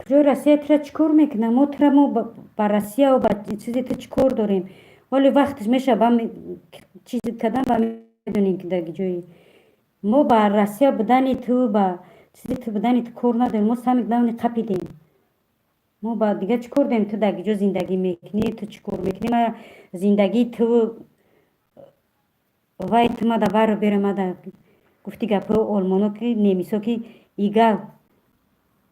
куҷо россия тура чӣ кор мекуна мо ба россияу ба чизи ту чӣ кор дорем оли вақташ мешава чизи кардан ба медонем ки дар ҷои мо ба россия будани ту ба чизи ту будани ту кор надорем мо сами главни қапидем мо ба дига чӣ кор дорем ту дар ҷо зиндагӣ мекунӣ ту чӣ кор мекунӣ ма зиндагии ту вай ту ма дар бару бера ма дар гуфти гапҳои олмоно ки немисо ки игал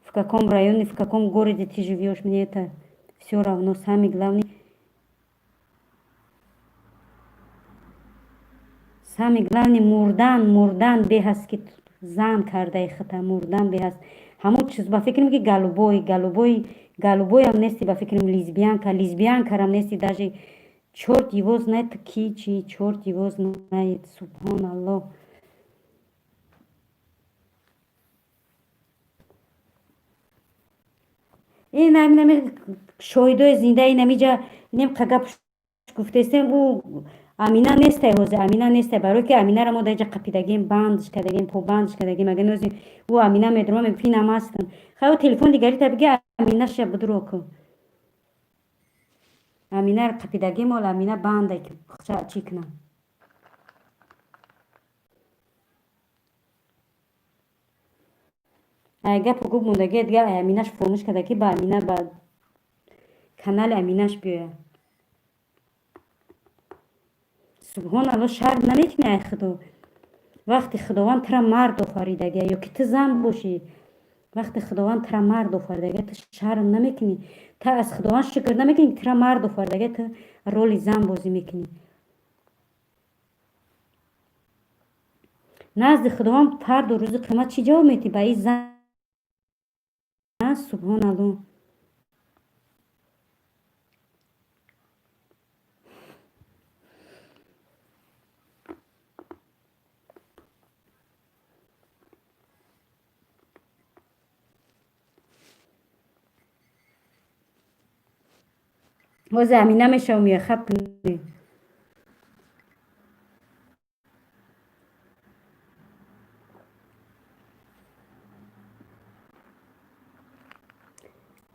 в каком районе, в каком городе ты живешь, мне это все равно. Самый главный мурдан бехаст ки зан кардаи хата мурдан бехаст. Ҳамон чиз ба фикрам ки галубой ам нести ба фикрам лесбиянкарам нести даже черт его знает ки чи черт его знает субҳаналло. این نمی شایدای زنده این نمیجا نیم قگب گفتستیم او امینه نیسته هوزه امینه نیسته برای که امینه را ما در اینجا قپیدگیم بندش کردگیم پو بندش کردگیم اگه نوزی او امینه میدرم پی نماستن خواهو تلفن دیگری تا بگه امینه شا بدرو کن امینه را قپیدگیم ولی امینه بنده که چی کنم اگه پگو موندگی دیگه امینش فراموش کرده که با امینه با کانال امینش بیاید سبحان الله شر نمیکنه ای خدا وقتی خداوند ترا مرد آفریدگه یا که تو زن باشی وقتی خداوند ترا مرد آفریدگه تو شرم نمیکنی تا از خداوند شکر نمیکنی که ترا مرد آفریدگه تو رول زن بازی میکنی نزد خداوند فرد و روز قیامت چی جواب میدی با این زن سبحان الله باز امینه میشه و میخب کنی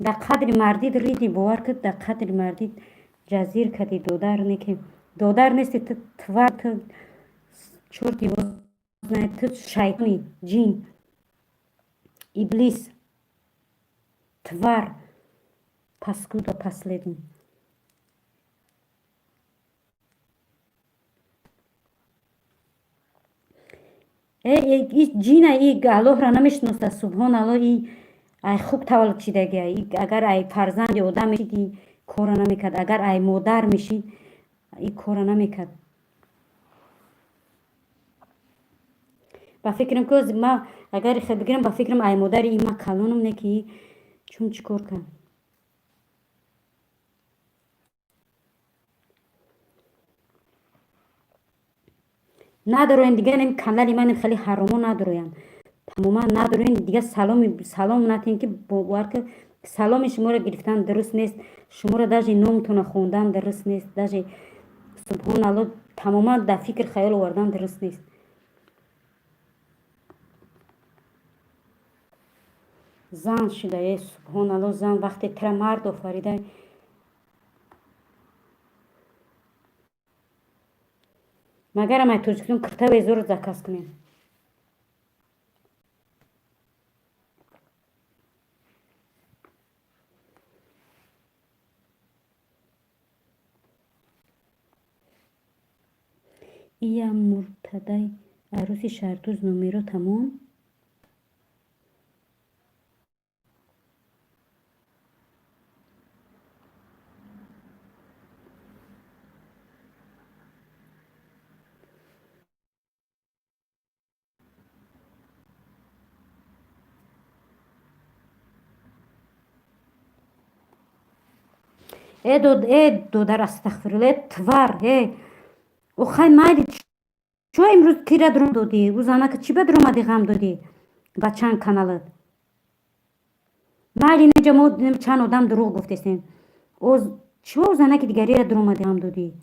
در قدر مردید ریدی باور کد در قدر مردید جزیر کدی دودر نیکی دودر نیستی تو تور تو چورتی باز نه تو شیطانی جین ابلیس تور پسکود و پسلیدون ای جین ای الله را نمیشناسه سبحان الله ای خوب تولد شدگی اگر ای فرزند آدم میشید ای کار نمیکرد اگر ای مادر میشید ای کار نمیکرد با فکرم که ما اگر خود بگیرم با فکرم ای مادر ای ما کلانم نه که چون چیکار کنم ندارن دیگه نمی کانال من خیلی حرامو ندارن تماما ندارین دیگه سلام نتین که باور که سلام شما رو گرفتن درست نیست شما رو داجی نامتون خوندن درست نیست داجی سبحان الله تماما در فکر خیال آوردن درست نیست زن شده سبحان الله زن وقتی تر مرد آفریده مگر ما توجکتون کرته و زور زکاس کنیم ایا مرتدی عروسی شهردوز نمیرو تمام ای دو در استغفرالله تور او خیلی مایدی چو امروز کی را درون دادی او زنه که چی به درون آمدی غم دادی با چند کانالت مایدی اینجا ما چند آدم دروغ گفتیستیم او چو زنه که دیگری را درون آمدی غم دادی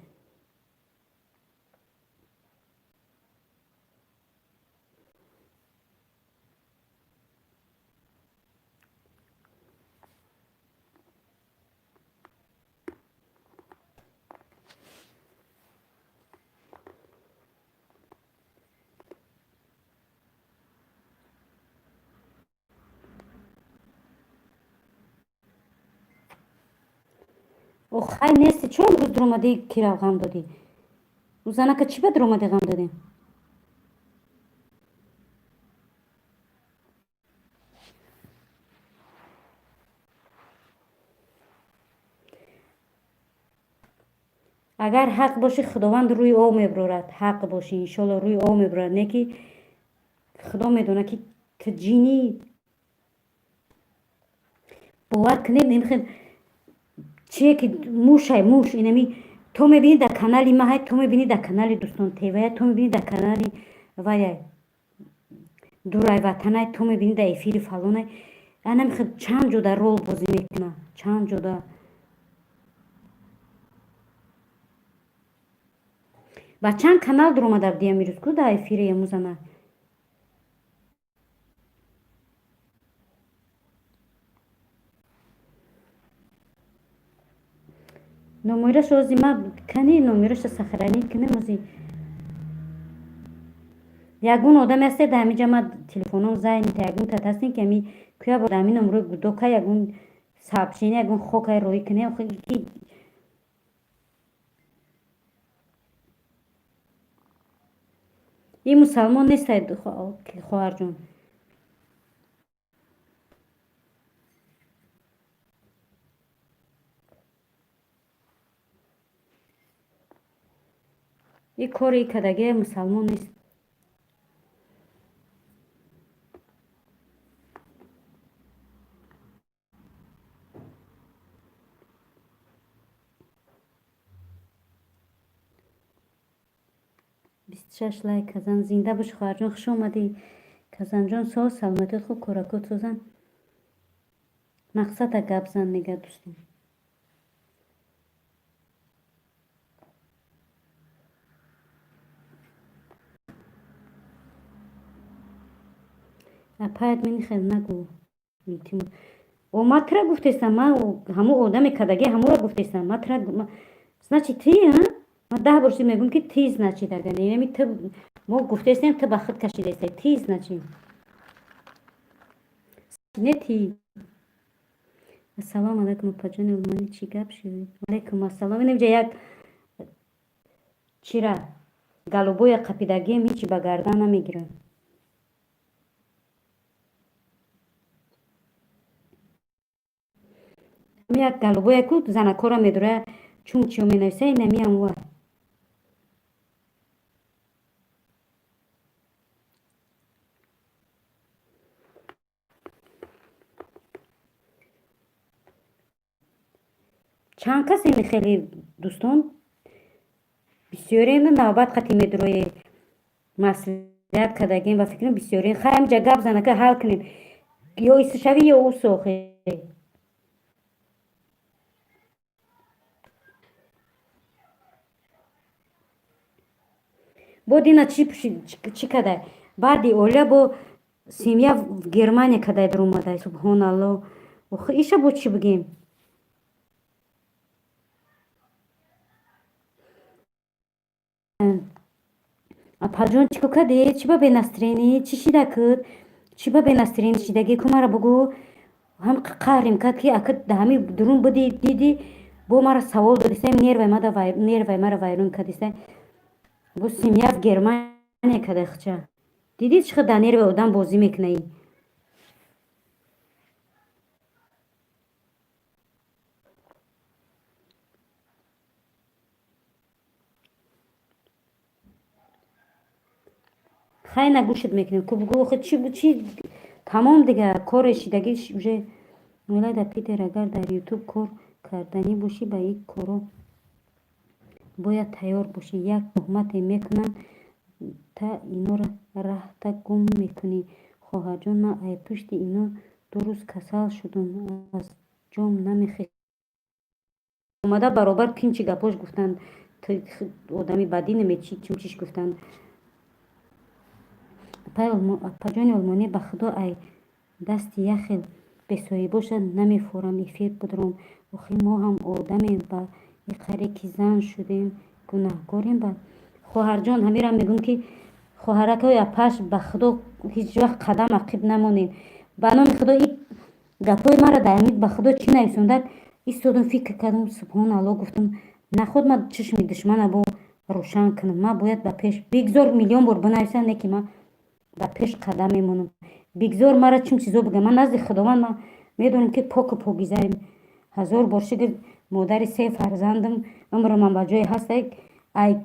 او خیلی نیستی چو امروز درون آمدی کی را غم دادی او زنه که چی به درون آمدی غم دادی اگر حق باشی خداوند روی او میبرد حق باشی انشالله روی او میبرد نه که خدا میدونه که جینی باور کنید نمیخواد چیه که موش اینمی تو میبینی در کانال ما های تو میبینی در کانال دوستان تیوه تو میبینی در کانال وای دورای وطن های تو میبینی در افیر فلان های анам хиб чанд ҷода рол бозӣ мекуна, чанд ҷода. ба чанд канал дуромада будӣ амирӯз ку да эфире ямӯзана. номераш ози ма кани номераша сахранӣ кунем ози. ягон одаме ҳастед дар ҳаминҷа ма телефоном зайни та ягон тат ҳастен ки ами кӯя бо дар ҳамин номеро гудока ягон сообщение ягон хокай роӣ кунем ки ин мусалмон нестед хоҳарҷон. ин кори кадагия мусалмон нест. шаш лайк казан. Зинда бош хоҳарҷон, хуш омадӣ. Казанҷон соҳ саломатиёт хуб коракот созан. Мақсада гап зан нига дӯстон. апаят мени хел нагӯ. Матра гуфтестам, ма ҳамун одами кадаге ҳамура гуфтестам. Матра значит ти ма 10 бор мегӯм ки ти значит агани ти мо гуфтестем ти ба худ кашидестед. Ти значит не ти. Ассалому алайкум опаҷони улмонӣ, чӣ гап шуд? Алайкум ассалом. Инҷа як чира голубоя қапидагием ҳичи ба гардан намегирам. Як голубоя ку занакора медура чун чиё менависа инами амва. чанд касеми хеле дӯстон бисёреем навбат хати медурои маслиҳат кадагем ва фикрам бисёреем хай амҷа гап занака ҳал кунем ё исушавӣ ё усохе. бо дина чӣ кадай баъди оля бо семья в Германия кадай дуромадай. Субҳоналлоҳ. Охи иша бо чӣ бигем? апаҷон чӣ каде? Чӣ ба бенастроенӣ? Чӣ шида куд? Чӣ ба бенастроенӣ шидаги ку мара бугӯ. ҳам қаҳрем кад ки ака да ҳами дурун буди диди бо мара савол додиста нервай мара вайрон кадиста. бо семья в Германия кадай хча. Диди чӣ қадар да нерваи одам бозӣ мекунаи. хай на гӯшат мекунем ку бугӯ охи чӣ тамом дига кори шидаги уже милада Питер агар дар ютуб кор карданӣ бошӣ ба ин коро бояд тайёр бошӣ. як тӯҳмате мекунанд та инора раҳта гум мекунӣ. хоҳарҷон ман аз пушти ино 2 рӯз касал шудам аз ҷом намехестам. омада баробар кин чӣ гапош гуфтанд одами бадӣ намечӣ чиш гуфтанд. апаҷони олмонӣ ба худо ай дасти яхел бесоҳибоша намефорам эфир будуром. охи мо ҳам одамем ба иқаре ки зан шудем гунаҳгорем. ба хоҳарҷон ҳамира мегӯм ки хоҳаракаи апаш ба худо ҳеҷ вақт қадам ақиб намонед. ба номи худо ин гапои мара дар ба худо чӣ нависондад. истодам фикр кардам субҳоналлоҳ гуфтам нахуд ман чишми душмана бо рӯшан кунам. ман бояд ба пеш бигзор миллион бор бинависам не ки ман ба пеш қадам мемонам. бигзор мара чун чизо бигам. ман назди худованд ман медонам ки поку покизаем. ҳазор бор шукр модари 3 фарзандам умри ман ба ҷое ҳаст. ай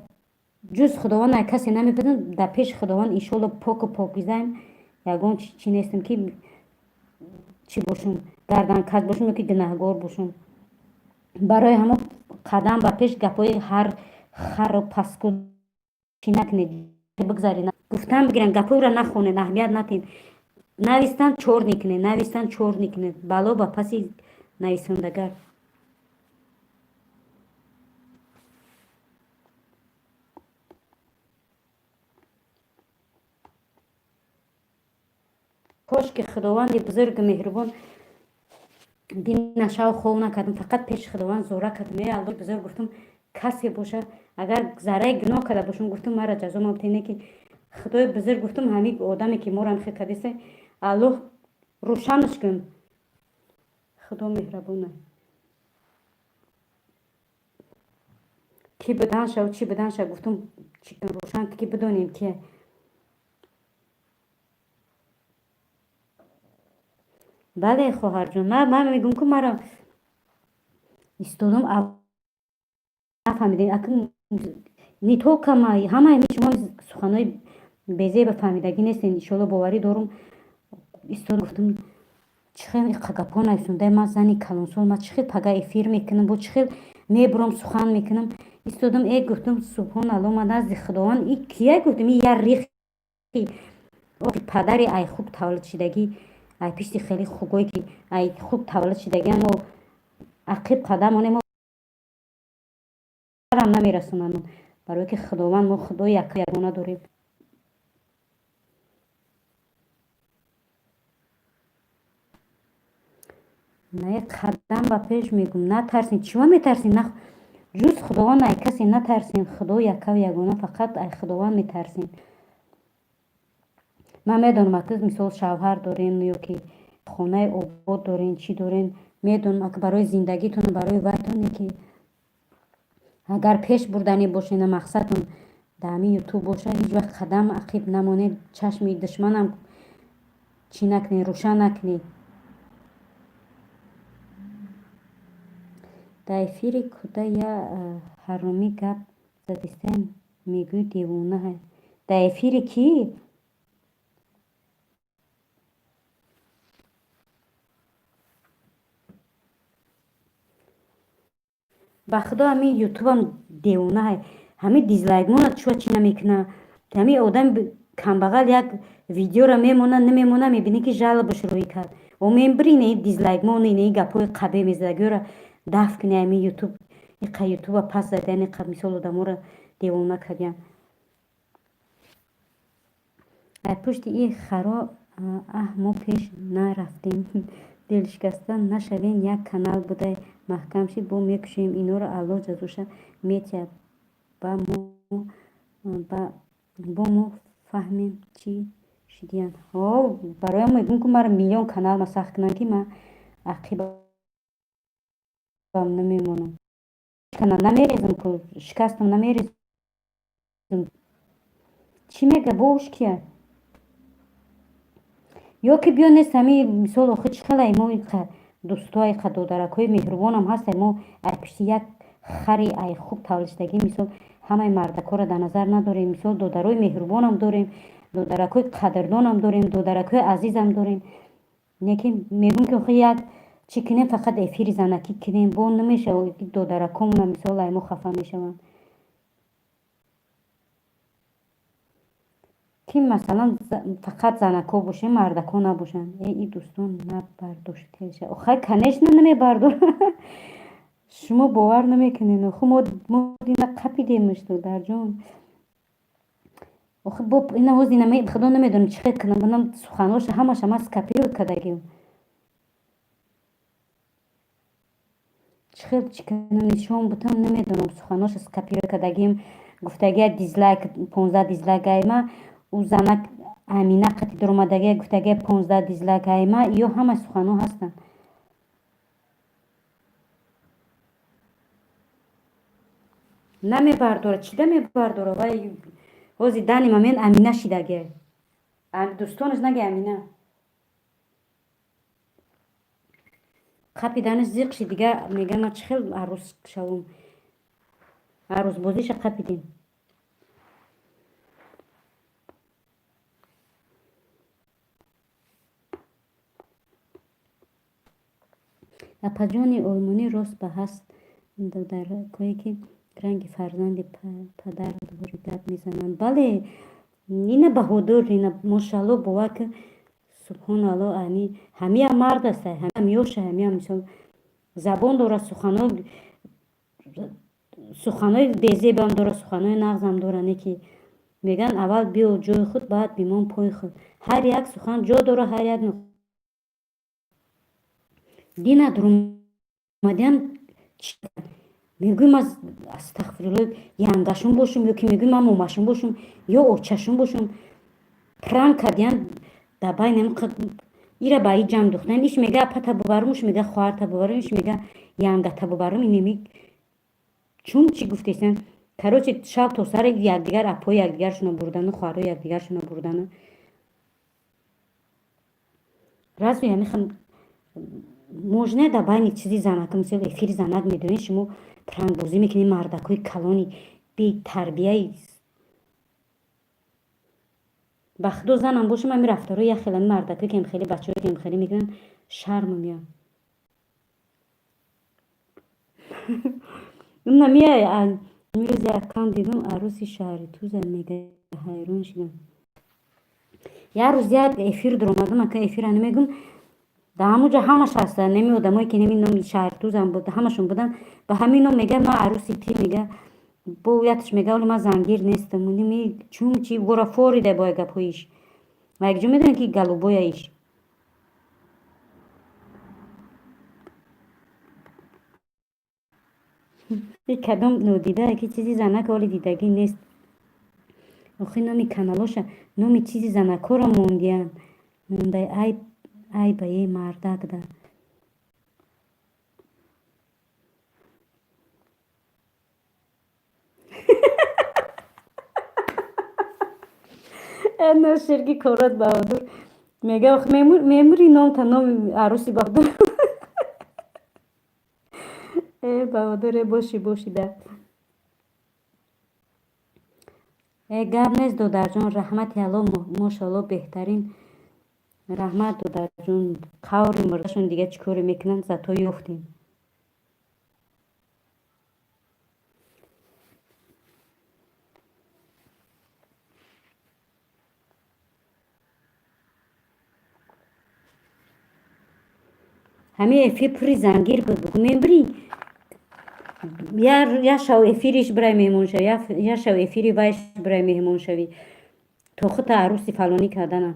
ҷуз худованд ай касе намепазам. дар пеши худованд иншолло поку покизаем. ягон чӣ нестам ки чӣ бошум гарданкаш бошум ё ки гунаҳгор бошум. барои ҳамон қадам ба пеш гапои хару паску чӣ накунед бигзаред. гуфтан бигиранд гапоиро нахонед аҳамият натед. навистан чорникне бало ба паси нависондагар. кошки худованди бузургу меҳрубон динашав хов накардам, фақат пеши худованд зора кардам. Аллоҳи бузург гуфтам касе боша агар зарраи гуноҳ карда бошам, гуфтам мара ҷазо мабтине ки худои бузург гуфтам ҳамин одаме ки моро амхи кардисе аллоҳ рӯшанаш кун. худо меҳрабон аст. ки буданша чи буданша гуфтам чи кун рӯшан ки бидонем ки бале хоҳарҷон ман мегӯм ки мара истодам нафаҳмидем акн не толка ҳамаи шумо суханои безеба фаҳмидагӣ нестен. иншоалло боварӣ дорум истодам гуфтам чӣ хел қагапҳо нависондаи ман зани калонсол ман чӣ хел пага эфир мекунам бо чӣ хел мебурам сухан мекунам. истодам гуфтам субҳаналло ман назди худованд кия гуфтам я рихи падари ай хуб таваллудшидагӣ ай пишти хеле хугое ки ай хуб таваллудшидагӣ мо ақиб қадамонемо рам намерасонанд барое ки худованд мо худои ягона дорем. на қадам ба пеш мегӯм натарсен чима метарсен ҷуз худованд ай касе натарсен худо якав ягона фақат ай худованд метарсен. ман медонам аки мисол шавҳар дорен ё ки хонаи обод дорен чӣ дорен медонам аки барои зиндагитон барои вайтоне ки агар пеш бурданӣ бошена мақсадтон дар ҳамин ютуб боша ҳеҷ вақт қадам ақиб намонед чашми душманам чӣ накунед рӯшан накунед. дар эфири кӯда я ҳаромӣ гап задистем мегӯй девона дар эфири кӣ ба худо ҳамин ютубам девона ҳамин дизлайкмона чӯ чӣ намекуна ҳамин одами камбағал як видеора мемона намемона мебинӣ ки жалобаш рӯй кард мебирӣ дизлайкмони гапҳои қабеҳ мезадагиёра дафт кунӣ ҳамин ютуб иқа ютуба пас задан иқа мисол одаморо девона кардиям. дар пушти ин харо мо пеш нарафтем дилшикаста нашавем як канал буда маҳкам шид бо мекушем иноро аллоҳ ҷазоша метиҳад бо мо фаҳмем чӣ шидиянд бароям мегӯм ки мара миллион канал масах кунанд ки ман ақибам намемонам канал намерезам ку шикастам намерезам чӣ мега бош кия ё ки биё нест ҳамин мисол охир чӣ хелае мо дӯстои додаракҳои меҳрубонам ҳастем мо ай пишти як хари ай хуб таваллудшидагӣ мисол ҳамаи мардакҳоро дар назар надорем мисол додарои меҳрубонам дорем додаракҳои қадрдонам дорем додаракҳои азизам дорем лекин мегӯм ки охир як чӣ кунем фақат эфири занакӣ кунем бо намешавад додаракҳомонам мисол ай мо хафа мешаванд ки масалан фақат занакҳо бошем мардакҳо набошанд и дӯстон набардошташа охай конечно намебардорам шумо бовар намекунед охи мо дина қапидем додарҷон охи бо ина ҳозина худо намедонам чӣ хел кунам бинам суханоша ҳамаша ман скопиро кардагим чӣ хел чӣ кунам нишон бутам намедонам суханоша скопиро кардагим гуфтагия дизлайк 15 дизлайк айма ӯ занак амина қати дуромадагия гуфтагия 15 дизлайк айма ё ҳама суханҳо ҳастанд намебардора чида мебардора вай ҳози дани мамен амина шидаге дӯстонаш наги амина қапи данаш зиқ шид дигар мегӯяд ман чӣ хел арӯз шавам арӯзбозиша қапидем апаҷони олмонӣ рост ба ҳаст додаркое ки ранги фарзанди падар гап мезананд бале ина баҳодур ина мошалло бовар ки субҳоналло ани ҳамиам мард аст ҳамиам ёша ҳамиам мисол забон дорад суханои безебам дорад суханои нағзам дорад не ки меган аввал биё ҷои худ баъд бимон пои худ ҳар як сухан ҷо дорад ҳар як дина дуромадиам мегӯем астағфирулло янгашум бошум ё ки мегӯем ман момашум бошум ё очашум бошум пранк кардиям дар байни ира ба и ҷамъ духтан иш мега апата бубарум иш мега хоҳарта бубарум иш мега янгата бубарум инеми чун чӣ гуфтесен короче шаб то сари якдигар апои якдигаршона бурдану хоҳарои якдигаршона бурдану разве ямехам можна дар байни чизи занака мисол эфири занак медонед шумо прангбозӣ мекунед мардакҳои калони бетарбияи ба худо занам бошам ами рафторои як хелами мардакҳое ки хеле бачаҳое ки хеле мекунанд шармам меояд намия имрӯз як аккаунт дидам арӯси шаҳри туза мега ҳайрон шудам як рӯз як эфир дуромадам ака эфира намегӯм дар ҳамонҷо ҳамаш ҳаста неми одамое ки неми номи шаҳри тузам буд ҳамашон буданд ба ҳамин ном мега ман арӯси ти мега бо ятш мега оли ман зангир нестам неми чун чи вора форида бо гапҳоиш ва якҷо медонед ки голубоя иш и кадом нодидае ки чизи занака оли дидагӣ нест охи номи каналоша номи чизи занакҳоро мондиян мондай ай ба е мардак да ноширги корот баҳодур мега ох мемури ном та номи арӯси баҳодур баҳодуре боши да гап нест додарҷон раҳмати алло мошалло беҳтарин раҳмат додарҷон қаври мурдашон дига чӣ коре мекунанд зато ёфтем ҳамин эфир пури зангир буд бугӯ мебирӣ як шав эфириш бирай меҳмоншавӣ як шав эфири вайш бирай меҳмоншавӣ то хута арӯси фалонӣ карданам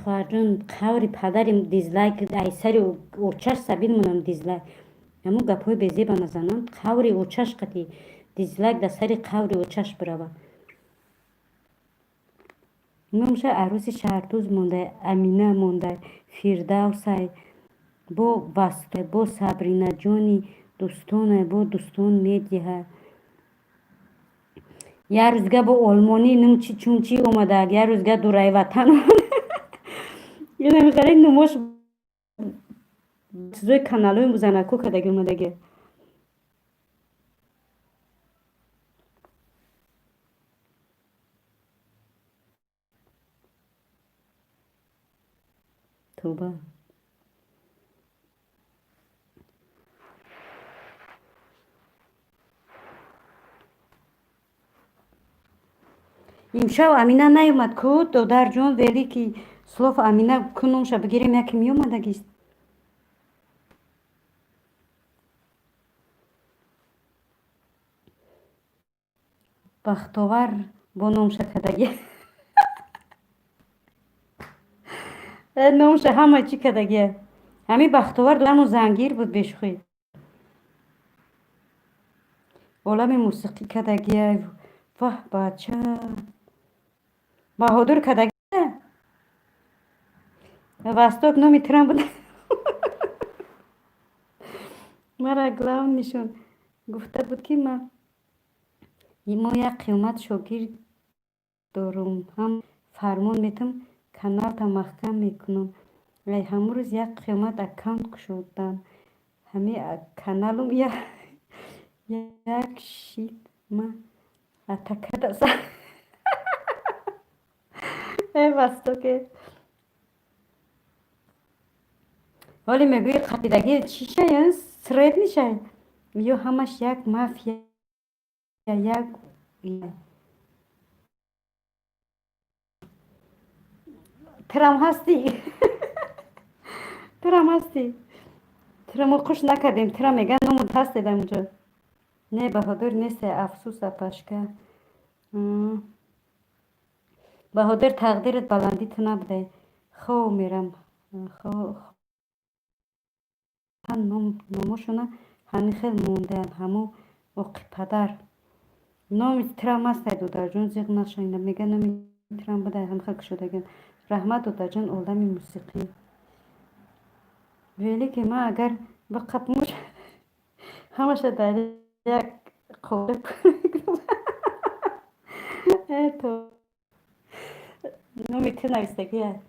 хоҳарҷон қаври падари дизлайк ай сари очаш сабил мунам дизлайк ҳамун гапҳои безеба назананд қаври очаш қати дизлайк дар сари қаври очаш бирава номша арӯси шаҳртуз мондай амина мондай фирдавсай бо васфе бо сабринаҷони дӯстонай бо дӯстон медиҳа як рӯзга бо олмонӣ нум чи чун чи омадаак як рӯзга дураи ватан намехаред нумош чизои каналои занакҳо кардаги омадаги توبه имшаб амина наёмад ку додарҷон вели ки слов амина ку номша бигирем яке меомадагист бахтовар бо номша кадаги номша ҳама чӣ кадагия ҳамин бахтовар додармо зангир буд бешухӣ олами мусиқӣ кадагия ваҳ бача баҳодур кадагия васток номи тирам буд мара главн нишон гуфта буд ки ма як қиёмат шогирд дорум ҳам фармон метам каналта маҳкам мекунам ай ҳамун рӯз як қиёмат аккаунт кушодам ҳамин каналум یک شید ما اتکد است. ای بس تو که ولی میگوی قطیدگی چی شاید سرید میشه یا همش یک مافیا یک ترام هستی. ترام هستی. ترامو خوش نکردیم. ترام میگن نمون هست دیدم اونجا. نه بهادر نیست افسوس پشکه. بهادر تقدیرت بلندی تو نبوده. خو میرم. خو ناموشونه همین خیلی مونده همو اقی پدر نامی ترام هست دودر جون زیغ نشاینده میگه نامی ترام بوده هم خیلی شده رحمت دودر جون اولمی موسیقی ویلی که ما اگر بقب موش همش در یک قوله تو نامی تی نویستگیه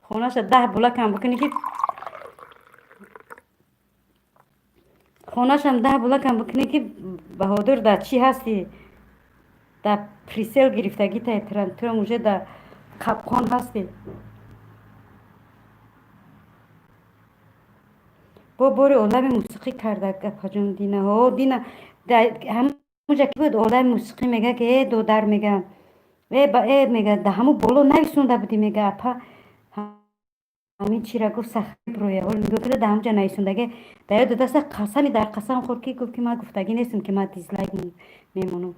خونهش 10 بلاک هم بکنی که خونهش هم 10 بلاک هم بکنی که بهادر در چی هستی در پریسل گرفتگی تا تو موجه در قبقان هستی با باری عالم موسیقی کرده گپا جون دینه ها دینه همونجا که بود عالم موسیقی میگه که ای دودر میگه ای میگه ده همون بولو نویسونده بودی میگه اپا همین چی را گفت سخت برویه اول میگه که ده همونجا نویسوندگه در دو دست قسمی در قسم خور که گفت که من گفتگی نیستم که من دیزلایک میمونم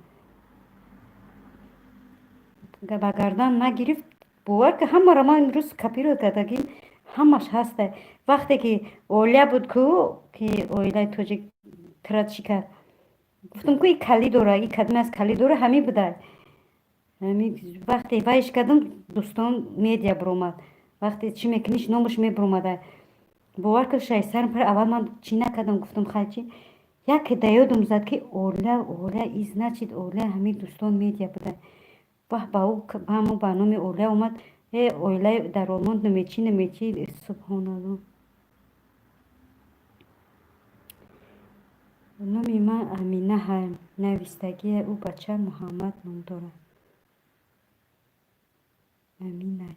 بگردن نگرفت باور که همه را ما امروز کپی رو دادگیم همش هسته وقتی که اولیا بود که اویلای توجه ترد چی کرد گفتم که این کلی دوره این کدمه از کلی دوره همی بوده همی وقتی وایش کردم دوستان میدیا برومد وقتی چی میکنیش نامش میبرومده باور که شایسترم پر اول من چی نکردم گفتم خیلی یک دیادم زد که اولیا ایز نچید اولیا همی دوستان میدیا بوده با او با همون برنامه اولیا اومد اولیا در آلمان نمیچی سبحان الله نامی من امینه هم نویستگی او بچه محمد نام داره امینه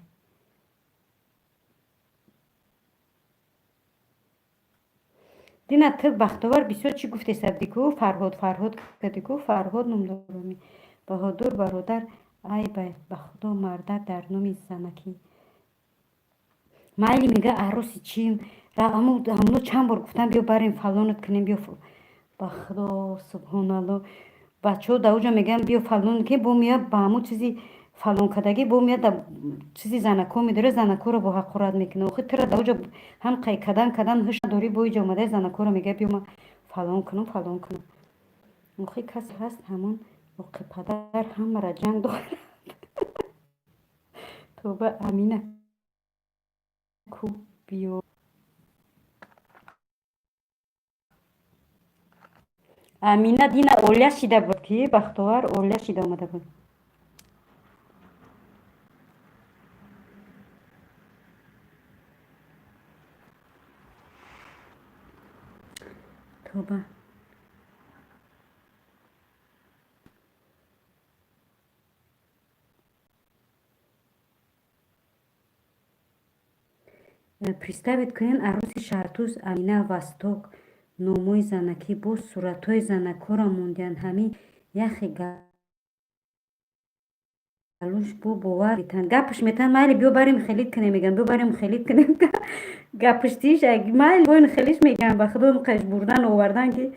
دینا تو بختور بسیار چی گفتی سبدیکو فرهاد کدیکو فرهاد نام داره بهادر برادر ای به خدا مرده در نام زنکی مایلی میگه عروسی چیم همونو چند بار گفتم بیا بریم فلانت کنیم بیا به خدا سبحان الله بچه ها در اوجا میگن بیا فلان که با میاد با همون چیزی فلان کدگی با میاد چیزی زنکو میداره زنکو رو با حقورت میکنه آخه تر در اوجا هم قی کدن هش داری با ایجا اومده زنکو رو میگه بیا ما فلان کنم آخه کسی هست همون آقی پدر هم را جنگ داره توبه امینه کو بیو امینه دینا اولیا شیده بود که بختوار اولیا شیده اومده بود توبه представить کنین عروسی شرطوز امینه وستوک ناموی زنکی با صورتای زنکارا موندین همین یخی گلوش بو باور میتن گپش میتن مایلی بیو بریم خلید کنیم میگن بیو بریم خلید کنیم گپش تیش مایل باین خلیش میگن به خدا قش بردن آوردن که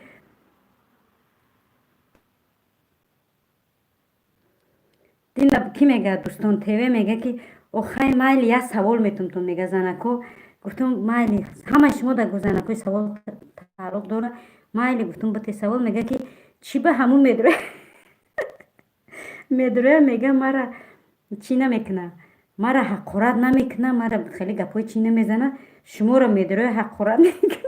دین کی میگه دوستان تیوی میگه که آخه مایل یه سوال میتونم میگه زنکو گفتم مایلی همه شما در زنکوی سوال تعلق داره مایلی گفتم به سوال میگه که چی به همون میدره میگه مرا چی نمیکنه مرا حقورت نمیکنه مرا خیلی گپای چی نمیزنه شما رو میدره حقورت نمیکنه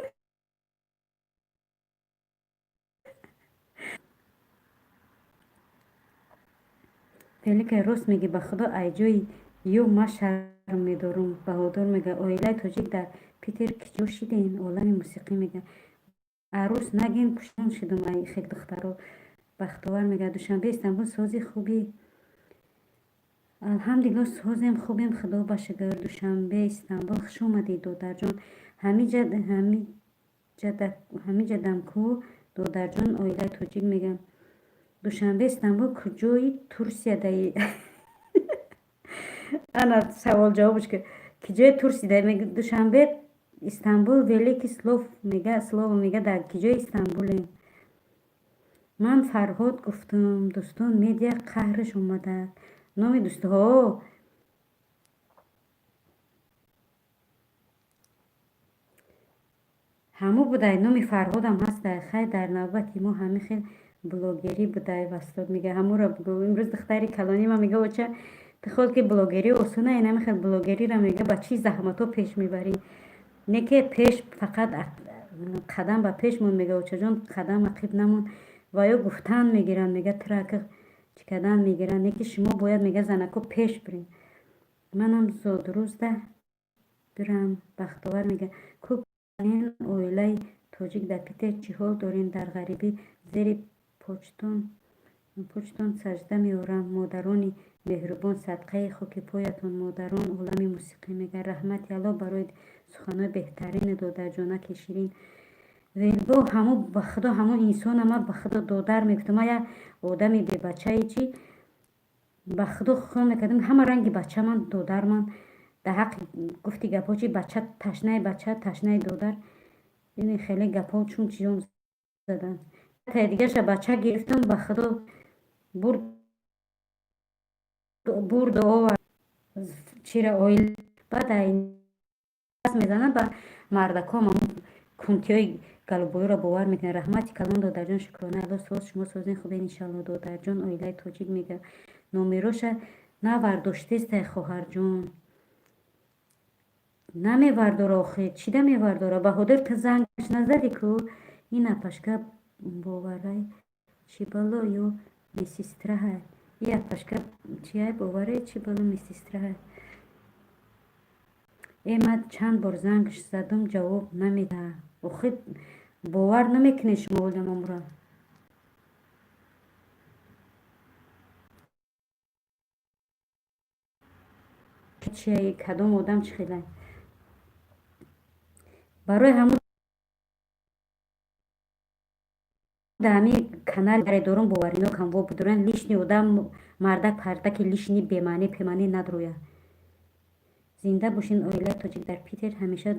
ولی که راست میگه به خدا ایجای یو ما شرم میدارم بهادر میگه اویلای تاجیک در پیتر کجا شیدین عالم موسیقی میگه عروس نگین پشتون شدم ای خیلی دخترو بختور میگه دوشنبه استانبول سازی خوبی الحمدلله سازم خوبیم خدا باشگر دوشنبه استانبول خوش اومدی دودر جان همی جدم کو دودر جان اویله توجیل میگم دوشنبه استانبول کجایی ترسیه دایی انا سوال جوابش که کجای ترسیده میگه دوشنبه استانبول ولی که سلوف میگه در کجای استانبول من فرهاد گفتم دوستان میدیا قهرش اومده نام دوستا همو بوده نام فرهاد هم هست خیلی در نوبت ما همه خیلی بلوگری بوده وستاد میگه همو را بگو امروز دختری کلانی ما میگه وچه تخیل که بلوگری اصونه این همه خیلی بلوگری را میگه با چی زحمتو پیش میبری نه که پیش فقط قدم به پیش مون میگه وچه جان قدم عقیب نمون و یا گفتن میگیرن میگه ترک چی کدن میگیرن نه که شما باید میگه زنکو پیش برین منم زود روز ده برم بختور میگه کوب این اویلای توجیک در پیت چی حال دارین در غریبی زیر پوچتون سجده میورم مادرانی مهربان صدقه خوکی پایتون مادران عالم موسیقی میگه رحمت یالا برای سخنای بهترین دادر جانک شیرین ویلگو همو بخدا همو انسان ما بخدا دادر میگفتم ما یک آدمی بی بچه چی بخدا خون میکردم همه رنگی بچه من دادر من در حق گفتی گپا چی بچه تشنه دادر این خیلی گپا چون چیون زدن تا دیگه شب بچه گرفتم بخدا برد و چیره اویل بعد این میزنن با مردکا همون کنتی های گلوبوی را باور میکنه رحمتی کلان دادر جان شکرانه الله ساز شما سازین خوبه انشالله دادر جان اویلای توجیک میگه نومیروش نورداشته است خوهر جان نمیورداره آخه چی ده میورداره بهادر تا زنگش نزدی که این اپشکه باوره چی بالا یو میسیستره های این اپشکه چی های باوره چی بالا میسیستره های من چند بار زنگش زدم جواب نمیده آخه باور نمیکنه شما بودم امرا چی کدام آدم چی خیلی برای همون دامی کانال برای دورم باورینا کم و بدورن لیشنی آدم مردک پردک لیشنی بمعنی پیمانی ندرویه زنده باشین اویله تاجیک در پیتر همیشه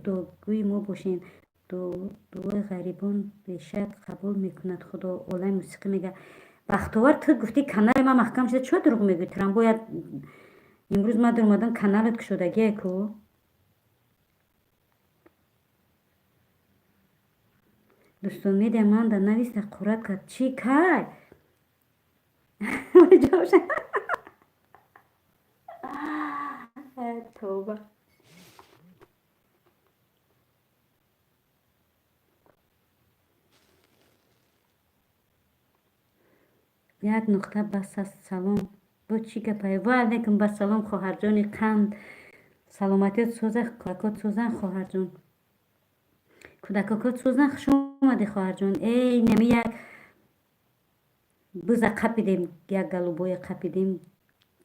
دوگوی ما باشین دوای غریبان به شاید قبول میکند خدا اولای موسیقی میگه بختوار تو گفتی کانال ما محکم شده چه دروغ میگی ترم باید امروز ما در اومدم کانالت که شدگیه که دوستان میده من در نویست قرات کرد چی کرد توبه یک نقطه بس است سلام با چی گپه و علیکم با سلام خواهر جانی قند سلامتیت سوزه کودکات سوزن خواهر جان کودکات سوزن خوش اومدی خواهر جان ای نمی یک بوزه قپیدیم یک گلوبوی قپیدیم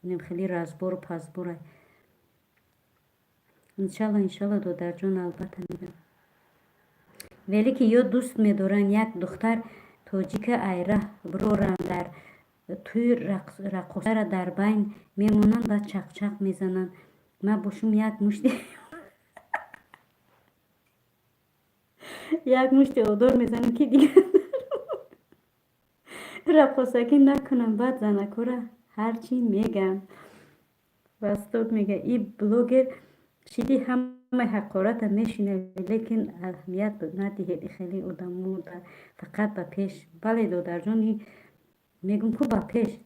نیم خیلی رازبور و پازبوره انشالله دادر جان البته میگم ولی که یا دوست میدارن یک دختر توجیک ایره برورن در توی رقصه را در بین میمونن و چق میزنن من باشم یک مشتی یک مشتی آدار میزنم که دیگه رقصکی نکنم بعد زنکوره هرچی میگم وستاد میگه این بلوگر چیدی همه حقارت میشینه لیکن اهمیت ندهید خیلی آدمو فقط با پیش بله دادر جان میگم که با پیش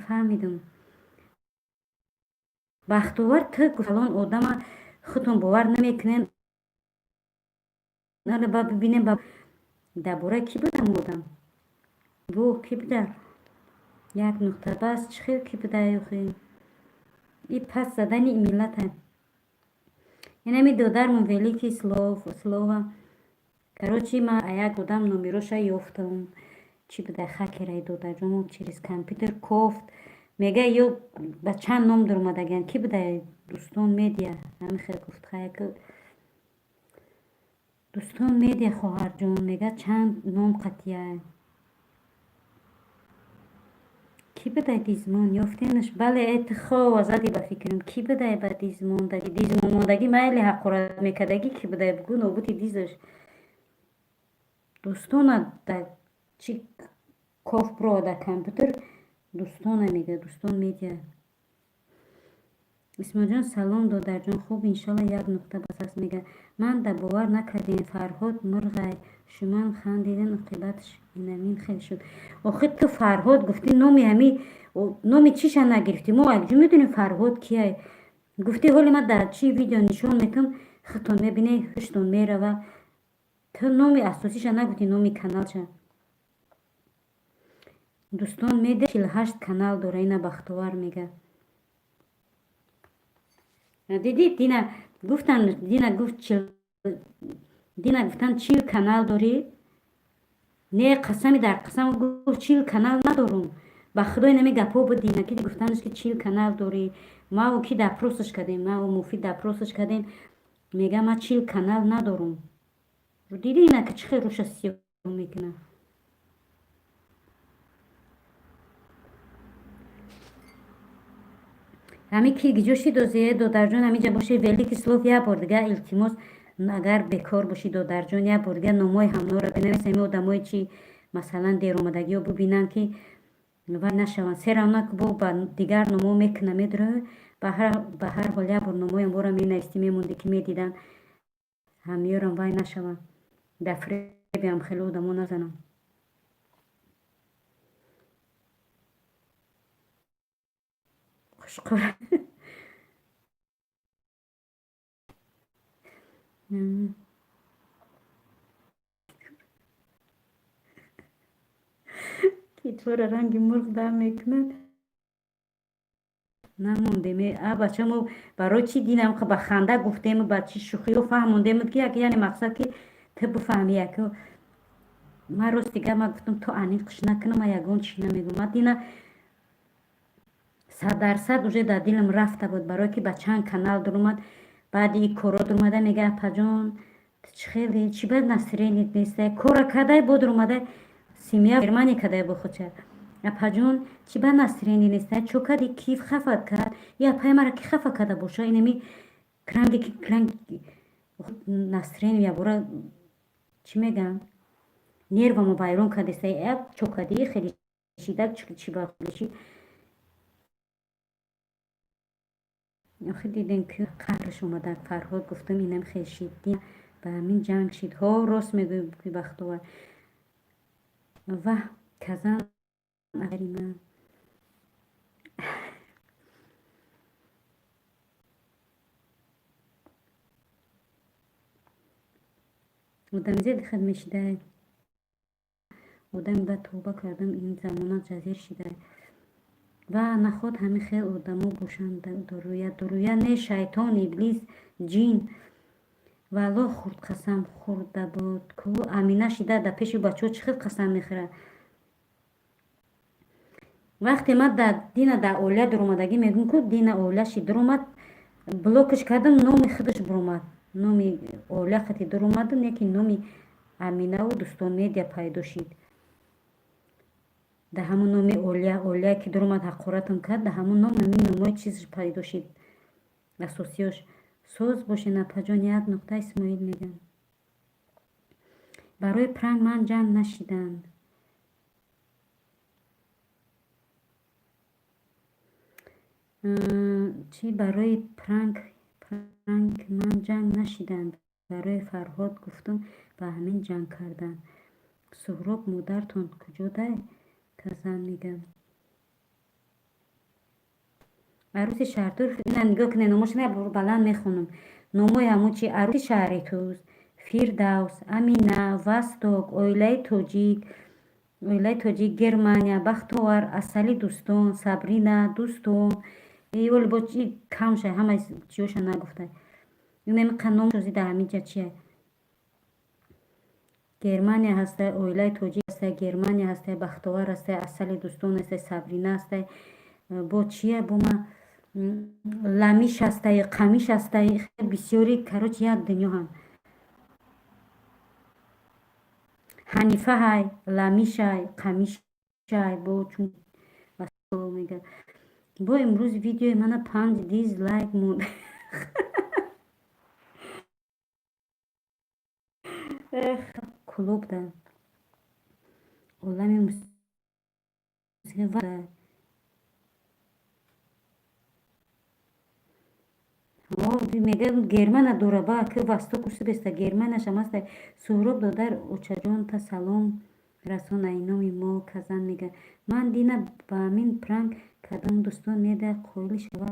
فهمیدم بختوار تو گفتلان آدم خودتون باور نمیکنین نه با ببینیم با درباره کی بودم آدم بو کی بوده یک نقطه بس چخیر کی بوده یخی این پس زدن این ملت هم این همی دادرمون ولیکی سلووا короче ما یک آدم نمیروش یافتم چی بوده خاکرای داده جمع چیز کامپیوتر کوفت میگه یو با چند نام در اومدگن کی بوده دوستان میدیا همین خیلی گفت خیلی که دوستان میدیا خواهر جون میگه چند نام قطیه کی بوده دیزمون یافتینش بله اتخاب آزادی با فکرم کی بوده با دیزمون دگی دیزمون موندگی میلی حقورت میکدگی کی بوده بگو نوبوتی دیزش دوستان در چی کوف برو در کامپیوتر دوستان میگه دوستان میدیا اسما جان سلام دادر جان خوب انشالله یک نقطه بس است میگه من در باور نکردین فرهاد مرغای شما خندیدن عاقبتش اینمین خیلی شد آخه تو فرهاد گفتی نامی همی نامی چیش نگرفتی ما یک جو میدونیم فرهاد کیه گفتی حالی من در چی ویدیو نشون میکنم خطون میبینی خشتون میره و تو نامی اساسیش نگفتی نامی کانال چه دوستان میده 48 کانال داره اینا بختوار میگه دیدی دینا گفتن دینا گفتن 40 کانال داری نه قسمی در قسم گفت 40 کانال ندارم با خدای نمی گپو بود دینا که گفتنش که 40 کانال داری ما و کی دپروسش کردیم ما و مفید دپروسش کردیم میگه ما 40 کانال ندارم دیدی اینا که چه روش سیاه میکنه همی کی گجوشی دوزیه دادر جان همی جا باشه ولی که سلوف یا بردگه التیماس اگر بکار باشی دادر جان یا بردگه نمای همنو را بنویس همی آدمای چی مثلا دیر اومدگی رو ببینن که و نشون سرمناک بو با دیگر نمو میکنه میدره به هر حال یا بر نمایم بورا می نویستی میمونده که میدیدن همیارم وای نشون دفره بیم خیلی آدمو نزنم خوشقوره که طور رنگ مرغ در میکنن نمونده می بچه ما برای چی دینم که با خنده گفتیم با چی شوخی رو فهمونده که یعنی مقصد که تو بفهمی که ما روز دیگه ما گفتم تو انیقش نکنم ما یگون چی نمیگم ما دینا 100% اوجه در دلم رفته بود برای که با چند کانال در اومد بعد این کورا در اومده میگه پجان خیلی چی باید نصرینیت نیسته کورا کدای بود در اومده سیمیا فرمانی کدای بخوچه پجان چی باید نصرینی نیسته چوکدی کیف خفت کرد یا پای مرا کی خفت کرده باشه اینمی کرنگی که کرنگ نصرین یا برا چی میگم نرو بایرون کدیسته اب چوکدی خیلی شیدک چی باید آخه دیدین که قهرش اومده فرهاد گفتم اینم خیلی شدید به همین جنگ شد ها راست میگوی که بختوار و کزن اگریمه بودم زیاد خدمه شده بودم به توبه کردم این زمانات جزیر شده و نخود همه خیلی آدمو بوشند درویه نه شیطان ابلیس جین والا خورد قسم خورده بود که امینه شده در پیش بچه چه خیلی قسم میخوره وقتی من در دین در اوله در اومدگی میگم که دین اوله شی در اومد بلوکش کردم نومی خودش بر اومد نومی اوله خطی در اومدم یکی نومی امینه و دوستان میدیا پیدا شد در همون نومی اوله که در اومد حقورتم کرد در همون نوم همین نومای چیزش پیدا شد اساسیاش سوز باشه نپجان یک نقطه اسماعیل میگن برای پرنگ من جنگ نشیدن چی برای پرنگ من جنگ نشیدن برای فرهاد گفتم با همین جنگ کردن سهراب مادرتون کجا ده کزن میگم عروس شهردار نه نگاه کنه نموش نه بلند میخونم نموی همون چی عروس شهری توز فیردوس امینه وستوک اویلای توجیک گرمانیا بختوار اصلی دوستون سابرینا دوستون ای ولی با چی کم شه همه چیوش نگفته این نمی قنام شوزی در همین جا چیه گرمانیا هسته اویلای توجی هسته گرمانیا هسته بختوار هسته اصل دوستون هسته سابرینا هسته با چیه با ما لمیش هسته قمیش هسته بسیاری کروچ یک دنیا هم حنیفه های لمیش های قمیش های با چون بسیار میگه با امروز ویدیو من 5 دیزلایک مون کلوب ده اولمی موسیقی ده میگه گرمن دوره با که واسطه کسی بسته گرمنش هم هسته سهراب دادر اوچجان تا سلام رسان اینامی ما کزن میگه من دینا با همین پرنگ کدام دوستان میده قویلی شوا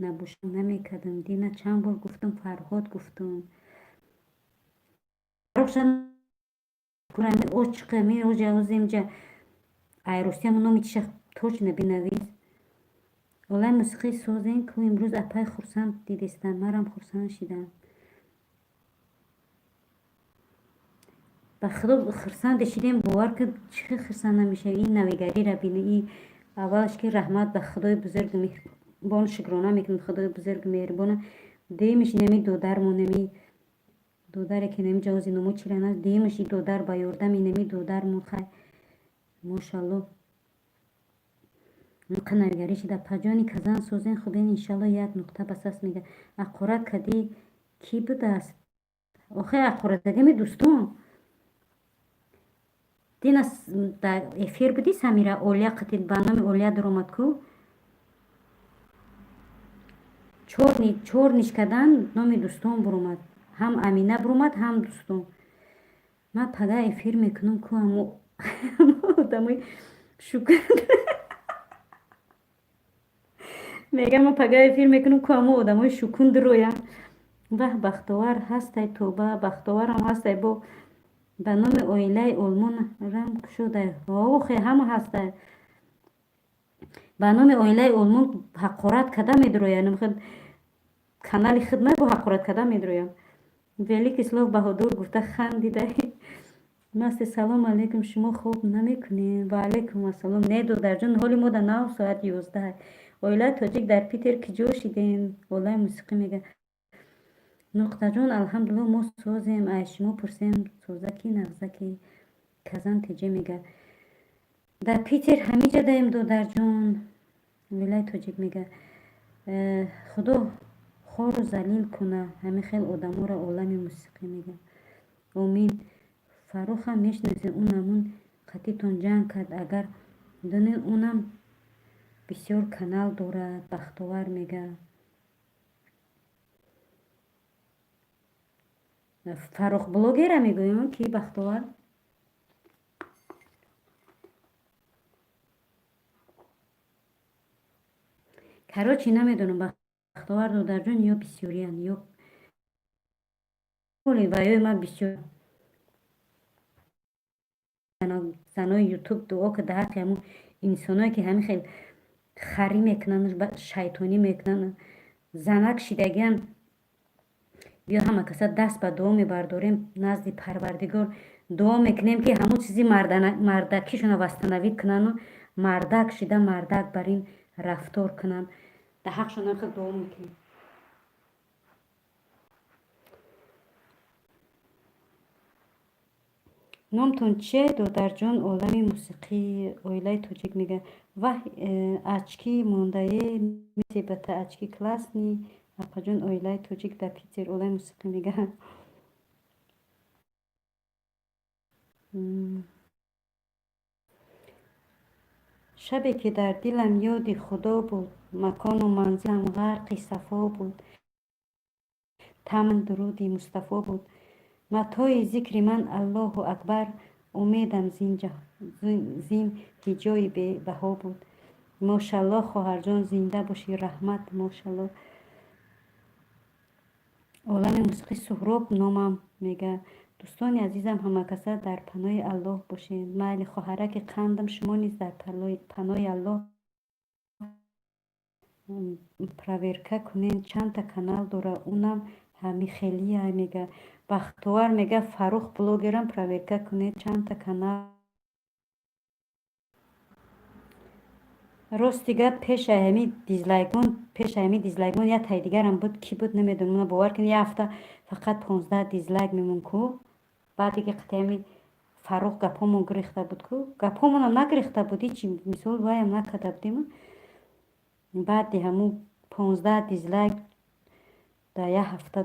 نبوشم نمیکدم دینا چند بار گفتم فرهاد گفتم روشن کنم او چقه می او جاوزیم جا ایروسی هم نومی چه توچ نبینویز والله موسیقی سازین که امروز اپای خورسند دیدستم مرم خورسند شدم به خدا خرسند شدیم باور که چه خرسند نمیشه این نویگری را بینه این اولش که رحمت به خدای بزرگ مهربان شکرانه میکنم خدای بزرگ مهربانه دیمش نمی دودر مو نمی دودر که نمی جوزی نمو چیرانه دیمش دودر با یوردم نمی دودر مو خی ماشالله نویگری شده پجانی کزن سوزین خوبین انشالله یک نقطه بساس میگه اقورت کدی کی بوده است آخه اقورت کدی دوستون دینا در افیر بودی سمیره اولیا قتل برنامه اولیا در اومد کو چور نیش کدن نام دوستان برومد هم امینه برومد هم دوستان ما پگه افیر میکنم کو همو آدمای شکر میگم ما پگه افیر میکنم کو همو آدمای شکوند رویم به بختوار هسته توبه بختوار هم هسته با به نام اویلای علمون رم شده آخه همه هسته به نام اویلای علمون حقارت کده میدرویم نمیخواد کانال خدمت با حقارت کده میدرویم ولی کسلو بهادور گفته خندیده مست سلام علیکم شما خوب نمیکنین و علیکم السلام نیدو در جان حالی ما در 9 ساعت 11 اویلای تاجیک در پیتر کجا شدین اولای موسیقی میگه نقطه جان الحمدلله ما سازیم ایشما پرسیم سازکی نغزکی کزن تیجه میگه در پیتر همیجا دایم دو در جان ولای تاجیک میگه خدا خور و زلیل کنه همه خیل آدمو را عالم موسیقی میگه آمین فروخ هم میشناسین اونمون قطیتون جنگ کرد اگر دونین اونم بسیار کانال دارد بختوار میگه فروخ بلوگر میگویم کی بختوار کراچی نمیدونم بختوار دو در جون یا بسیاریان یا ولی وایای من بسیار زنای یوتیوب دعا که در حق همون انسانایی که همین خیلی خری میکنن شیطانی میکنن زنک شیدگیان بیا همه کسا دست به دعا میبرداریم نزد پروردگار دعا میکنیم که همون چیزی مردکیشون وستنوید کنن و مردک شده مردک بر این رفتار کنن در حقشون خیلی دعا میکنیم نامتون چه دو در جان عالم موسیقی اویلای توجیک میگه و اچکی مونده میسی بتا اچکی کلاس نی اپا جان اویلای توجیک در پیتر عالم موسیقی میگه شبی که در دلم یاد خدا بود مکان و منزلم غرقی صفا بود تمن درودی مصطفی بود متای ذکر من الله اکبر امیدم زین جای بها بود ماشالله خواهر جان زنده باشی رحمت ماشالله عالم موسیقی سهراب نامم میگه دوستان عزیزم همه کسا در پناه الله باشین من خواهرک قندم شما نیز در پناه الله проверка кунед чанд та канал дора, унам ҳами хелия мега. Бахтовар мега Фарух блогерам проверка кунед чанд та канал. рости гап пеша ҳами дизлайкмон я тай дигарам буд ки буд намедонам бовар кунед я ҳафта фақат 15 дизлайк мемон ку баъде ки қитами Фарух гапомон гирифта буд ку гапомонам нагирифта буд ҳичи мисол ваям накарда будем баъди ҳаму 15 дизлайк дар як ҳафта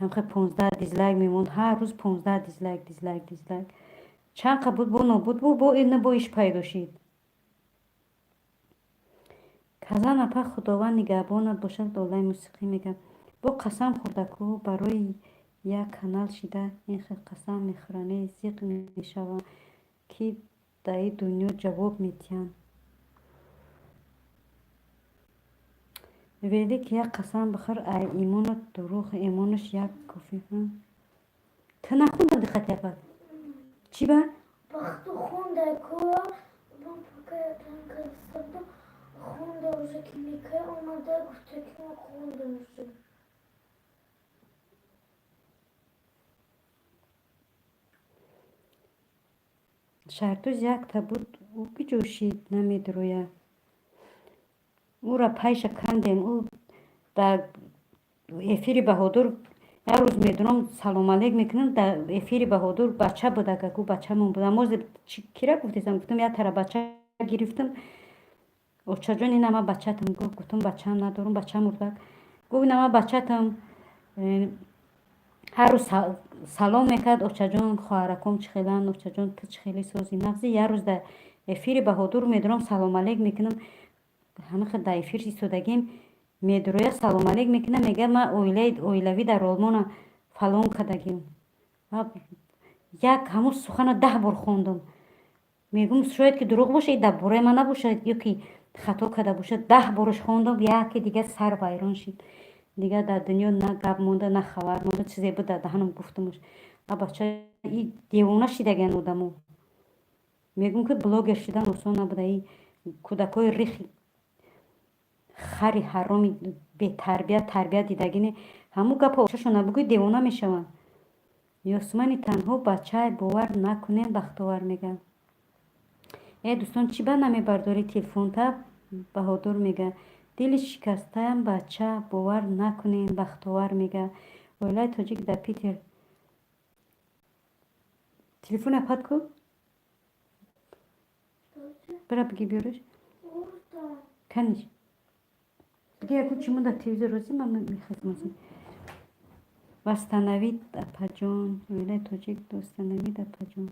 ҳамқа 15 дизлайк мемон ҳар рӯз 15 дизлайк чанд қа буд бо нобуд бо ина бо иш пайдо шид. казан апа худованд нигаҳбонат бошад. долаи мусиқӣ мегам бо қасам хӯрдаку барои як канал шида ин хел қасам мехӯране зиқ мешавам ки дар ин дунё ҷавоб медиҳанд вели ки як қасам бихӯр ай имонат дурӯғ имонаш як кофӣ ту нахунда диққат yapar чӣ ба Бахту хунда ку бо пока танка хунда уже кимика омада гуфта ки ма хунда уже шартуз якта буд ӯ ки ҷӯшид намедирояд ӯра пайша кандем ӯ дар эфири баҳодур як рӯз медонам салом алейк мекунам дар эфири баҳодур бача буда гагу бачамон буда моз кира гуфтесам гуфтам я тара бача гирифтам очаҷон ина ма бачатам гуфтам бачаам надорам бача мурдак гуфт ина ма бачатам ҳар рӯз салом мекард очаҷон хоҳараком чӣ хеланд очаҷон ту чӣ хели сози нағзи як рӯз дар эфири баҳодур медонам салом алейк мекунам ҳамаха дар эфир истодагим медироя салом алейк мекунам мега ма оилавӣ дар олмона фалон кардагим як ҳамун сухана 10 бор хондам мегум шояд ки дурӯғ бошад дар бораи ман набошад ё ки хато карда бошад 10 бораш хондам яке дигар сар вайрон шид дигар дар дунё на гап монда на хабар монда чизе буд дар даҳанам гуфтамаш а бача и девона шидаган одамо мегум ки блогер шудан осон набуда и кӯдакои рихи хари ҳароми бетарбия тарбия дидагине ҳамун гапо чашон набугӯи девона мешаванд ёсмани танҳо бача бовар накунед бахтовар мега дӯстон чӣ ба намебардори телефонта баҳодур мега дили шикастаам бача бовар накунед бахтовар мега оилаи тоҷик дар питер телефон апат ку бира биги биёраш каниш биги яку чимон дар телевизор розӣ ман мехазмазӣ вастанавид апаҷон оилаи тоҷик вастанавид апаҷон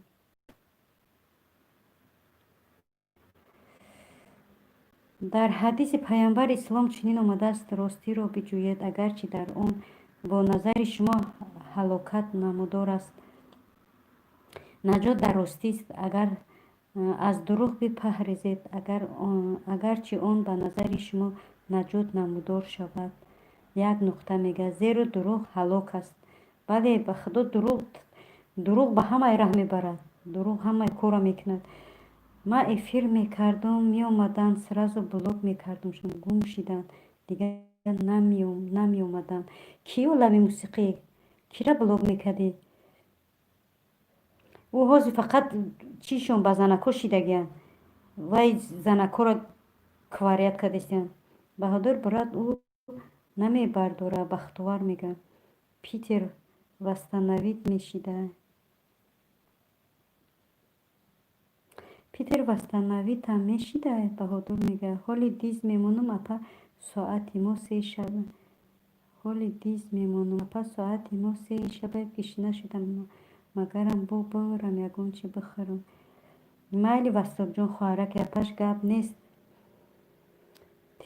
дар ҳадиси пайғамбари ислом чунин омадааст ростиро биҷӯед агарчи дар он бо назари шумо ҳалокат намудор аст наҷот дар ростист агар аз дурӯғ бипарҳезед агарчи он ба назари шумо наҷот намудор шавад як нуқта мега зеро дурӯғ ҳалок аст бале ба худо дурӯғ ба ҳамаи раҳ мебарад дурӯғ ҳамаи кора мекунад ма эфир мекардам меомаданд сразу блок мекардамшон гум шиданд дигар намеомаданд киё лави мусиқӣ кира блок мекардӣ ӯ ҳозир фақат чишон ба занако шидагиянд вай занакоро кварият кардастиянд баҳодур брат ӯ намебардора бахтовар мега питер вастанавид мешида питер вастанавидам мешида баҳодур мега ҳоли диз мемонам апа соати мо 3 шаба ҳоли диз мемонам апа соати мо 3 шаба кишина шудам магарам бо борам ягон чи бихӯрам майли вастокҷон хоҳарак апаш гап нест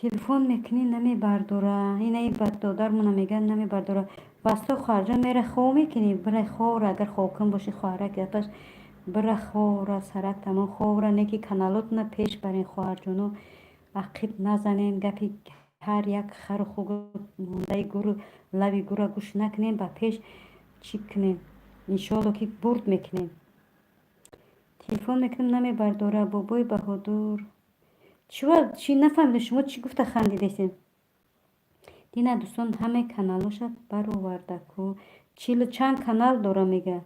телефон мекунӣ намебардора инаи баддодармона меган намебардора васток хоҳарҷон мера хов мекунӣ бира ховра агар ховкам боши хоҳарак апаш бира ховра сарак тамом ховра неки каналотна пеш барен хоҳарҷоно ақиб назанен гапи ҳар як хару хугу мондаи гуру лави гура гӯш накунем ба пеш чӣ кунем иншоалло ки бурд мекунем телефон мекунем намебардора бобои баҳодур چی نفهمیدم شما چی گفته خندیدین؟ دینا دوستان همه کانالاشو برآورده کو 40 چند کانال داره میگه.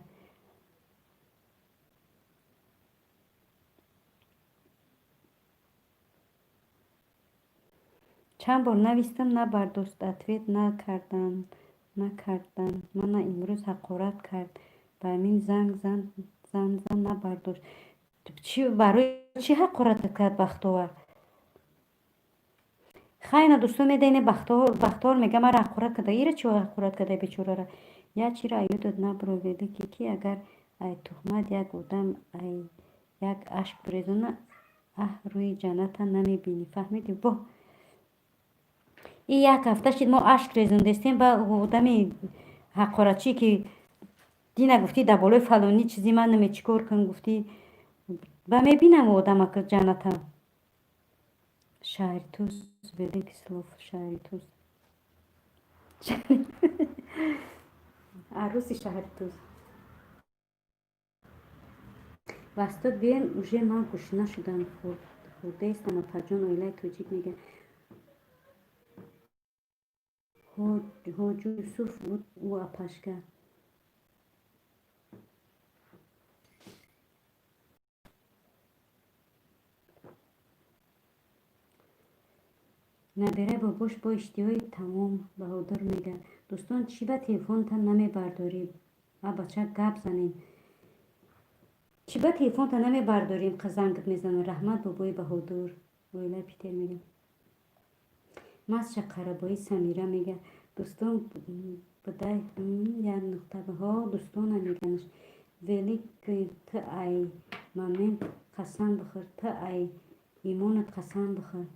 چند بار نوشتم نه برداشت اتویت نکردن من امروز حقارت کرد به همین زن نه برداشت. چی برای چی حقارت کرد بختور؟ خیلی دوستان میدینه بختور میگه من حقارت کرده ایره چی حقارت کرده بیچاره را یا چی را ایو داد نبرو ویده که کی اگر ای تخمت یک آدم ای یک اشک بریزونه روی جنت نمیبینی فهمیدی با این یک هفته شد ما اشک ریزوندستیم با آدمی حقارتچی که دینا گفتی در بالای فلانی چیزی من نمی چیکار کن گفتی با میبینم آدم که جنت شهر توز ویده کسلوف شهر توز عروسی شهر توز وستاد بیان اوژه من گوشنه شدم خورده ایستم پجان اویلای توجیک میگه حاج یوسف بود او اپشکه نبیره باباش با اشتیای تمام بهادر میگه دوستان چی به تلفن تا نمی برداریم بچه گپ زنیم چی به تلفن تا نمی برداریم قزنگت میزنه رحمت بابای بهادر ویله پیتر میگه ماسچه قربایی سمیره میگه دوستان بدای یا نقطه به ها دوستان میگنش ولی که تا ای مامن قسم بخور تا ای ایمانت قسم بخور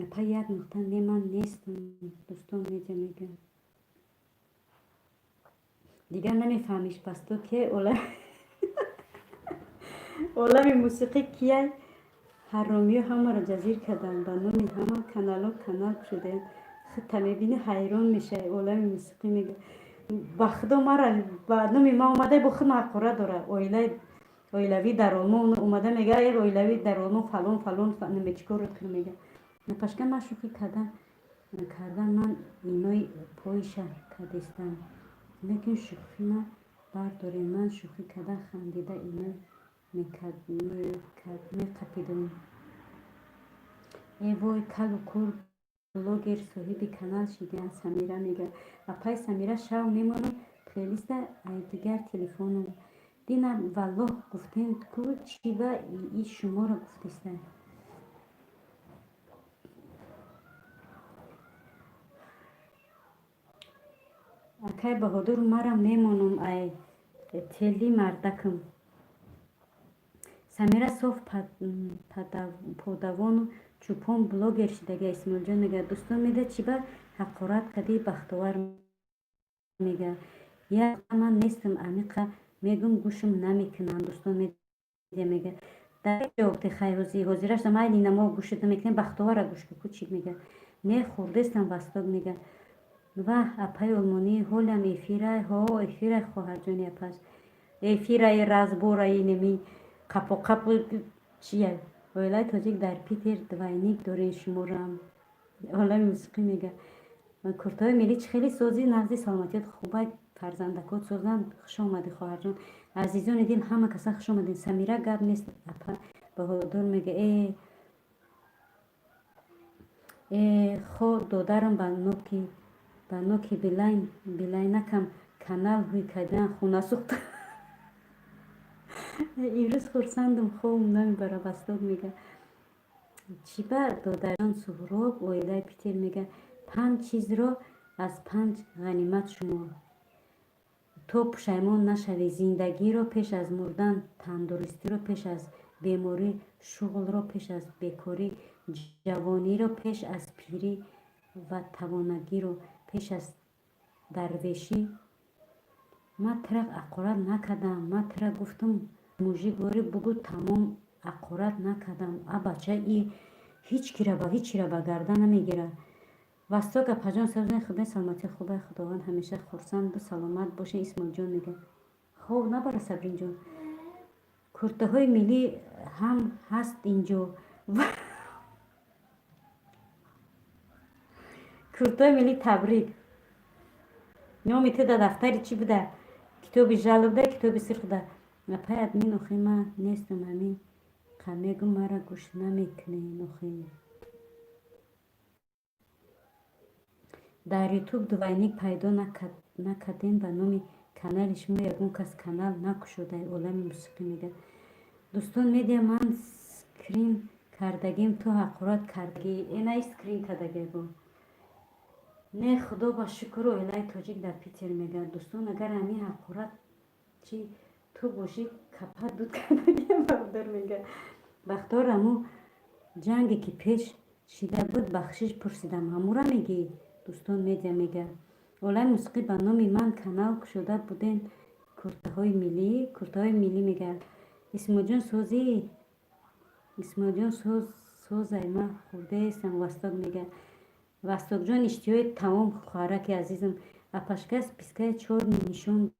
پا یک نقطه نه من نیستم دوستان میگه دیگر نمیفهمیش پس تو که عالم موسیقی کیه حرامی همه را جزیر کردن با نومی همه کانال شده خود میبینی حیران میشه عالم موسیقی میگه بخدا مرا با نومی ما اومده با خود حقوره داره اویلوی در آلمان اومده میگه ای اویلوی در آلمان فلان نمیچکور کنه میگه پشکم من شوخی کردن من اینای پایش کردستم لیکن شوخی من برداریم من شوخی کردن خندیده اینای میقپیدم ای وای کل و کور بلوگر صاحب کانال شدین سمیره میگه اپای سمیره شو میمونه پلیلیست دیگر تلفنم دینا والله گفتین کو چی و ای شما را گفتیستن اکای بهادر مرا میمونم ای تلی مردکم سمیره صاف پادوانو چوپان بلوگر شدگه اسمال جان میگه دوستان میده چی با حقارت کدی بختور میگه یا من نیستم عمیقه میگم گوشم نمیکنن دوستان میگه در جوابت خیروزی حاضرش دم ایلی نما گوشت نمیکنه بختور گوش که کوچیک میگه نه خوردستم وستاد میگه و اپای علمانی هولم افیره خواهر جانی اپاس افیره رازبورای نمی قپو چیه ویلای توجیک در پیتر دوینیک داره شمورم حالا موسیقی میگه کرتای ملیچ خیلی سازی نغزی سلامتیت خوبه فرزندکات سازن خوش آمدی خواهر جان عزیزان دین همه کسا خوش آمدین سمیره گب نیست اپا بهادر میگه ای خود دادرم با نوکی بلای نکم کانال روی کدن خونه سوخت ایروز خورسندم خوب نمیبره بستاد میگه چی با دادران سهراب اویلای پیتر میگه 5 چیز را از 5 غنیمت شما تو پشیمان نشوی زندگی را پیش از مردن تندرستی را پیش از بیماری شغل را پیش از بیکاری جوانی را پیش از پیری و توانگی را پیش از درویشی ما ترک اقارت نکردم ما ترک گفتم موجی گوری بگو تمام اقارت نکردم بچه ای هیچ را با گردن نمیگیره واستا که پجان سرزن خدای سلامتی خوبه خداوند همیشه خورسند و سلامت باشه اسمال جان میگه خوب نبره صبرین جان کرته های ملی هم هست اینجا کورتای ملی تبریک. نامی تو در دفتری چی بوده؟ کتابی جلو بوده، کتابی سرخ بوده. پای ادمین نخی من نیستم همین قمیگو مرا گوش نمیکنی نخی. در یوتیوب دوینیک پیدا نکردین به نام کانال شما یگون کس کانال نکشوده عالم موسیقی میگه. دوستان میدیم من سکرین کردگیم تو حقارت کردگی اینای سکرین کردگی بود. نه خدا با شکر و الهی تاجیک در پیتر میگه. دوستان اگر همین حقارت چی تو باشی کپت دود کردگی بردار میگه. بختار همو جنگی که پیش شیده بود بخشش پرسیدم همو را میگی. دوستان میگه اولای موسیقی به نام من کانال شده بودین کرته های ملی میگه. اسماعیل جان سازی اسماعیل جان ساز ما خورده استم وستاد میگه. وستاد جان اشتیای تمام خواهرک عزیزم اپشکس پیسکای 4 نشون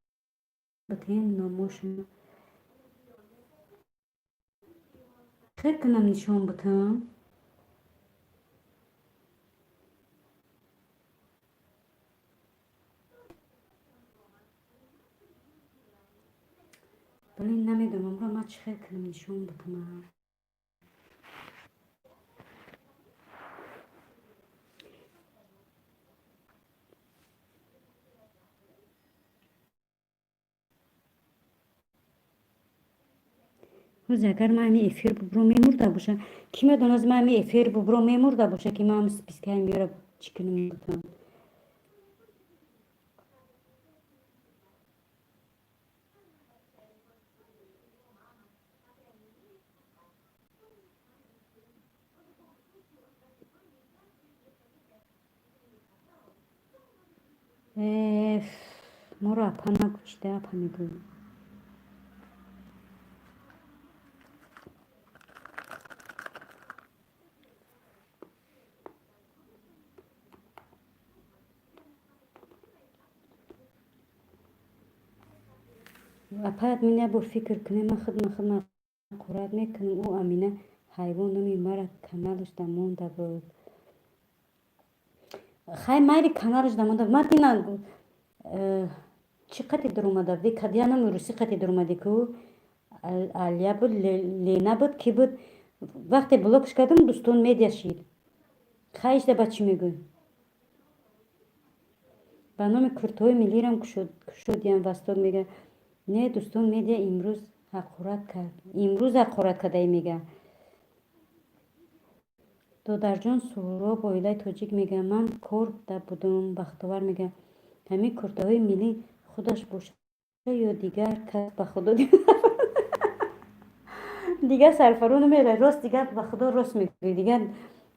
بتین ناموشم خیلی کنم نشون بتم. ولی نمیدونم را ما چه خیلی کنم نشون بتم. روز اگر من همی افیر ببرم میمورده باشه کی میدونه از من همی افیر ببرم میمورده باشه که من هم سپیسکه میاره چی کنم بتم. ما رو اپا نکشته اپا میگو. اپا ادمینه با فکر کنه من خدمت قرار میکنم او امینه حیوان نمی مرا کانالش دمونده بود. خیلی مایری کانالش دمونده بود. من دینا چی قطعی در اومده وی کدیا نمی روسی قطعی در اومده که علیا بود لینا بود کی بود وقتی بلوکش کردم دوستان میدیا شید. خیلیش ده بچی میگوی به نام کرتای ملی رم کشودیم وستاد میگه نه دوستان میدیا امروز حقارت کرد امروز حقارت کرده میگه. دادرجان سورا با ایلای تاجیک میگه من کار ده بودم بختور میگه همین کرته های ملی خودش باشه یا دیگر کس به خدا دیگه سرفرو نمیره راست دیگه به خدا راست میگه دیگه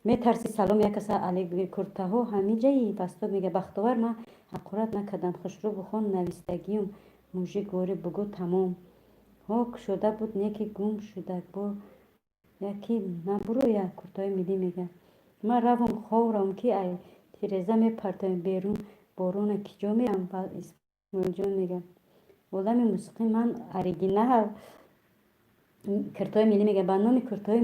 میترسی سلام یک کس علی کرته ها همین جایی بسته میگه بختور من حقارت نکردم خوشرو بخون نویستگیم موژی گوری بگو تمام ها شده بود یکی گم شده با یکی نبرو یک کرتای ملی میگه. من روم خورم که ای تیرزه میپرتم بیرون بارون کجا میرم با اسماعیل جان میگه عالم موسیقی من اریگینال کرتای ملی میگه به نام کرتای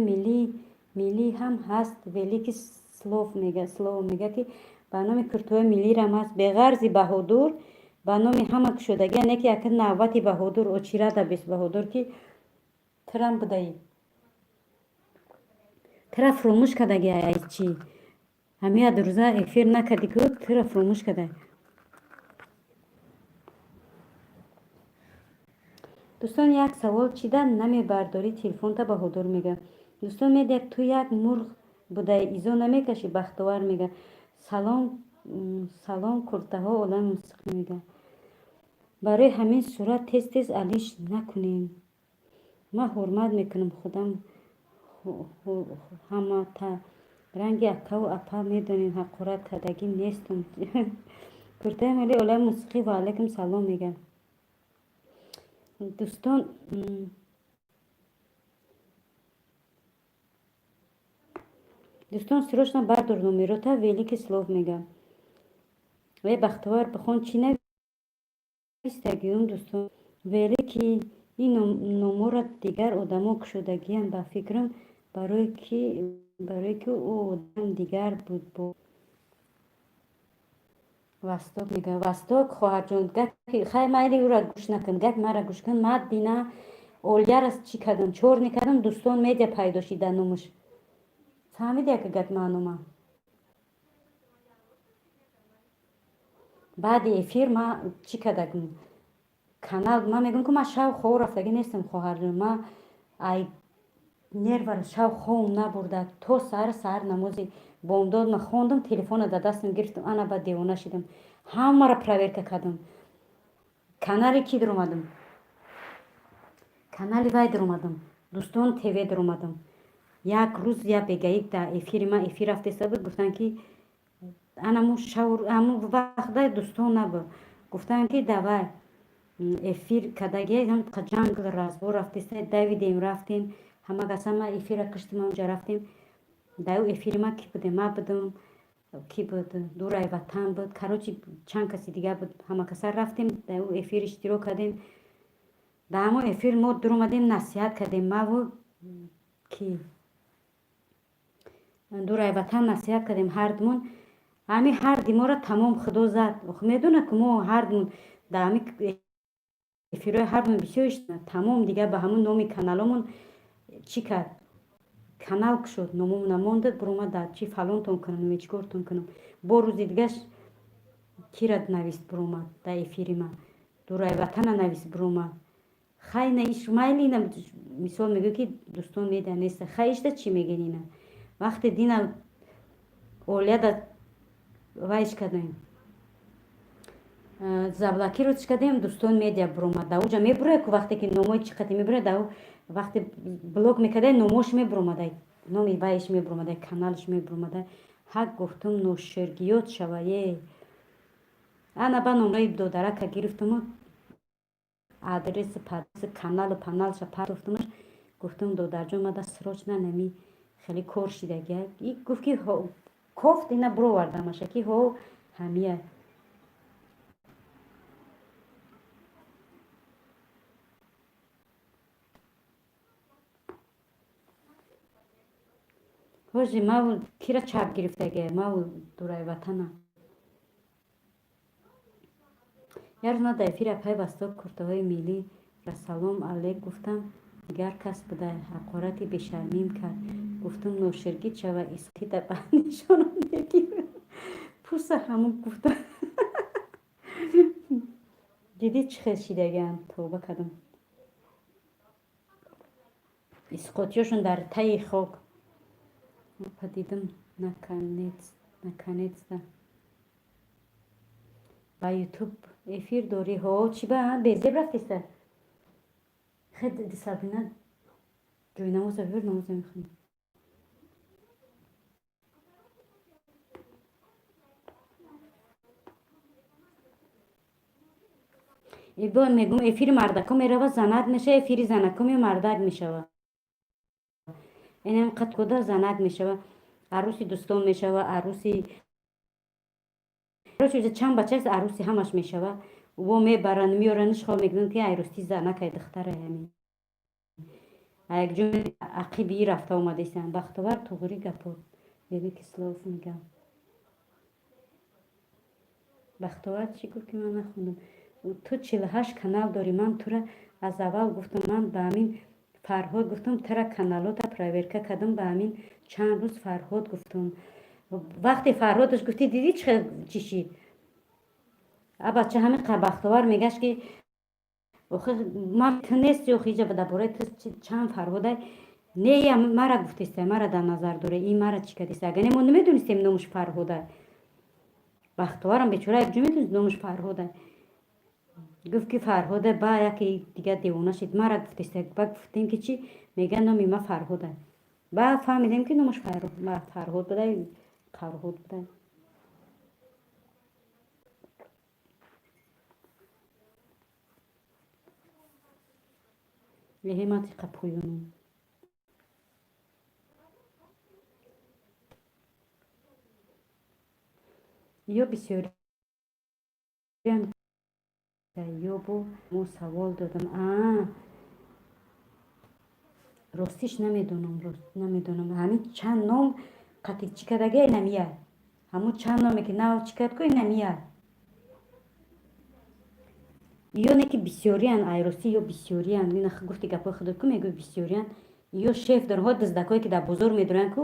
ملی هم هست ولی که سلوف میگه که به نام کرتای ملی هم هست به غرض بهادر به نام همه شدگی یکی یک نوبتی بهادر و چیره ده بیست بهادر که ترم بودایی ترا فراموش کردگی ای چی همه در روزه افیر نکردی که ترا فراموش کرده. دوستان یک سوال چیدن نمی برداری تلفن تا بهادر میگه. دوستان میگه تو یک مرغ بوده ایزو نمیکشی بختور میگه سلام کرته ها عالم موسیقی میگه. برای همین صورت تیز علیش نکنیم من حرمت میکنم خودم همه تا رنگ اکا و اپا میدونین حقارت کردگی نیستم. کرته ملی عالم موسیقی و علیکم سلام میگه. دوستان سروشنا بردار نمیرو تا ویلی که سلوف میگه وی بختور بخون چی نویستگیم دوستان ویلی که این نمورت دیگر آدما کشودگی هم به فکرم برای که او آدم دیگر بود васток мега васток хоҳарҷон хай майли ӯра гӯш накун гак мара гӯш кун мад бина олярас чӣ кардам чор мекардам дӯстон медия пайдо шида номуш фаҳмиди яка гап маълума баъди эфир ма чӣ кардагум канал ма мегӯм ки ма шав хоо рафтагӣ нестам хоҳарҷон ма ай нервара шав хоум набурда то саҳар намози бомдод ма хондам телефона да дастам гирифтам ана ба девона шидам ҳамаро проверка кардам канали ки даромадам канали вай даромадам дӯстон тв даромадам як рӯз я бегаик да эфири ма эфир рафтеста буд гуфтан ки анаму аму вақта дӯстон набуд гуфтан ки давай эфир кадаги ҷангл разбор рафтеста давидем рафтем ҳама гасама эфира киштима унҷа рафтем даю эфири ма ки будем ма будам ки буд дурай ватан буд карочи чанд каси дига буд ҳама каса рафтем даю эфир иштирок кардем да ҳамо эфир мо дуромадем насиҳат кардем маву ки дурай ватан насиҳат кардем ҳардумон ҳами ҳарди мора тамом худо зад медона ки мо ҳардумон да ҳами эфирҳои ҳардумон бисёр тамом дига ба ҳамун номи каналомон чӣ кард канал шуд номом намонда буромада чи фалонтон кунам чӣ кортон кунам бо рӯзи дигаш кира навист буромад да эфири ма дурай ватана навист буромад хай на иш майли ина мисол мегӯ ки дӯстон меда неста хай ишда чӣ мегӯ ина вақте дина олияда вайш кардем заблокируд кардем дӯстон медиа буромад да уҷа мебурад ку вақте ки номои чӣ қати мебурад да вақте блок мекардай номош мебуромадай номи вайш мебуромадай каналш мебуромадай ҳак гуфтум ноширгиёт шавае ана ба номраи додарака гирифтуму адреси каналу паналша партофтумаш гуфтум додарҷон мада срочно нами хеле кор шидагия и гуфт ки кофт ина буровардамаша ки ҳо ҳамия ҳожи маву кира чап гирифтагия маву дурай ватана як рӯз ма дар эфири пайвасток куртаҳои миллӣ ра салом алек гуфтам дигар кас буда ҳақорати бешармим кард гуфтум ноширгит шава исқида ба нишона мегир пурса ҳамун гуфта дидӣ чӣ хел шидагиам тавба кардам исқотиёшон дар таи хок падидам наконец-то ба ютуб эфир дорӣ ҳо чӣ ба безеб рафтеста хед дисаблина ҷойнамоза вёр намоза мехонем ибо мегум эфири мардако мерава занак мешава эфири занако ме мардак мешава инам қат кода занак мешава арӯси дӯстон мешава арӯси чанд бачаст арӯси ҳамаш мешава во мебаранд миёранд шо мегӯянд ки айрусти занакай духтара ҳами якҷо ақиби рафта омадастан бахтовар туғри гапот великий слов мегам бахтовар чӣ гуфт ки ман нахондам ту 48 канал дорӣ ман тура аз аввал гуфтам ман ба ҳамин фарҳод гуфтам тара каналота проверка кардам ба ҳамин чанд рӯз фарҳод гуфтам вақте фарҳодаш гуфти дидӣ чӣ шид абача ҳамин бахтовар мегашт ки охи ман ту нести охи иҷа дар бораи ту чанд фарҳодай нея мара гуфтестай мара дар назар дора ин мара чӣ кардеста агар не мо намедонистем номаш фарҳодай бахтоварам бечора якҷо медонист номаш фарҳодай гуфт ки фарҳода ба яке дига девона шид мара гуфтеста ба гуфтем ки чӣ мега номи ма фарҳодай ба фаҳмидем ки номаш фарҳод будай қарҳод будай леҳемати қапоёнум ё бисёр ё бо мо савол додам ростиш намедонам ҳамин чанд ном қатӣ чӣ кардагия намияд ҳамун чанд номе ки нав чӣ кард ку намияд Io не ки бисёриян айросӣ ё бисёриян ина гуфти гапои худат ку мегӯй бисёриян ё шеф доран ҳо даздакое ки дар бозор медоранд ку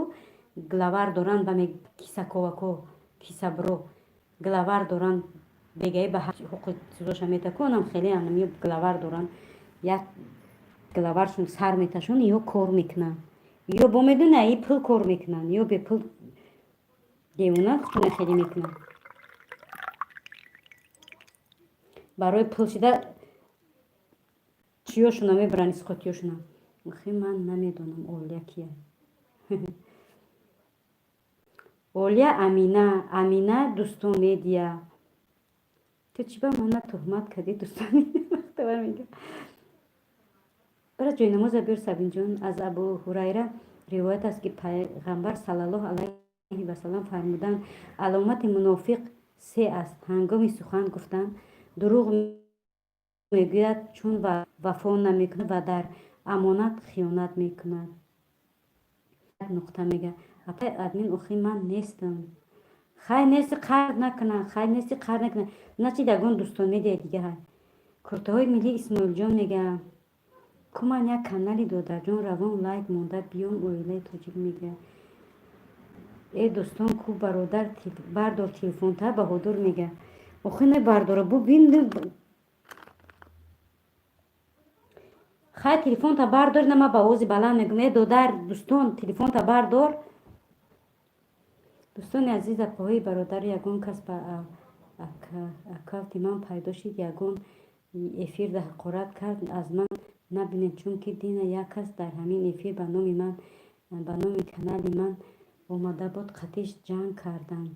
главар доранд ба кисаковако кисабро главар доранд бегаи ба ҳуқуқи чизоша мета ку онам хеле анам ё главар доранд як главаршон сар меташон ё кор мекунанд ё бо медона и пул кор мекунанд ё бе пул девона хутуна хеле мекунанд барои пул шида чиёшона мебаранд исқотиёшона охи ман намедонам олия кия олия амина дӯстон медия ту чӣ ба мана тӯҳмат кардӣ дӯстони вақтовар мегӯ бара ҷойнамоза биёр сабинҷон аз абу ҳурайра ривоят аст ки пайғамбар саллаллоҳу алайҳи васаллам фармуданд аломати мунофиқ се аст ҳангоми сухан гуфтан дурӯғ мегӯяд чун вафо намекунад ва дар амонат хиёнат мекунад нуқта мега апай админ охи ман нестам хай нести қард накунад хай нести қард накунад начи дагон дӯстон медия дига ҳай куртаҳои миллӣ исмоилҷон мега куман як канали додарҷон равон лайк монда биём оилаи тоҷик мега э дӯстон ку бародар бардор телефонта баҳодур мега охи не бардора бу бин хай телефонта бардор нама ба овози баланд мегӯм э додар дӯстон телефонта бардор дӯстони азиз апаҳои бародар ягон кас ба аккаунти ман пайдо шид ягон эфир дар ҳақорат кард аз ман набинед чунки дина як кас дар ҳамин эфир ба номи ман ба номи канали ман омада буд қатиш ҷанг карданд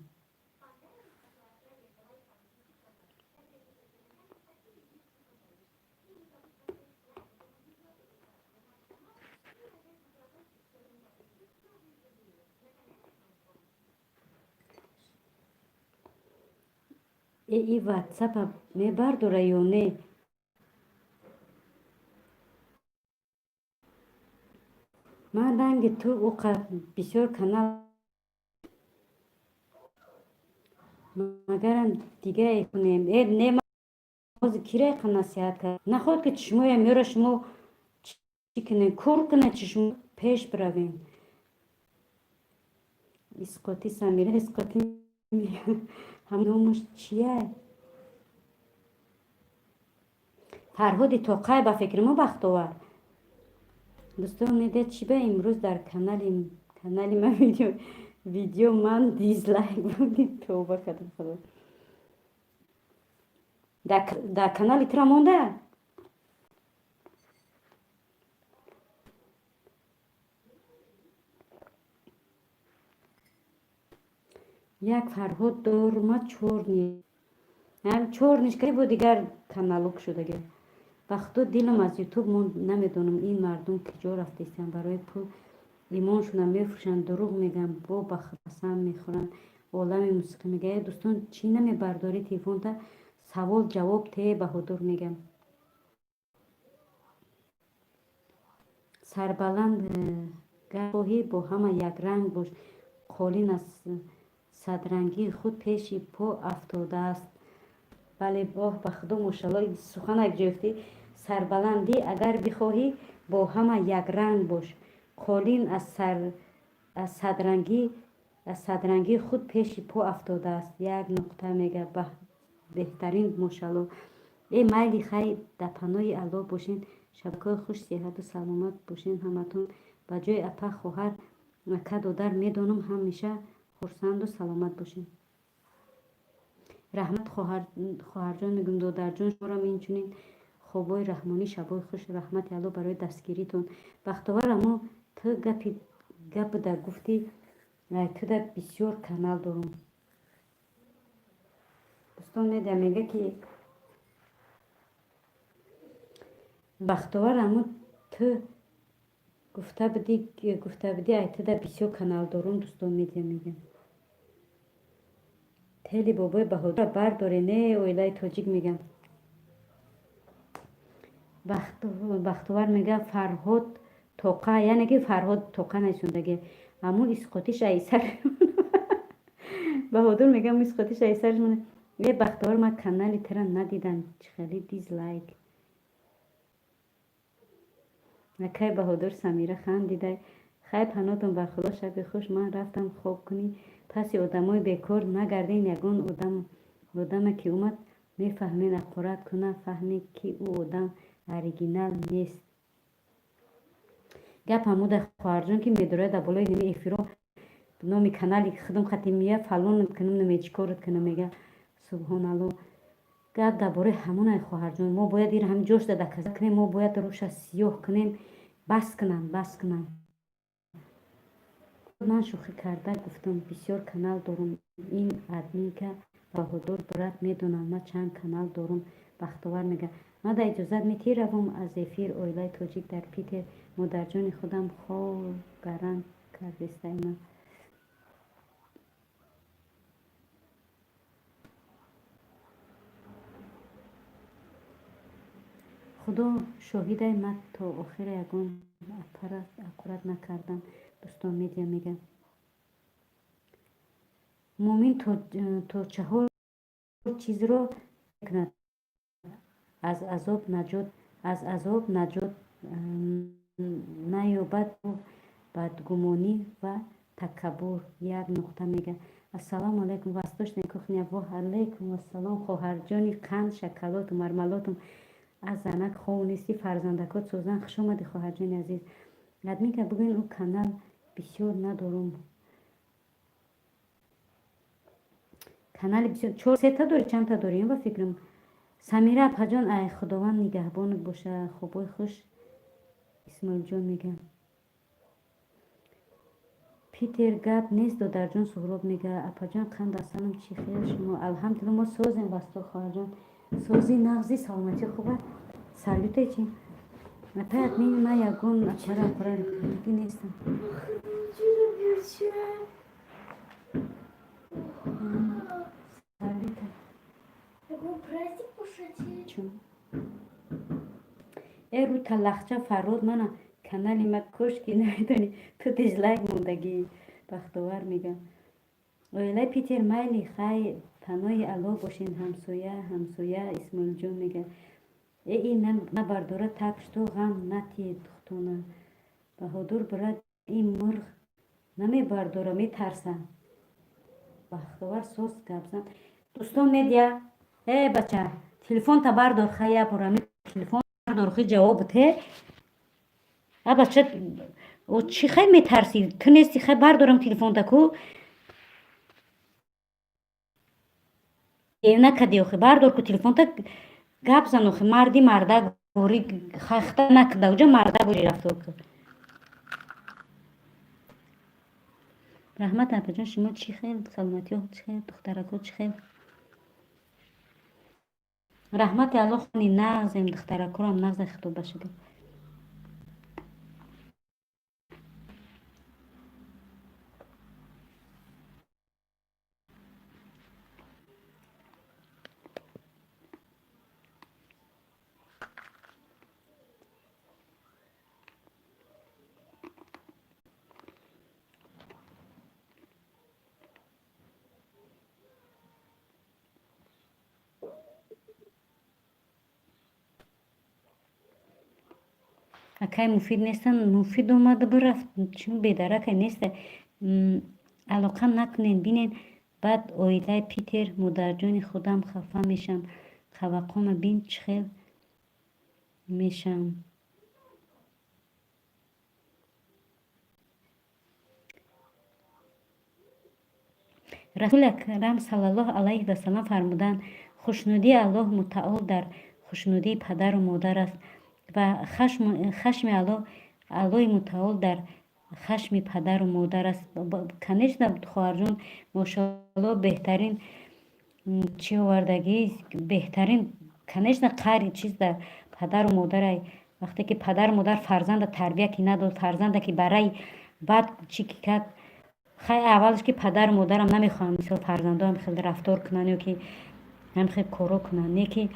и ватсапа мебардора ё не ман данги ту уқа бисёр канал магарам дига кунем не мози кира қа насиҳат кард нахоҳад ки чишмоям ёра шумо чӣ кунем кор кунед чишмо пеш биравем исқоти самира исқоти ҳамномаш чия фарҳоди тоқай ба фикри мо бахтовар дӯстон медед чӣ ба имрӯз дар канали ман видео ман дизлайк буди товба кардам худо дар канали тура монда як фарҳод дорма чор нишкаи бо дигар каналок шудаги ба худо дилам аз ютуб мон намедонам ин мардум киҷо рафтаистанд барои пул имоншона мефурӯшанд дурӯғ мегӯянд бо ба қасам мехӯранд олами мусиқӣ мега э дӯстон чӣ намебардорӣ телефонта савол ҷавоб те баҳодур мегам сарбаланд гархоҳӣ бо ҳама якранг бош қолин аз садрангии худ пеши по афтодааст бале боҳ ба худо мошалло суханак ҷофтӣ сарбаландӣ агар бихоҳӣ бо ҳама якранг бош қолин аз садрангии худ пеши по афтодааст як нуқта мега беҳтарин мошалло э майли хай дар паноҳи алло бошен шабакаи хуш сеҳату саломат бошен ҳаматон ба ҷои апа хоҳар ака додар медонам ҳамеша хурсанду саломат бошен раҳмат хоҳарҷон мегӯм додарҷон шуморо инчунин хобои раҳмонӣ шабои хуш раҳмати алло барои дастгиритон бахтовар аммо ту гап дар гуфти туда бисёр канал дорум дӯстон медиа мега ки бахтовар аммо ту гуфта будӣ ай туда бисёр канал дорум дӯстон медиа мегам тели бобои баҳодура бардоре не оилаи тоҷик мегам бахтовар мега фарҳод тоқа яъне ки фарҳод тоқа насондаги аммо исқотиш айсар баҳодур мегам исқотиш айсар یه بختور ما کانالی ترا ندیدم خیلی دیزلایک اکای بهادر سمیره خندیده خیلی پناتون بخدا شب خوش من رفتم خواب کنی پس آدمای بیکار نگردین یگون آدم که اومد میفهمین اقرات کنه فهمی که او آدم اوریجینال نیست گپ هموده خواهر جون که میداره در بالای نمی افیرو نامی کانالی که خودم خطی میه فلان کنم نمی چیکارت کنم میگه سبحان الله گپ درباره همون خواهر جون ما باید این هم جوش داده کنیم ما باید روش سیاه کنیم بس کنم من شوخی کرده گفتم بسیار کانال دارم این ادمی که بهادر برات میدونم من چند کانال دارم بختور میگه من در اجازت میتیروم از افیر اویلای توجیک در پیتر مادر جان خودم خواه گرم کردسته من خدا شاهده من تا آخر یگان اقرات نکردم دوستان میدیا میگم مومن تا 4 چیز رو کند از عذاب نجات نیابد و بدگمانی و تکبر یک نقطه میگه السلام علیکم وستاش نیکوخنی و علیکم السلام خواهر جانی قند شکلات و مرملاتم از زنک خواه نیستی فرزندکات سوزن خوش آمدی خواهر جانی عزیز ادمی که بگوین او کانال بسیار ندارم کانال بسیار 3 تا داری چند تا داریم با فکرم سمیره پجان ای خداوند نگهبانت باشه خوبای خوش اسماعیل جان میگم پیتر گپ نیست و در جان سهراب میگه اپا جان قند هستنم چی خیر شما الحمدلله ما سازیم بستو خواهر جان سازی نغزی سلامتی خوبه سلوته چی نپاید مینی ما یکون اپرا میگی نیستم سلوته چون ای رو تلخچه فراد منه کانالی ما کش که نمیدونی تو دیزلایک موندگی بختور میگم اویلای پیتر مایلی خی پناه الله باشین همسایه اسماعیل جون میگه ای نبرداره تکش تو غم نتی دختونه بهادر برد این مرغ نمی برداره میترسه بختور سوز گبزن دوستان میدیا ای بچه تلفن تا بردار خیلی برامی تلفن بردار خیلی جواب ته بچه او چی خیلی میترسی تو نیستی خیلی بردارم تلفن تکو ای نکدی اخی بردار که تلفن تا گپ زن اخی مرده گوری خخته نکده اوجا مرده گوری رفته که رحمت اپا جان شما چی خیل سلامتی ها چی خیل دخترکو چی خیل رحمت الله خونی نغزیم دخترکو هم نغز خطوب بشده اکای مفید نیستن مفید اومده برفت چون بیدرک نیسته علاقه نکنین بینین بعد اویلای پیتر مادر جان خودم خفه میشم خوقم بین چخیل میشم رسول اکرم صلی الله علیه و سلم فرمودند خوشنودی الله متعال در خوشنودی پدر و مادر است و خشم الله متعال در خشم پدر و مادر است کنیشنا خواهر جون ماشاءالله بهترین چی آوردگی بهترین کنیشنا قری چیز در پدر و مادر وقتی که پدر و مادر فرزند تربیه کی نداد فرزند که برای بعد چی کرد خیلی اولش که پدر و مادرم نمیخوام مثل فرزنده هم خیلی رفتار کنن یا که هم خیلی کارو کنن نه که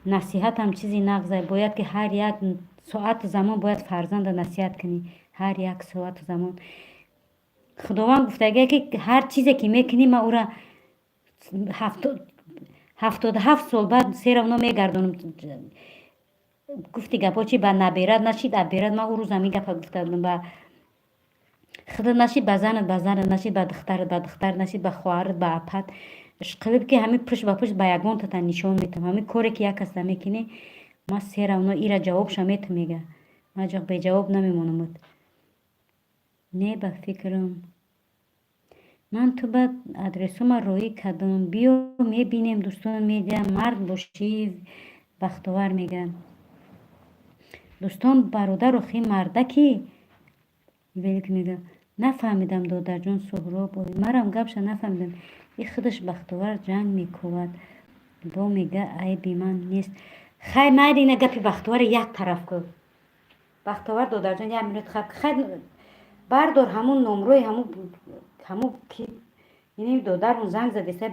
نصیحت هم چیزی نغزه باید که هر یک ساعت زمان باید فرزند نصیحت کنی هر یک ساعت زمان خداوند گفته که هر چیزی که میکنی ما او را 77 сол баъд серавно мегардонам. гуфти гапо чи ба наберад нашид аберад. Ман рӯз ҳамин гапа гуфта будам ба худат, нашид ба занат нашид ба духтарат нашид ба хоҳарат ба апат. Шқилиб ки ҳамин пушт ба пушт ба ягонтата нишон метам. ҳамин коре ки як каса мекунӣ, ман серавно ира ҷавобша мету мега. ман ҷоқ беҷавоб намемонам. Не ба фикрам. ман ту ба адресума роӣ кардам. биё мебинем дӯстон, медиям мард бошӣ бахтовар мегӯям. дӯстон бародар охи марда ки велик мега. нафаҳмидам додарҷон Суҳроб марам гапша нафаҳмидам. и худаш бахтовар ҷанг мекувад бо мега айби ман нест. хай майли ина гапи бахтовар як тараф кӯ. бахтовар додарҷон 1 минут хаб хай бардор ҳамун номрӯи ҳамун ки ини додарон занг задесай,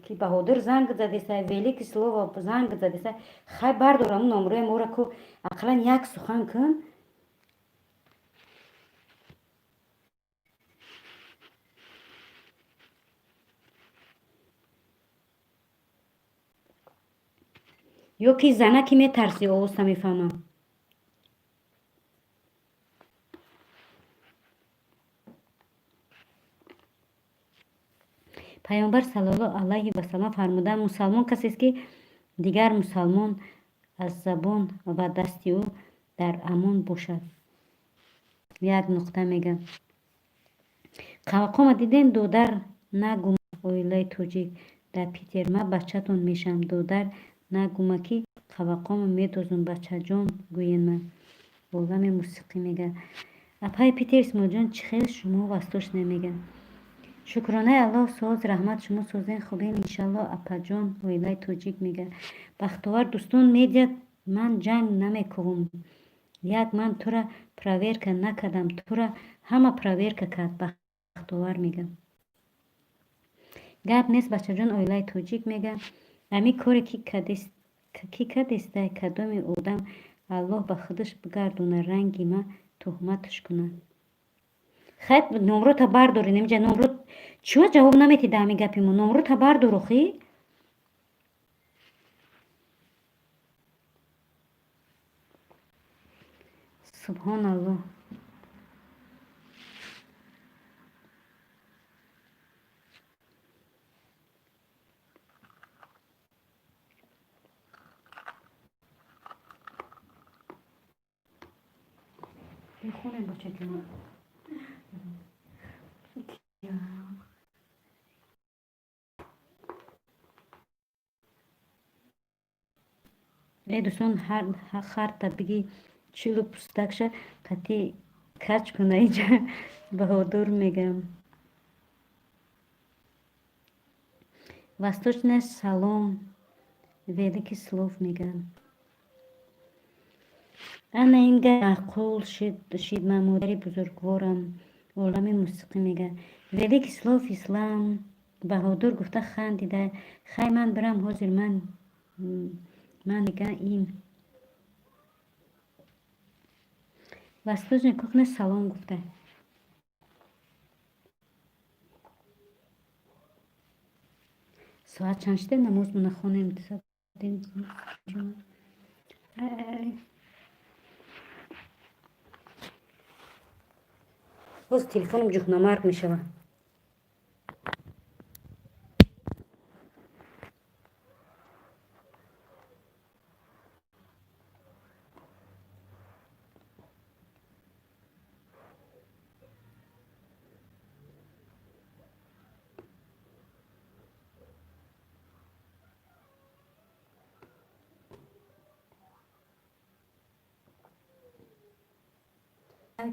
ки Баҳодир занг задесай, Велики Слова занг задесай. хай бардор ҳамун номрӯи моро ку ақаллан як сухан кун. ё ки зана ки метарси овоз намефаҳмам. пайғамбар саллаллоҳу алайҳи васалам фармуданд, мусалмон касест ки дигар мусалмон аз забон ва дасти ӯ дар амон бошад. як нуқта мегӯям. қаввақома дидем додар нагума оилаи тоҷик дар Питер. ман бачатон мешавам. додар нагума ки қаввақома медозум бачаҷон гӯенма. олами мусиқӣ мега. апай Питер Исмоилҷон чӣ хел шумо вастошна мега. шукронаи аллоҳ соз раҳмат шумо созен хубен иншаллоҳ апаҷон оилаи тоҷик мега. бахтовар дӯстон медиҳад ман ҷанг намекувам. як ман тура проверка накардам, тура ҳама проверка кард. бахтовар мега. гап нест бачаҷон оилаи тоҷик мега. ҳамин коре ки кадестай кадоми одам аллоҳ ба худаш бигардона ранги ма тӯҳматш кунад. хай номрота бардори намеҷа номро чиё ҷавоб наметӣ да ҳамин гапи мо. номрота бардор охи. субҳоналлоҳ. бихонем бачаҷон. дӯстон ҳарта биги чилу пустакша қати кач куна инҷа Баҳодир мегам. восточная салом Велики Слов мегам. ана инга маъқул шид ман модари бузургворам олами мусиқӣ мега. Велики Слов Ислам Баҳодир гуфта хандида хай ман бирам ҳозир ман мега ин восточная кухня салом гуфта. соат чанд шуда намоз нахонем. боз телефонам ҷуҳномарг мешавад.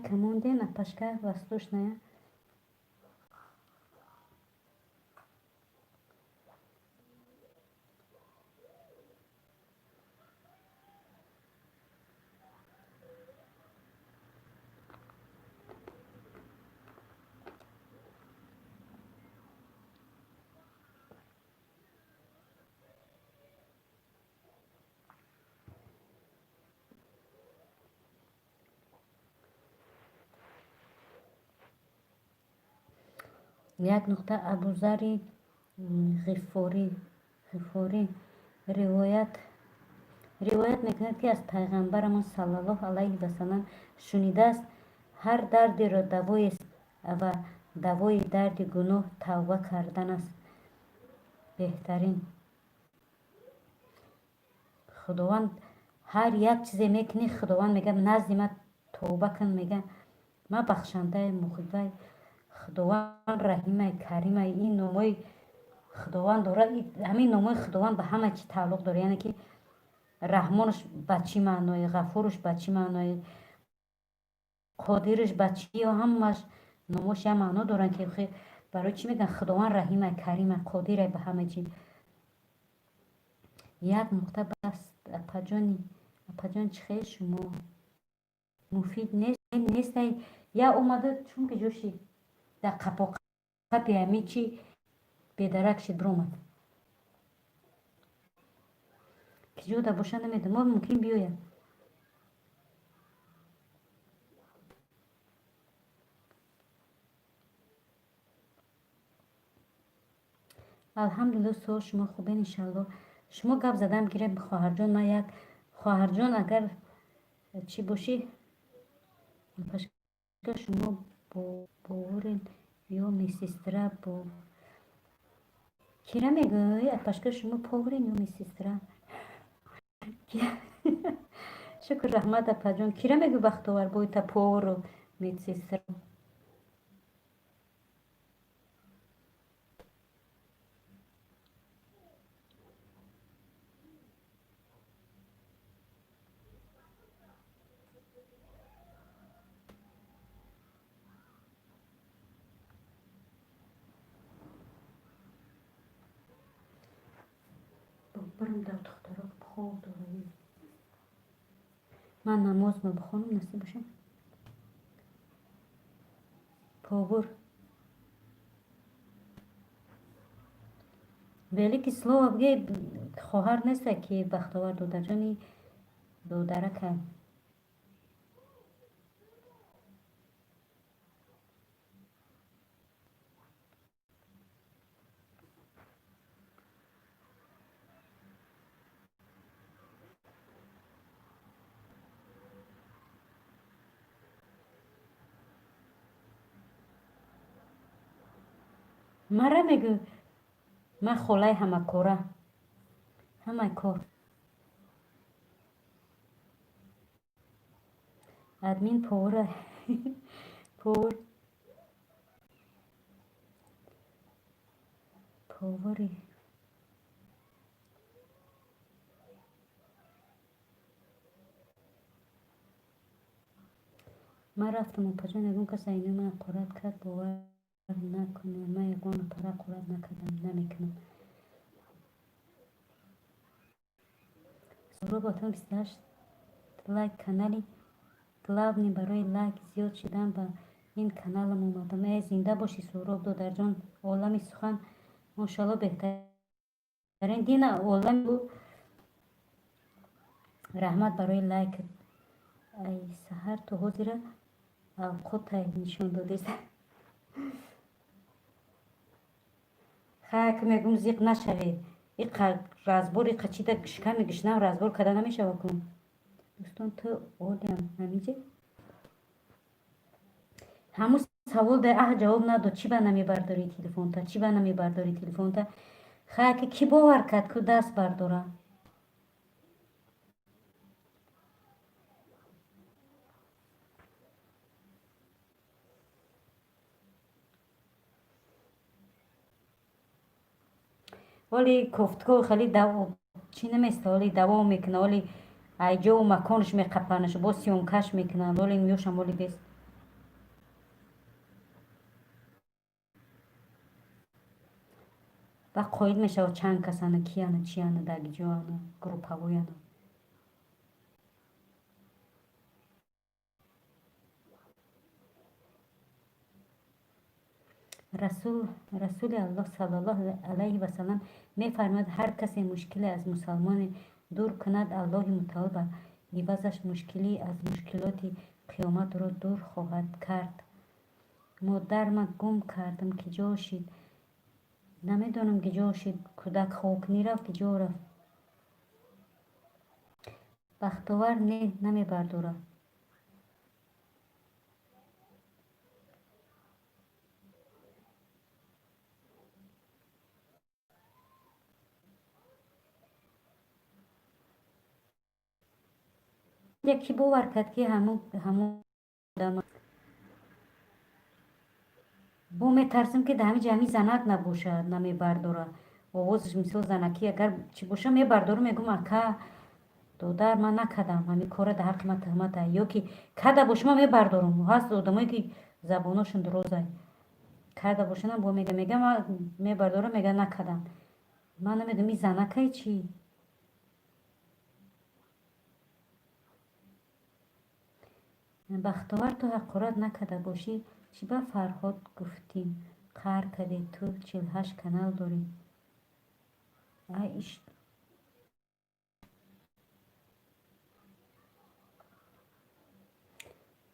Команден апашка восточная. як нуқта Абузари ғифорӣ غفاری روایت میکند که از پیغمبرمان صلی الله علیه و سلم شنیده است هر دردی را دوایی است و دوای درد گناه توبه کردن است. بهترین خداوند هر یک چیزی میکنی، خداوند میگه نزد من توبه کن، میگه ما بخشنده محبت خداوند رحیم کریم. این نامای خداوند داره، همین نامای خداوند به همه چی تعلق داره، یعنی که رحمانش به چی معنای، غفورش به چی معنای، قادرش به چی، یا همش ناماش یه معنا دارن که برای چی میگن خداوند رحیم کریم قادر به همه چی. یک نقطه بس اپا جان چی خیلی شما مفید نیست یا اومده چون که جوشی در قپا قپی همی چی بیدرک شد برومد که جو در باشه نمیده ما ممکن بیاید. الحمدلله سو شما خوبین انشالله. شما گپ زدم گیره خواهر جان، ما یک خواهر جان اگر چی باشی پشکه شما باورین یا میسیستره با کیره میگه پشکه شما پاورین یا میسیستره شکر رحمت اپا جان کیره میگه بختاور بای تا پاور و میسیستره. برم در دخترها خواب دارم من نماز ما بخونم نصیب باشم پاور ولی که سلو بگه خواهر نیست که بختاور دودر جانی دودره که مره میگه من خلای همه کار ادمین پاوره پاوری من رفتم اپا جان یکون کس اینو من قرآت کرد باور نکنم من یکون پره قرآت نکردم نمیکنم. سورا باتون 28 لایک کانالی گلابنی برای لایک زیاد شدن با این کانالم اومدم. ای زنده باشی سهراب دودر جان، عالمی سخن ماشاءالله بهترین دین عالم بود. رحمت برای لایک. ای سحر تو حاضره خود نشون دادیست خاک میگم زیق نشوی این رازبور این چی در شکم گشنه و رازبور کده نمیشه وکن دوستان تو آدم نمیجه همون سوال ده جواب نداد چی به نمی برداری تلفن تا چی به نمی برداری تلفن تا خاک کی باور کرد که دست برداره ولی گفتگو خیلی چی نمیسته ولی دوام میکنه ولی ایجا و مکانش میقپنش با سیونکش میکنه ولی میوشم ولی بیست و قاید میشه و چند کسانه کیانه چیانه داگی جوانه گروپ هویانه رسول الله صلی الله علیه و سلم میفرماید هر کسی مشکلی از مسلمان دور کند الله متعال به عوضش مشکلی از مشکلات قیامت را دور خواهد کرد. مادر من گم کردم که جا شد نمیدانم که جا شد کودک خوک میرفت که جو رفت بختور نه نمی برداره یکی باور کرد که همون آدم بو میترسم که دمی جمعی زنک نباشد نمی برداره آوازش مثل زنکی اگر چی باشه می برداره میگم اکا دودر من نکدم همین کار در حق من تهمت یا که کده باشه من می بردارم هست آدمایی که زبانشون درازه کده باشه با میگه من می بردارم میگه نکدم من نمیدونم این زنکه چی بختور تو حقارت نکده باشی چی به فرهاد گفتیم قهر کردی تو 48 کانال داری ایش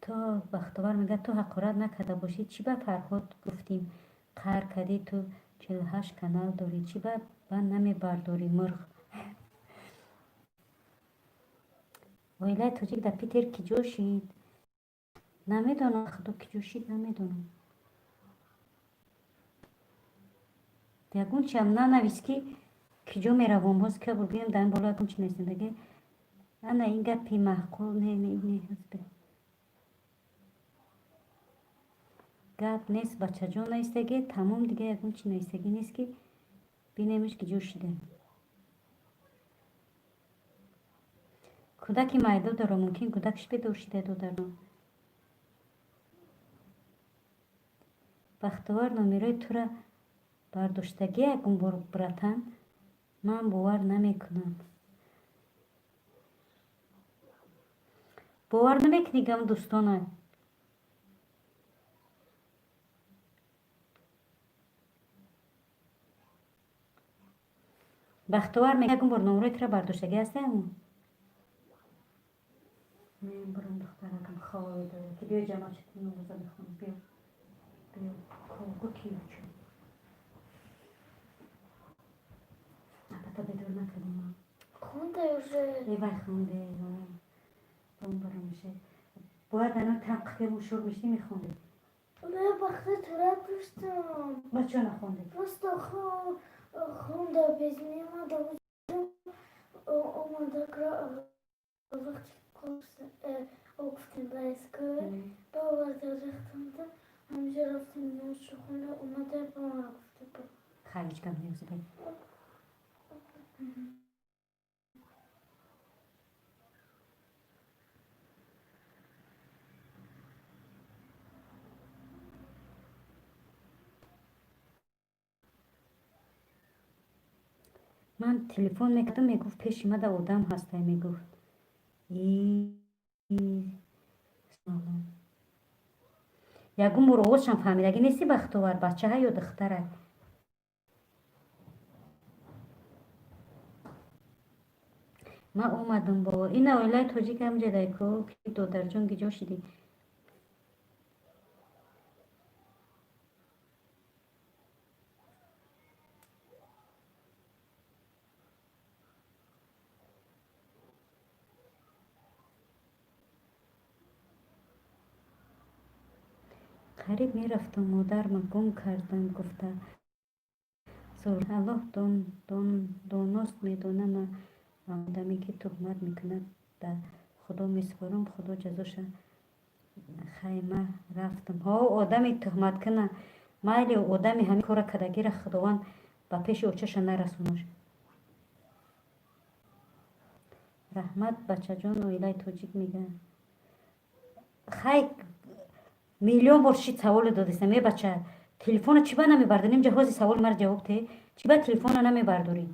تو بختور میگه تو حقارت نکده باشی چی به فرهاد گفتیم قهر کردی تو 48 کانال داری چی به نمی برداری مرغ ویله توجیک در پیتر کی جوشید نمیدونم خدا کی جوشید نمیدونم یگون چی هم ننویس که جو میروم باز که بگیم دن بالا یکون چی نیستن دیگه انا این گپی محقول نه هست گپ نیست بچه جون نیستگی تمام دیگه یکون چی نیستگی نیست که بینیمش که جوشیده کودکی مایده داره ممکن کودکش بدوشیده دو در بختوار نمیروی تو را برداشتگی یکون براتن من باور نمیکنم باور نمیکنی گم دوستانه بختوار میگه یکون برنامه تو را برداشتگی هسته همون من برم دخترکم خواه داره که بیا جمعه چطور نوزه بخونم بیا کلگو کیو چون البته بدور نکنیم خونده уже. ای وای خونده بام برم میشه باید الان تنقیه مشهور میشی میخونده من وقتی تو را پشتم با چه نخونده просто خونده بزنیم اومده وقتی گفتیم بایسکل باورده رفتم همینجا رفتیم نوش خونده اومده با من گفته با خیلی کم نیوزه بید من تلفن میکردم میگفت پیش مده آدم هسته میگفت سلام یگون مروتشم فهمید اگه نیستی بختوار بچه ها یا دختره من اومدم با این اویلای توجی که همجه دایکو که دو درجون گی جا شدی قریب میرفتم مادرم گم کردم گفته زور الله دانست میدونه من آدمی که تهمت میکنه در خدا میسپارم خدا جزاش خیمه رفتم ها آدمی تهمت کنه مایلی آدمی همین کار کدگی را خداوند به پیش اوچش نرسونش رحمت بچه جان اویلای توجیک میگه خیلی میلیون بار شید سوال دادستم یه بچه تلفن چی با نمیبرداریم جهازی سوال مرا جواب ته چی با تلفن نمیبرداری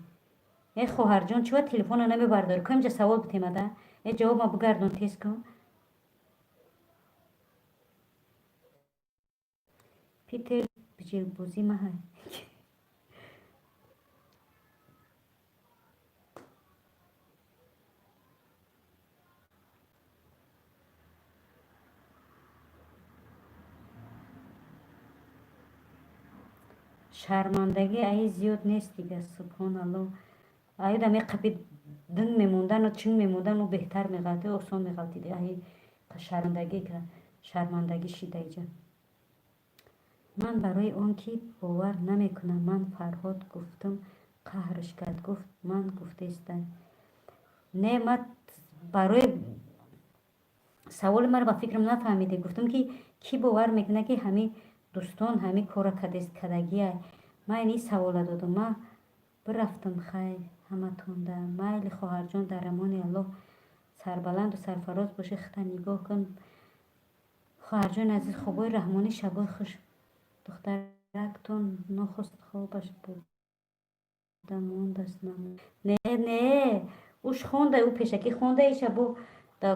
ای خواهر جان چی با تلفن نمیبرداری که اینجا سوال بتیمده ای جواب ما بگردون تیز کن پیتر بجیل بوزی ما های шармандагӣ аи зиёд нест дига. Субҳаналлоҳ. Аю дами қапи дин мемондану чин мемондану беҳтар меғалти осон меғалтиди. Аи шармандагӣ ка шармандагӣ шида иҷа. ман барои он ки бовар намекунам, ман Фарҳод гуфтам, қаҳрш кард. гуфт ман гуфтестам. Не ман барои саволи маро ба фикрам нафаҳмиде. Гуфтам ки бовар мекунад ки ҳами дӯстон ҳами кора кадагия. ман ин савола додам. ман бирафтам. хайр ҳаматонда майли хоҳарҷон дар амони Аллоҳ сарбаланду сарфароз боши. хита нигоҳ кун хоҳарҷони азиз. хобои раҳмонӣ шабои хуш. духтарактон нохост хобаш буда мондаст. не уш хонда ӯ пешакӣ хонда иша бо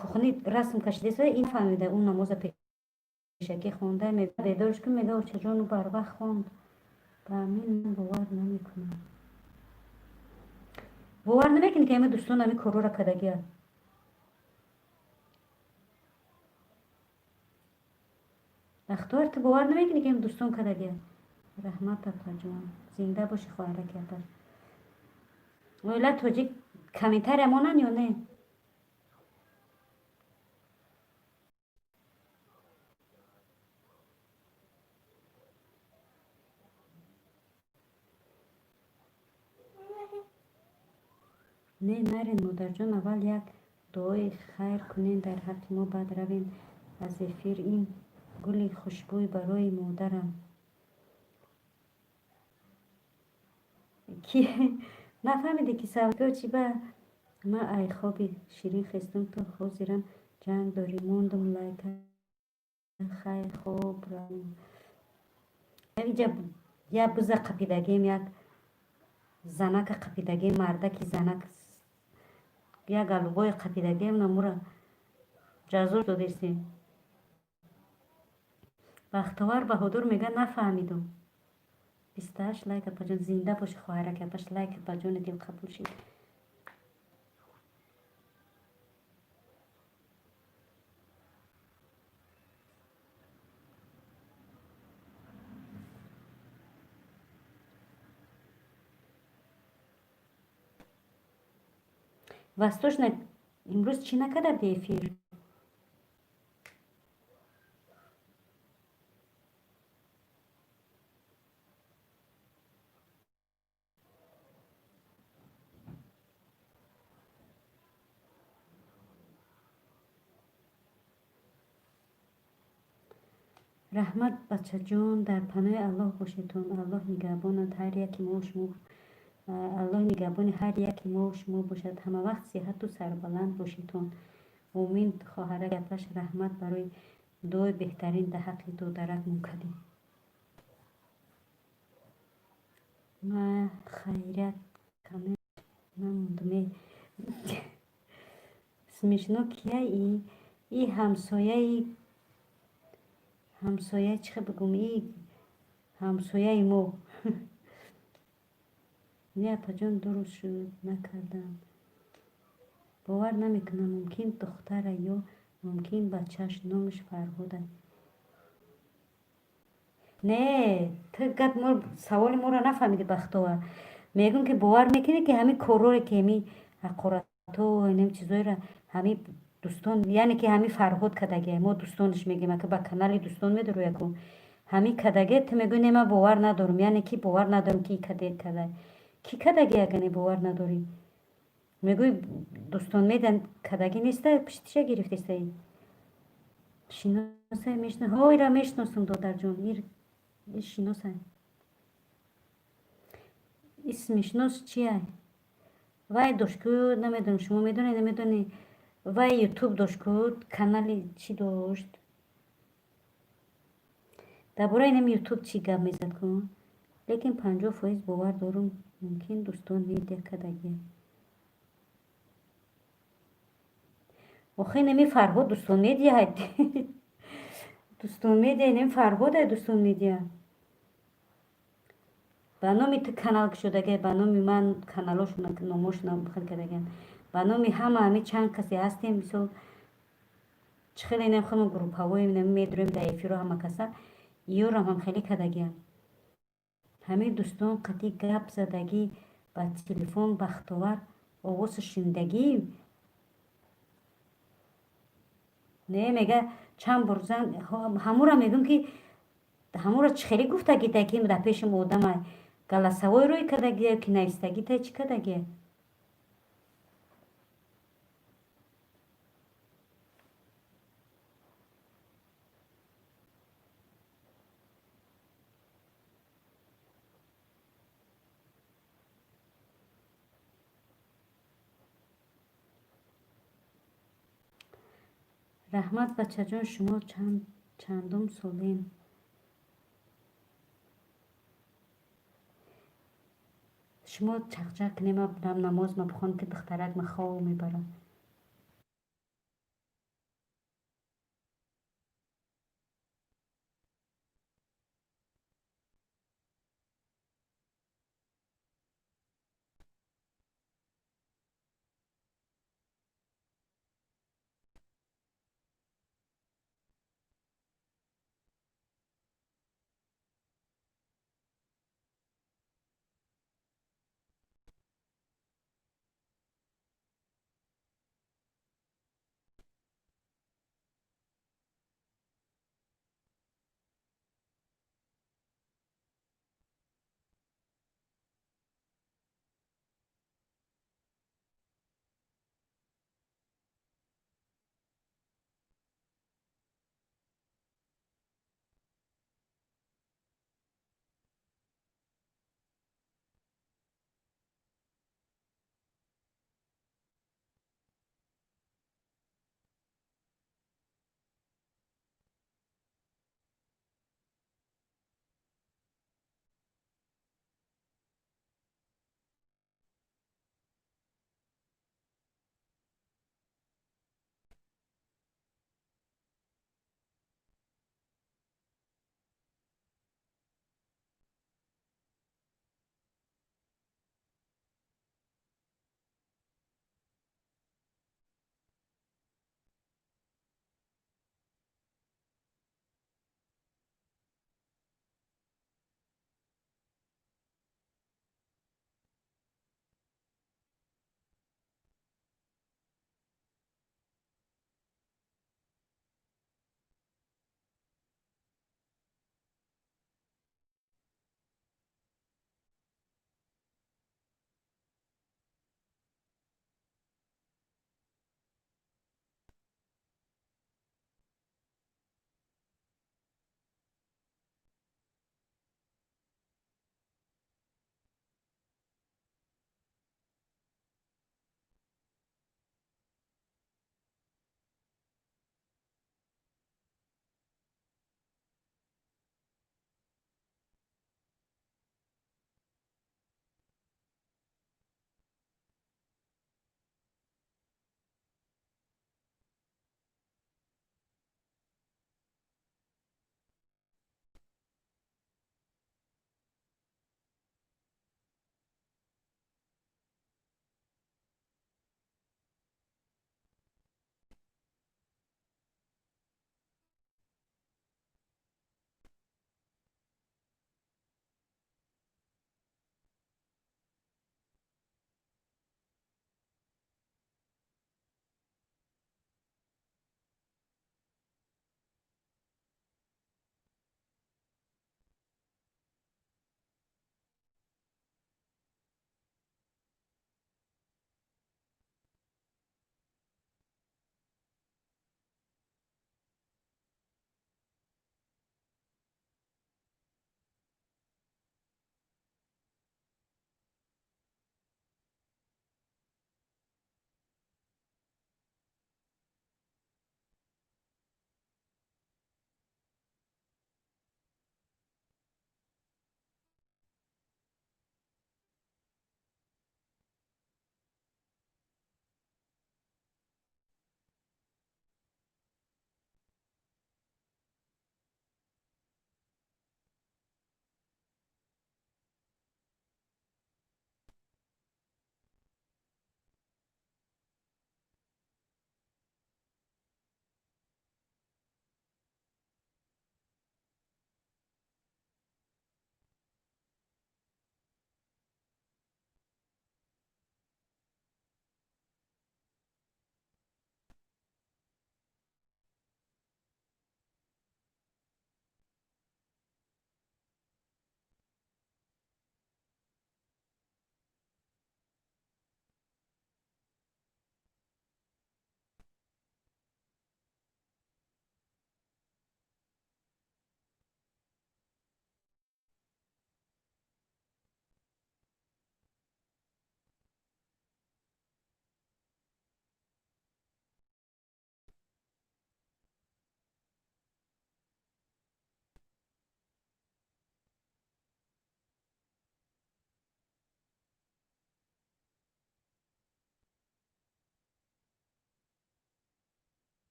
кухни расм кашидест. ин фаҳмида ӯ намоза пешакӣ хонда бедорш кун мега очаҷону барвақт хонд. ба амин ман бовар намекунам. бовар намекунӣ ки ҳами дӯстон ҳами корора кардагия. ахтор ту бовар намекунӣ ки ҳами дӯстон кардагия. раҳмат апаҷон. зинда боши хоҳараки апа. оила тоҷик каментар ямонан ё не? не нарин модарҷон. аввал як дуои хайр кунен дар ҳаққи мо. баъд равем аз эфир. ин гули хушбӯй барои модарам ки нафаҳмиде ки савго чӣ ба. ман ай хоби ширин хестам. то ҳозирам ҷанг дорӣ. мондум лайка. хайр хоб як буза қапидагем. як занака қапидагем. мардаки занак як алубои қапидагем намура ҷазор додестем. бахтовар баҳодур мега нафаҳмидум. 28 лайк апаҷон. зинда боши хоҳараки апаш. лайк апаҷони дил қабул шид. вастошна имрӯз чӣ накардарди эфир? раҳмат бачаҷон. дар паноҳи Аллоҳ бошедтон. Аллоҳ нигаҳбонад ҳар яки мо шумо. аллоҳ нигаҳбони ҳар яки мо шумо бошад. ҳамавақт сиҳату сарбаланд бошедтон. омин. хоҳараки апаш раҳмат барои дуои беҳтарин дар ҳаққи додарак мукадӣ. ма хайрят каме намондме. смешно кия и ҳамсояи чӣ бигум. и ҳамсояи мо. не апаҷон дуруст шуд накардам. бовар намекунам. мумкин духтара ё мумкин бачааш номаш Фарҳод аст. не ту гап саволи моро нафаҳмиди. бахтовар мегӯм ки бовар мекунӣ ки ҳамин короре ки ҳамин ҳақорату ҳамин чизоира ҳамин дӯстон яъне ки ҳамин Фарҳод кадагия. мо дӯстонаш мегӯем. ака ба канали дӯстон медорояку ҳамин кадагия ту мегӯӣ не ман бовар надорам. яъне ки бовар надорам ки кадай ки кадаги агане бовар надорӣ. мегӯӣ дӯстон медан кадаги неста. пиштиша гирифтестаи шиносай мешна. ира мешносам додарҷон. ир шиносай. исмишнос чия? вай дошку намедонам. шумо медонед намедонед? вай ютуб дошку канали чӣ дошт? дар бораи нами ютуб чӣ гап мезад кун. лекин 50% бовар дорум. мумкин дӯстон медия кадагия. охе нами Фарҳод дӯстон медия. дӯстон медия нами Фарҳод ай дӯстон медия. ба номи ту канал кушодагия. ба номи ман каналошона номошона хел кардагиям. ба номи ҳама ҳамин чанд касе ҳастем. мисол чӣ хеле нем худмон группаҳои медорем дар эфиро ҳама каса. иёрам ҳам хеле кадагиям. همه دوستان قطعی گپ زدگی با تلفن بختور آواز شنیدگی. نه میگه چند بار زن همو را میگم که همو را چخیلی گفتگی تاکی در پیش آدم گلسوای روی کدگی که نیستگی تا چی کدگی. رحمت بچه جان شما چندم سالین؟ شما چقچق نیمه بدم نماز ما بخون که دخترک ما خواه میبرم.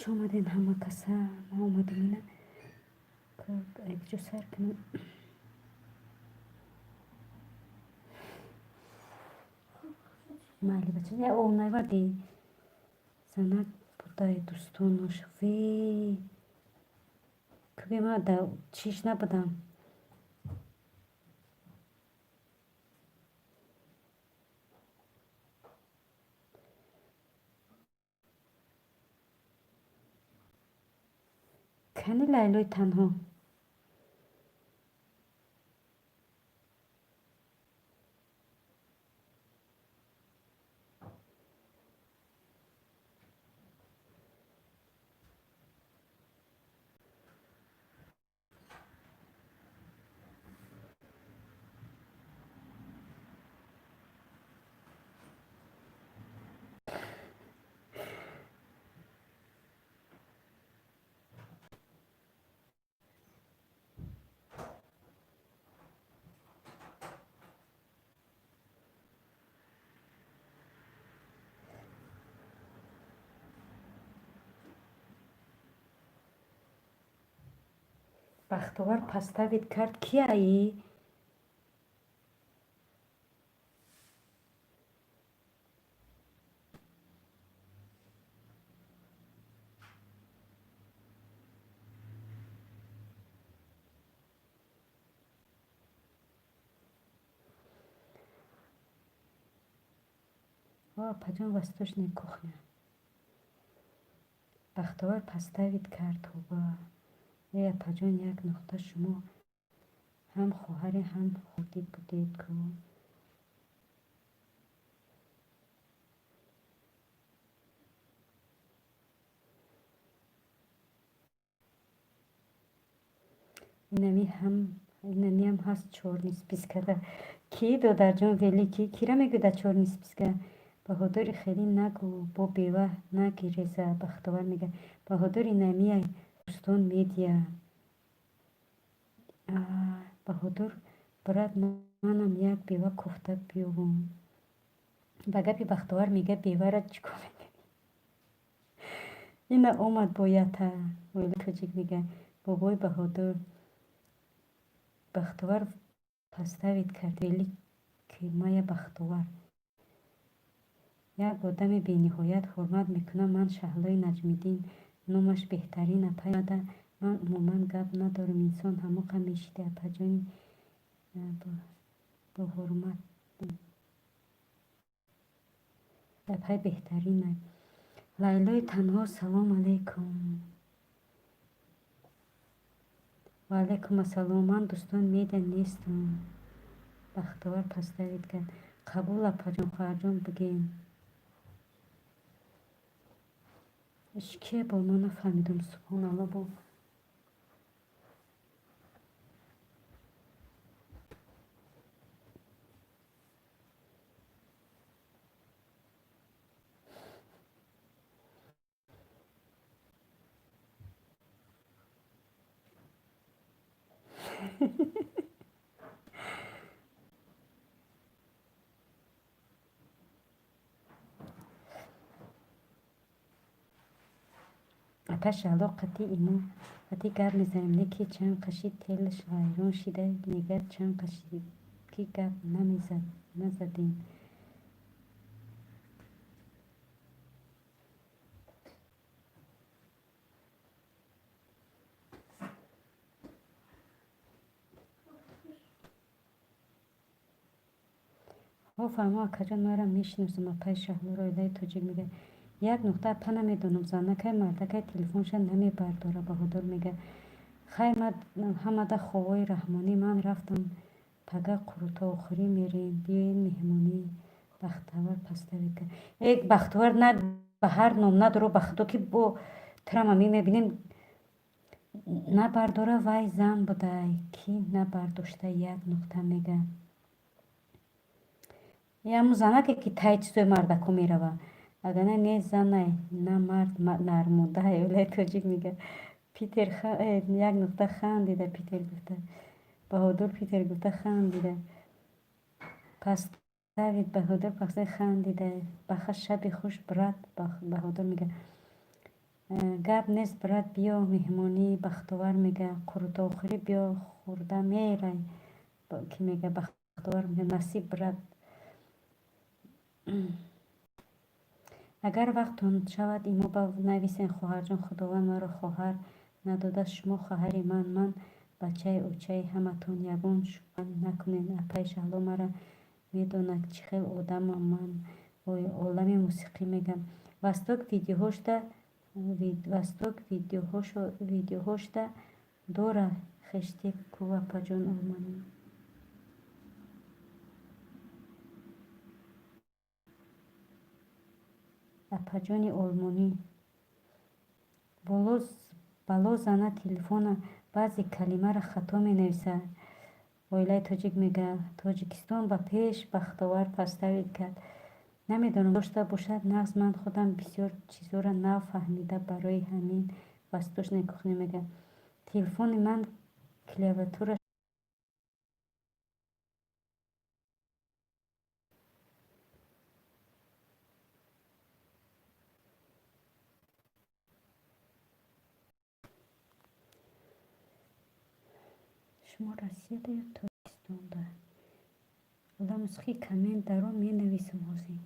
خوش آمدین همه کسا. ما آمدیم اینه که یک جو سر کنم. مالی بچه یا اون نایوردی زنک بودای دوستان و شوی که ما دا چیش نبودم. کنی لیلوی تنها بختور پستوید کرد کی ایی؟ پجان وستوش نی کخنه بختور پستوید کرد و ای پجان یک نقطه شما هم خواهری هم خودی بودید که اینمی هم هست چور نیست بیسکده کی دو در جان ولی کی را میگو در چور نیست بیسکده بهادر خیلی نگو با بیوه نگیریزه بختور میگه بهادر اینمی دوستان میدیه بهادر برات منم یک بیوه کفته بیوم بگپی بختور میگه بیوه را چکو میگه اینه اومد بایته ولی کجیک میگه بابای بهادر بختور پستوید کرد ولی که ما بختور یک آدم بی نهایت حرمت میکنم من شهلای نجمیدین نامش بهترینه پیاده من عموما گپ ندارم انسان همه میشیده پجانی با حرمت پای بهترینه لیلای تنها سلام علیکم و علیکم السلام من دوستان میدن نیستم بختور پستوید کرد قبول پجان خواهرجان بگین اشکیه با ما نفهمیدم سبحان الله با آتش علاقتی ایمو وقتی گپ میزنیم نکی چند قشید تلش ویران شده نگه چند قشید کی گپ نزدیم فهمه کجا مرا میشناسم پای شهلو رایده تاجیک میگه یک نقطه پا نمیدونم زنکه مردکه تلفنش نمی برداره بهادر میگه خیر حمد خوای رحمانی من رفتم پگه قروتا آخری میریم بیاین مهمونی بختور پستوید کرد یک بختور نه به هر نام ندارو بختو که با ترممی میبینیم نبرداره وای زن بوده کی نبرداشته یک نقطه میگه یا زنکه که تای چیزای مردکو میروه اگر نه زنه نه مرد نرمونده اولی توجیک میگه پیتر یک نقطه خندیده پیتر گفته بهادر پیتر گفته خندیده پس دوید بهادر پس خندیده بخش شبی خوش برد بهادر میگه гап нест брат биё меҳмонӣ бахтовар мега қурутохӯрӣ биё хӯрда мерай ки мега бахтовар насиб брат. агар вақтон шавад имо нависен хоҳарҷон худованд маро хоҳар надодааст шумо хоҳари ман бачаи учаи ҳаматон ягон шубҳа накунед апай шаҳло мара медонад чӣ хел одамам ман олами мусиқӣ мегам васток видеоҳошда дора хэштег ку апаҷон олмонӣ апаҷони олмонӣ бало зана телефона баъзе калимаро хато менависад. оилаи тоҷик мега тоҷикистон ба пеш бахтовар паставид кард. намедонам дошта бошад нағз ман худам бисёр чизҳоро нав фаҳмида барои ҳамин вастош некӯхӣ мега телефони ман клавиатураш шумо россияда ё тоҷикистонда ҳоло нусхаи коммент дар он менависам ҳозир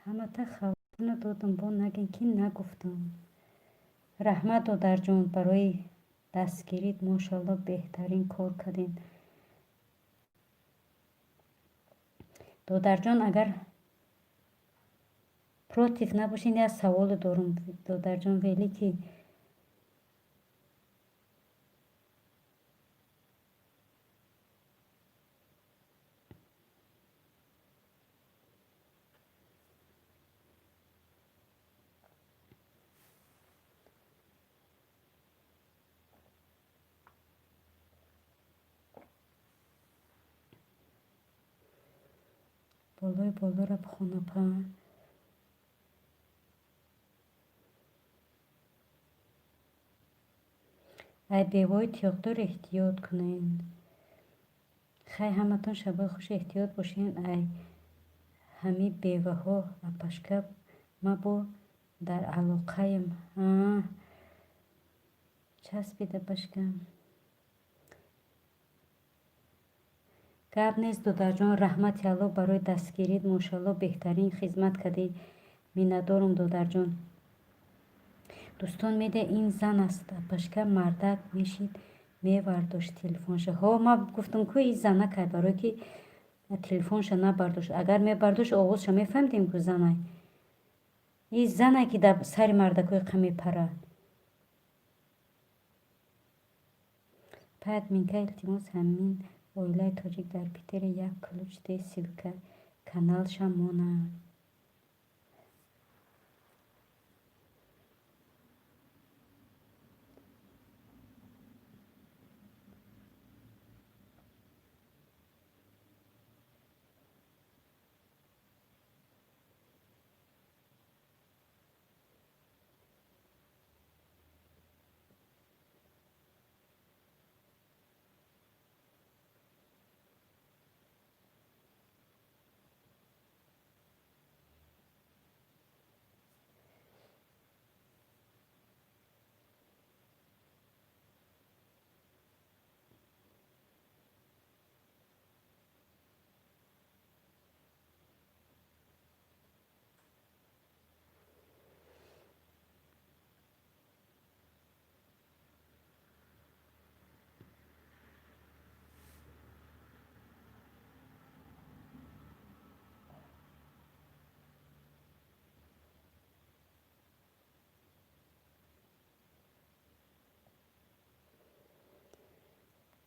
ҳамата хабарно додам бо нагин ки нагуфтам. раҳмат додарҷон барои дастгирид мошалло беҳтарин кор кардед. додарҷон агар против набошед як саволе дорам додарҷон веле ки болои болоро бихонапа ай бевои тиёқтор эҳтиёт кунед. хай ҳаматон шабои хуш эҳтиёт бошед. ай ҳами беваҳо апашка мабо дар алоқаем часпида башка гап нест додарҷон раҳмати алло барои дастгирид мошалло беҳтарин хизмат кардед. миннатдорам додарҷон. дӯстон медиҳед ин зан аст апашка мардак мешид мевардошт телефонша ҳо ман гуфтам ку ин занакай барое ки телефонша набардошт агар мебардошт овозша мефаҳмидем ку занай ин занай ки дар сари мардакоиқа мепарад. пай админка илтимос ҳамин оилаи тоҷик дар питере як ключ де ссилка каналша монад.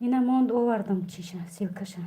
ина монд овардам чиша ссилкаша.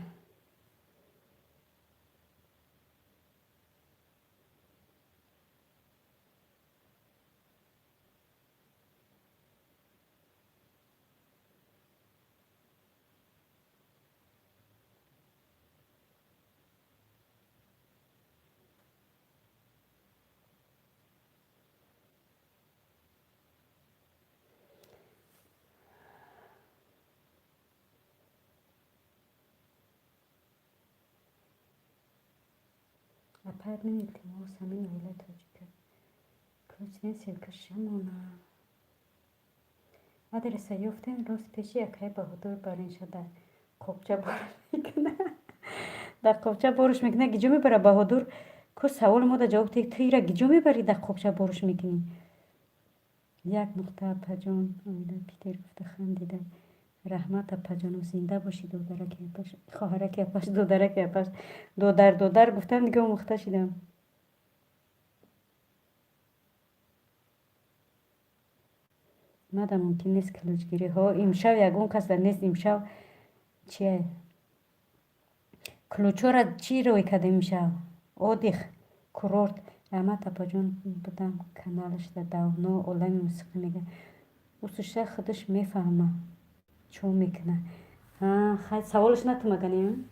Karnın iltimo samin öyle tacıkı. Kılıçın silkışamona. Adrese yoften rost peşi yakaya bahudur barınşa da kopça boruşmekine. Da kopça boruşmekine gicumi bara bahudur. Ko savol moda cevap tek tıyra gicumi bari da kopça boruşmekine. یک نقطه پجان آیده پیتر گفته خندیده رحمت پجانو زنده باشی دودرک پاش خواهرک پاش دودرک پاش دودر گفتم دیگه مخته شدم مادم ممکن نیست کلوچگیری ها امشب یگون کس در نیست امشب چیه کلوچو را چی روی کده امشب آدیخ کرورد رحمت پجان بودم کانالش در داونو عالم موسیقی میگه اوسوشه خودش میفهمه چون میکنه خیلی سوالش نتونم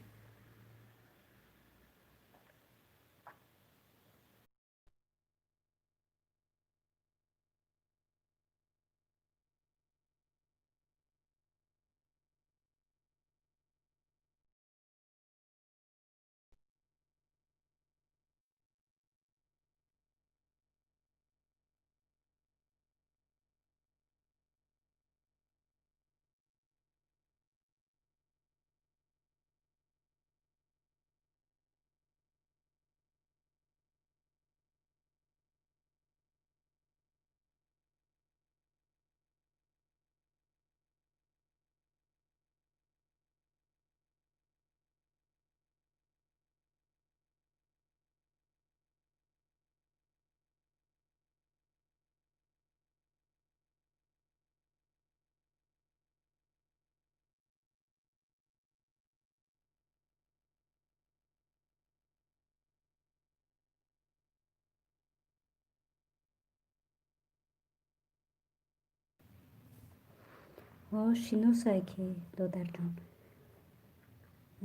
شناسایی که دادر جان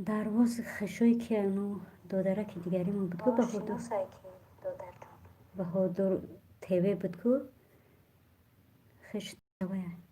درواز خشوی که انو دادره که دیگری من بود که بهادر تیوه بود که خش دوه